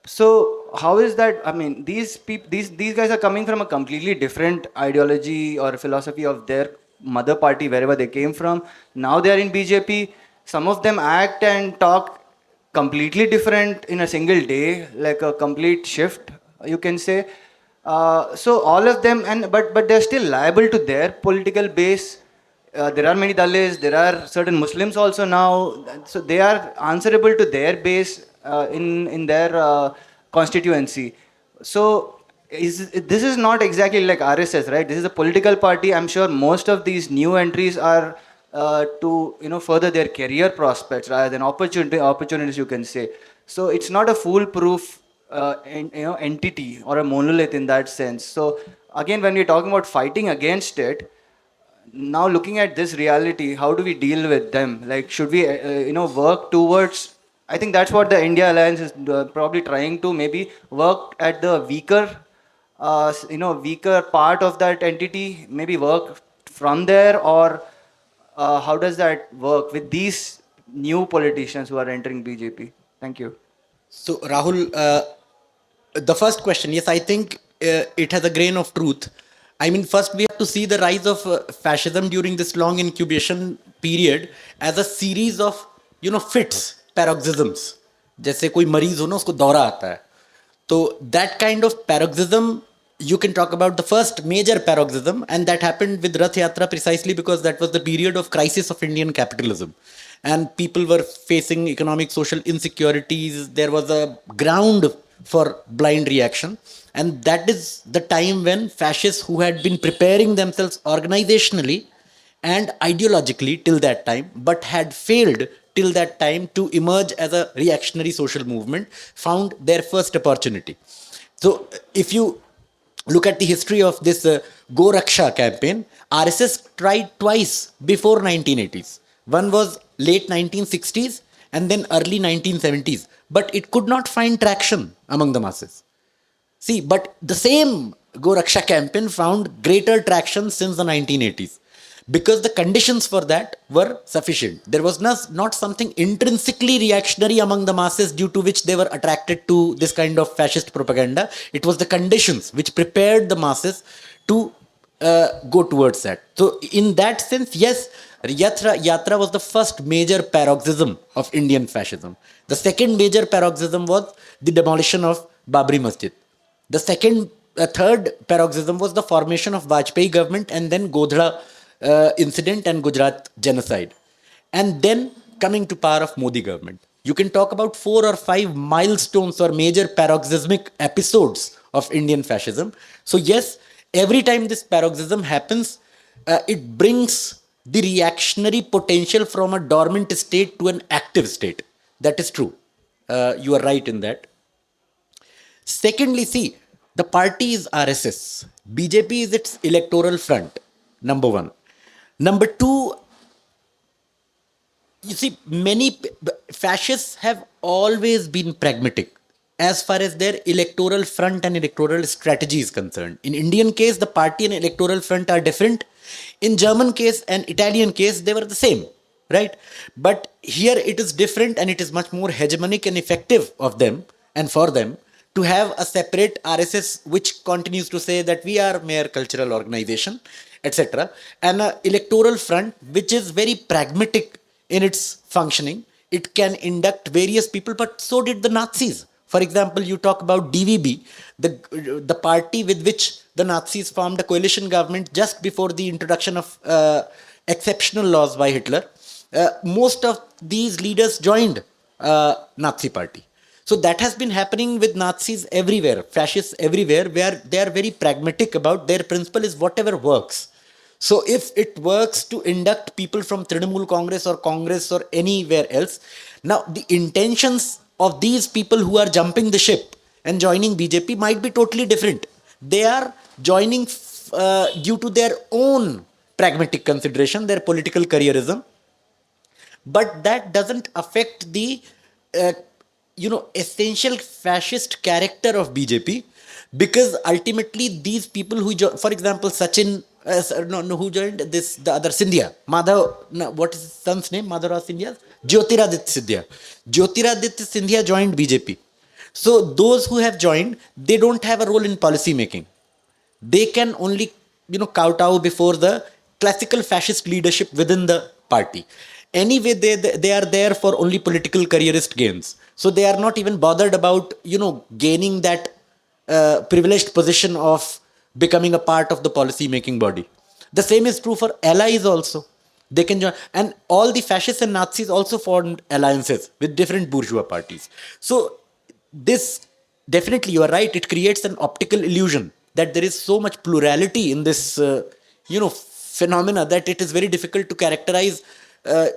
So how is that? I mean, these guys are coming from a completely different ideology or philosophy of their mother party, wherever they came from. Now they are in BJP. Some of them act and talk completely different in a single day, like a complete shift. you can say. So all of them, and but they're still liable to their political base. There are many Dalits, there are certain Muslims also now, so they are answerable to their base in their constituency. So this is not exactly like RSS, right? This is a political party. I'm sure most of these new entries are to further their career prospects rather than opportunities, you can say. So it's not a foolproof entity or a monolith in that sense. So again, when we're talking about fighting against it, now looking at this reality, how do we deal with them? Like, should we work towards, I think that's what the India Alliance is probably trying to maybe work at the weaker part of that entity, maybe work from there, or how does that work with these new politicians who are entering BJP? Thank you. So, Rahul, the first question, yes, I think it has a grain of truth. I mean, first we have to see the rise of fascism during this long incubation period as a series of, fits, paroxysms. जैसे कोई मरीज हो ना उसको दौरा आता है. So that kind of paroxysm, you can talk about the first major paroxysm, and that happened with Rath Yatra precisely because that was the period of crisis of Indian capitalism. And people were facing economic, social insecurities. There was a ground for blind reaction. And that is the time when fascists who had been preparing themselves organizationally and ideologically till that time, but had failed till that time to emerge as a reactionary social movement, found their first opportunity. So if you look at the history of this Go Raksha campaign, RSS tried twice before 1980s. One was late 1960s and then early 1970s, but it could not find traction among the masses. See, but the same Go Raksha campaign found greater traction since the 1980s because the conditions for that were sufficient. There was not something intrinsically reactionary among the masses due to which they were attracted to this kind of fascist propaganda. It was the conditions which prepared the masses to go towards that. So in that sense, yes, Yatra was the first major paroxysm of Indian fascism. The second major paroxysm was the demolition of Babri Masjid. The third paroxysm was the formation of Vajpayee government and then Godhra incident and Gujarat genocide. And then coming to power of Modi government. You can talk about 4 or 5 milestones or major paroxysmic episodes of Indian fascism. So yes, every time this paroxysm happens, it brings the reactionary potential from a dormant state to an active state. That is true. You are right in that. Secondly, see, the party is RSS. BJP is its electoral front, number one. Number two, you see, many fascists have always been pragmatic as far as their electoral front and electoral strategy is concerned. In Indian case, the party and electoral front are different. In German case and Italian case, they were the same, right? But here it is different and it is much more hegemonic and effective of them and for them to have a separate RSS which continues to say that we are mere cultural organization, etc. And an electoral front which is very pragmatic in its functioning. It can induct various people, but so did the Nazis. For example, you talk about DVB, the party with which the Nazis formed a coalition government just before the introduction of exceptional laws by Hitler. Most of these leaders joined Nazi party. So that has been happening with Nazis everywhere, fascists everywhere, where they are very pragmatic about their principle is whatever works. So if it works to induct people from Trinamool Congress or anywhere else, now the intentions of these people who are jumping the ship and joining BJP might be totally different. They are joining due to their own pragmatic consideration, their political careerism. But that doesn't affect the essential fascist character of BJP, because ultimately these people who for example, Sachin, who joined this, the other Scindia, what is his son's name? Madhav Scindia? Jyotiraditya Scindia joined BJP. So those who have joined, they don't have a role in policy making. They can only, kowtow before the classical fascist leadership within the party. Anyway, they are there for only political careerist gains. So they are not even bothered about, gaining that privileged position of becoming a part of the policy making body. The same is true for allies also. They can join, and all the fascists and Nazis also formed alliances with different bourgeois parties. So this, definitely you are right, it creates an optical illusion that there is so much plurality in this phenomena that it is very difficult to characterize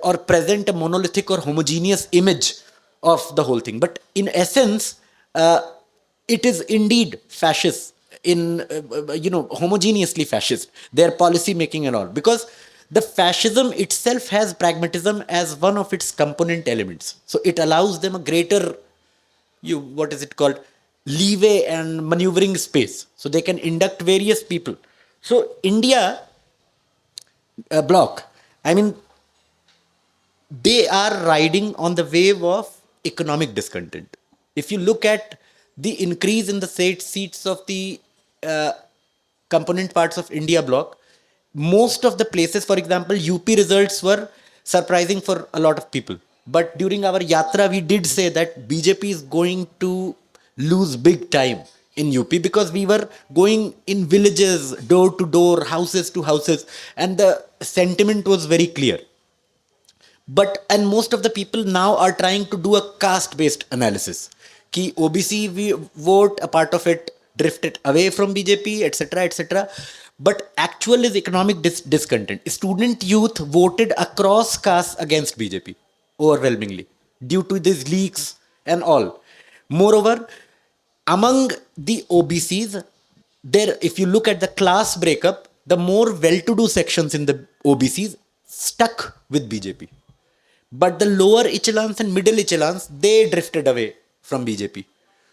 or present a monolithic or homogeneous image of the whole thing. But in essence, it is indeed fascist, in homogeneously fascist, their policy making and all, because the fascism itself has pragmatism as one of its component elements. So it allows them a greater, what is it called, leeway and maneuvering space, so they can induct various people. So India bloc, I mean, they are riding on the wave of economic discontent. If you look at the increase in the seats of the uh, component parts of India bloc, most of the places, for example, UP results were surprising for a lot of people. But during our yatra, we did say that BJP is going to lose big time in UP, because we were going in villages, door to door, houses to houses, and the sentiment was very clear. But and most of the people now are trying to do a caste based analysis ki OBC vote, a part of it drifted away from BJP, etc., etc. But actual is economic discontent. Student youth voted across castes against BJP overwhelmingly due to these leaks and all. Moreover, among the OBCs, there, if you look at the class breakup, the more well-to-do sections in the OBCs stuck with BJP. But the lower echelons and middle echelons, they drifted away from BJP.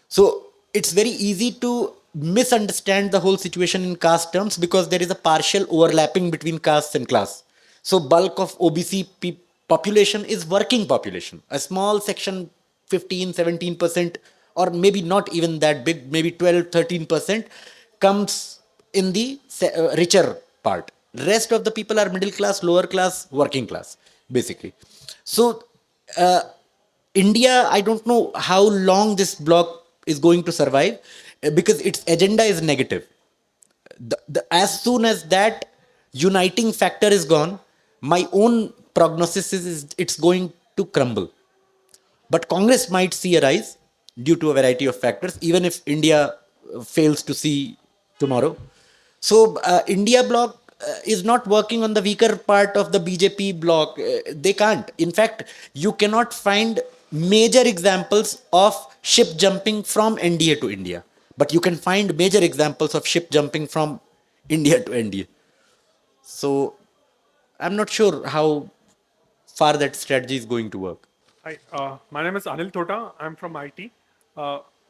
So it's very easy to misunderstand the whole situation in caste terms, because there is a partial overlapping between castes and class. So bulk of OBC population is working population. A small section, 15, 17%, or maybe not even that big, maybe 12, 13% comes in the richer part. Rest of the people are middle class, lower class, working class, basically. So India, I don't know how long this bloc is going to survive, because its agenda is negative. As soon as that uniting factor is gone, my own prognosis is it's going to crumble. But Congress might see a rise due to a variety of factors, even if India fails to see tomorrow. So India bloc is not working on the weaker part of the BJP bloc. They can't. In fact, you cannot find major examples of ship jumping from NDA to India. But you can find major examples of ship jumping from India to NDA. So I'm not sure how far that strategy is going to work. Hi, my name is Anil Thota. I'm from IT.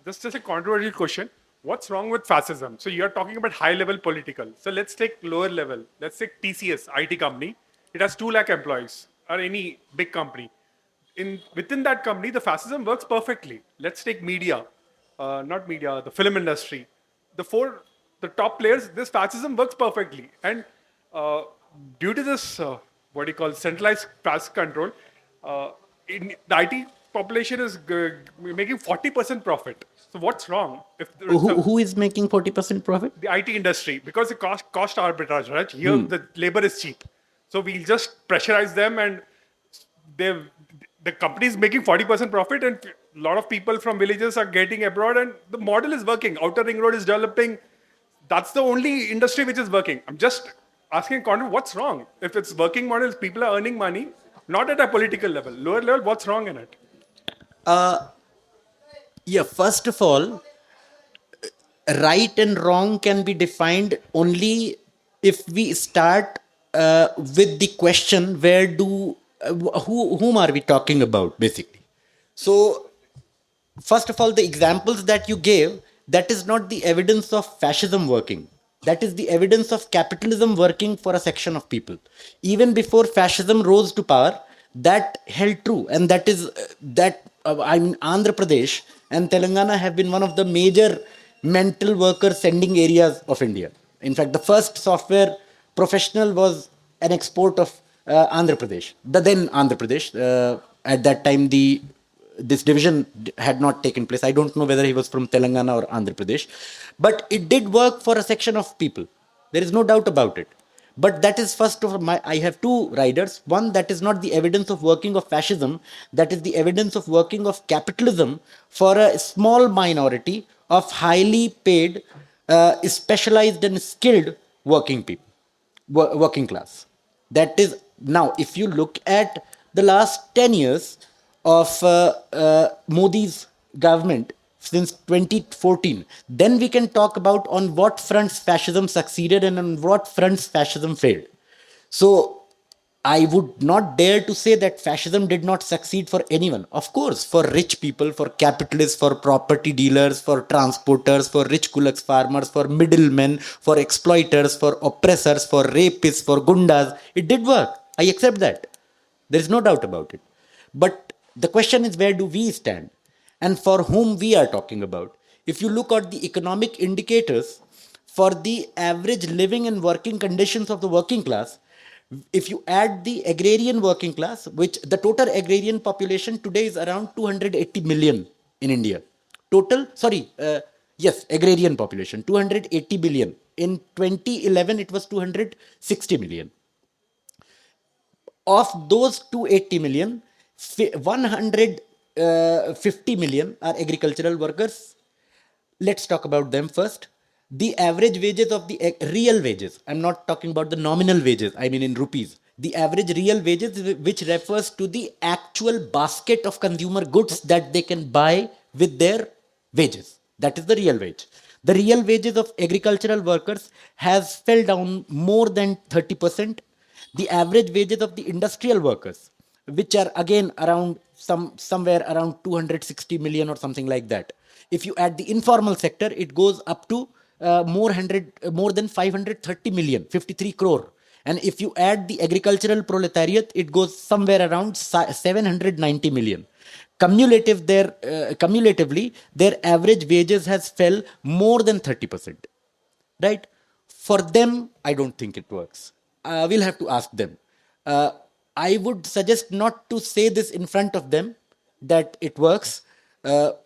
Just a controversial question. What's wrong with fascism? So you're talking about high-level political. So let's take lower level. Let's take TCS, IT company. It has 2 lakh employees, or any big company. Within that company, the fascism works perfectly. Let's take media, not media, the film industry. The top players, this fascism works perfectly. And due to this, what do you call, centralized fascist control, the IT population is making 40% profit. So what's wrong? Who is making 40% profit? The IT industry, because the cost arbitrage, right? Here the labor is cheap, so we'll just pressurize them, and the company is making 40% profit, and a lot of people from villages are getting abroad, and the model is working. Outer Ring Road is developing. That's the only industry which is working. I'm just asking, what's wrong? If it's working models, people are earning money, not at a political level, lower level. What's wrong in it? Yeah, first of all, right and wrong can be defined only if we start with the question, where do whom are we talking about, basically. So first of all, the examples that you gave, that is not the evidence of fascism working. That is the evidence of capitalism working for a section of people. Even before fascism rose to power, that held true. And that is I mean, Andhra Pradesh and Telangana have been one of the major mental worker sending areas of India. In fact, the first software professional was an export of Andhra Pradesh, the then Andhra Pradesh. At that time, the this division had not taken place. I don't know whether he was from Telangana or Andhra Pradesh, but it did work for a section of people. There is no doubt about it. But that is first of my, I have two riders. One, that is not the evidence of working of fascism, that is the evidence of working of capitalism for a small minority of highly paid, specialized and skilled working people, working class. That is, now, if you look at the last 10 years of Modi's government since 2014, then we can talk about on what fronts fascism succeeded and on what fronts fascism failed. So I would not dare to say that fascism did not succeed for anyone. Of course, for rich people, for capitalists, for property dealers, for transporters, for rich kulaks farmers, for middlemen, for exploiters, for oppressors, for rapists, for gundas, it did work. I accept that. There is no doubt about it. But the question is, where do we stand? And for whom we are talking about? If you look at the economic indicators for the average living and working conditions of the working class, if you add the agrarian working class, which the total agrarian population today is around 280 million in India. Total, sorry, yes, agrarian population, 280 billion. In 2011, it was 260 million. Of those 280 million, 150 million are agricultural workers. Let's talk about them first. The average wages of the real wages, I'm not talking about the nominal wages, I mean in rupees. The average real wages, which refers to the actual basket of consumer goods that they can buy with their wages. That is the real wage. The real wages of agricultural workers has fell down more than 30%. The average wages of the industrial workers, which are again around somewhere around 260 million or something like that. If you add the informal sector, it goes up to more than 530 million, 53 crore. And if you add the agricultural proletariat, it goes somewhere around 790 million. Cumulatively, their average wages has fell more than 30%. Right? For them, I don't think it works. We'll have to ask them. I would suggest not to say this in front of them that it works.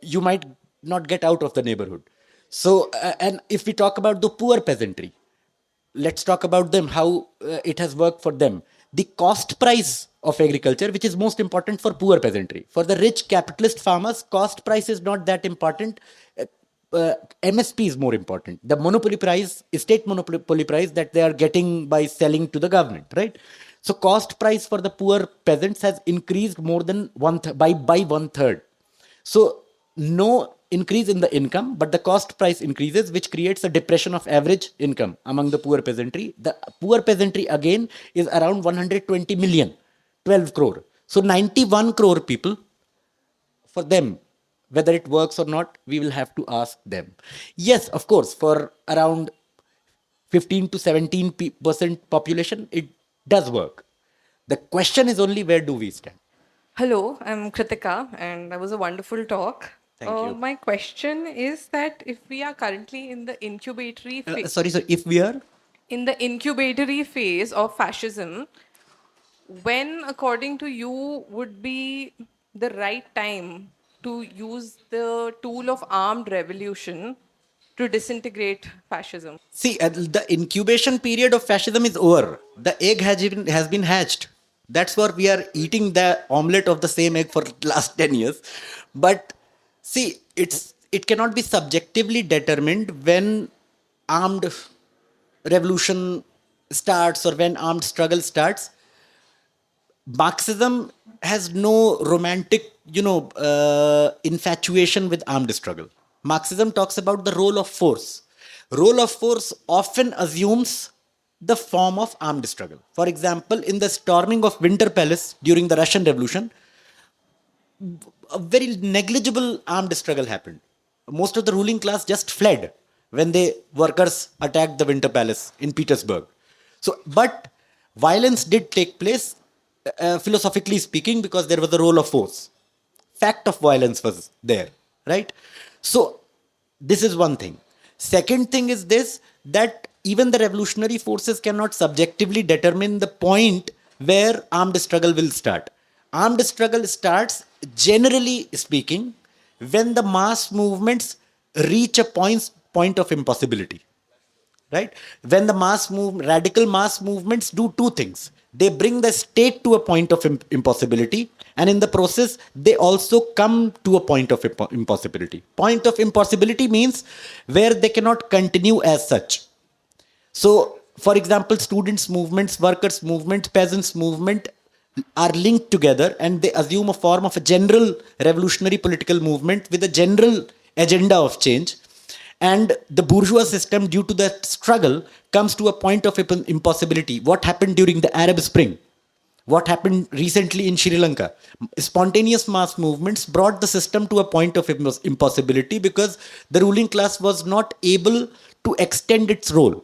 You might not get out of the neighborhood. So, and if we talk about the poor peasantry, let's talk about them, how it has worked for them. The cost price of agriculture, which is most important for poor peasantry. For the rich capitalist farmers, cost price is not that important. MSP is more important. The monopoly price, state monopoly price that they are getting by selling to the government, right? So cost price for the poor peasants has increased more than by 1/3. So no increase in the income, but the cost price increases, which creates a depression of average income among the poor peasantry. The poor peasantry again is around 120 million, 12 crore. So 91 crore people, for them, whether it works or not, we will have to ask them. Yes, of course, for around 15 to 17% population, it does work. The question is only, where do we stand? Hello, I'm Kritika, and that was a wonderful talk. Thank you. My question is that if we are currently in the incubatory Sorry, if we are? in the incubatory phase of fascism, when, according to you, would be the right time to use the tool of armed revolution to disintegrate fascism? See, the incubation period of fascism is over. The egg has been hatched. That's what we are eating, the omelette of the same egg for last 10 years. But see, it cannot be subjectively determined when armed revolution starts or when armed struggle starts. Marxism has no romantic, infatuation with armed struggle. Marxism talks about the role of force. Role of force often assumes the form of armed struggle. For example, in the storming of Winter Palace during the Russian Revolution, a very negligible armed struggle happened. Most of the ruling class just fled when the workers attacked the Winter Palace in Petersburg. So, but violence did take place, philosophically speaking, because there was a role of force. Fact of violence was there, right? So, this is one thing. Second thing is this, that even the revolutionary forces cannot subjectively determine the point where armed struggle will start. Armed struggle starts, generally speaking, when the mass movements reach a point of impossibility. Right? When the radical mass movements do two things. They bring the state to a point of impossibility, and in the process, they also come to a point of impossibility. Point of impossibility means where they cannot continue as such. So, for example, students' movements, workers' movement, peasants' movement are linked together, and they assume a form of a general revolutionary political movement with a general agenda of change. And the bourgeois system, due to that struggle, comes to a point of impossibility. What happened during the Arab Spring? What happened recently in Sri Lanka? Spontaneous mass movements brought the system to a point of impossibility because the ruling class was not able to extend its rule.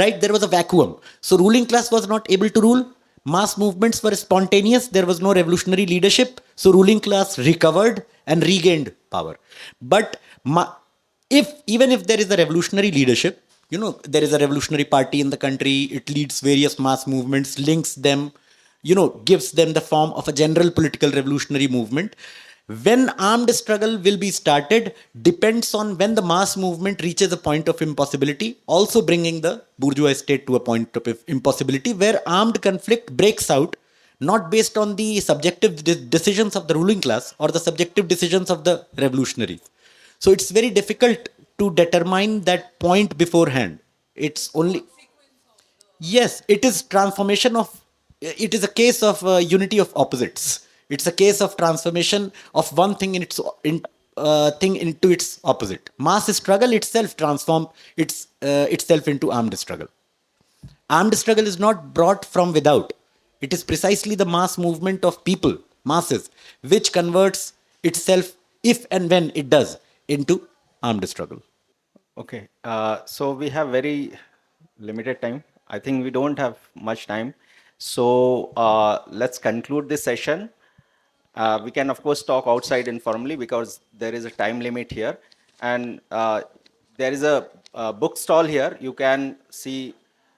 Right? There was a vacuum. So ruling class was not able to rule. Mass movements were spontaneous. There was no revolutionary leadership. So ruling class recovered and regained power. But even if there is a revolutionary leadership, there is a revolutionary party in the country, it leads various mass movements, links them, gives them the form of a general political revolutionary movement. When armed struggle will be started depends on when the mass movement reaches a point of impossibility, also bringing the bourgeois state to a point of impossibility where armed conflict breaks out, not based on the subjective decisions of the ruling class or the subjective decisions of the revolutionaries. So it's very difficult to determine that point beforehand. It's only, yes, it is transformation of, it is a case of unity of opposites. It's a case of transformation of one thing thing into its opposite. Mass struggle itself transforms itself into armed struggle. Armed struggle is not brought from without. It is precisely the mass movement of people, masses, which converts itself, if and when it does, into armed struggle. Okay, so we have very limited time. I think we don't have much time. So let's conclude this session. We can, of course, talk outside informally because there is a time limit here. And there is a book stall here. You can see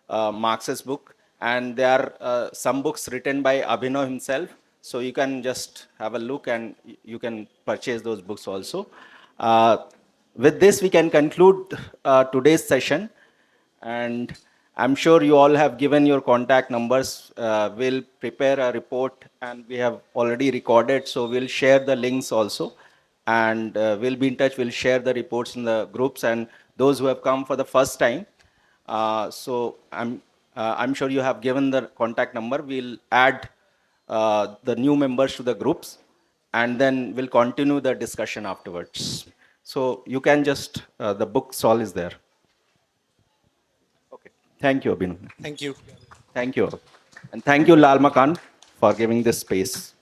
Marx's book. And there are some books written by Abhinav himself. So you can just have a look and you can purchase those books also. With this, we can conclude today's session. And I'm sure you all have given your contact numbers. We'll prepare a report and we have already recorded. So we'll share the links also. And we'll be in touch. We'll share the reports in the groups and those who have come for the first time. So I'm sure you have given the contact number. We'll add the new members to the groups and then we'll continue the discussion afterwards. So you can just, the book stall is there. Okay. Thank you, Abhinav. Thank you. Thank you. And thank you, Lamakaan, for giving this space.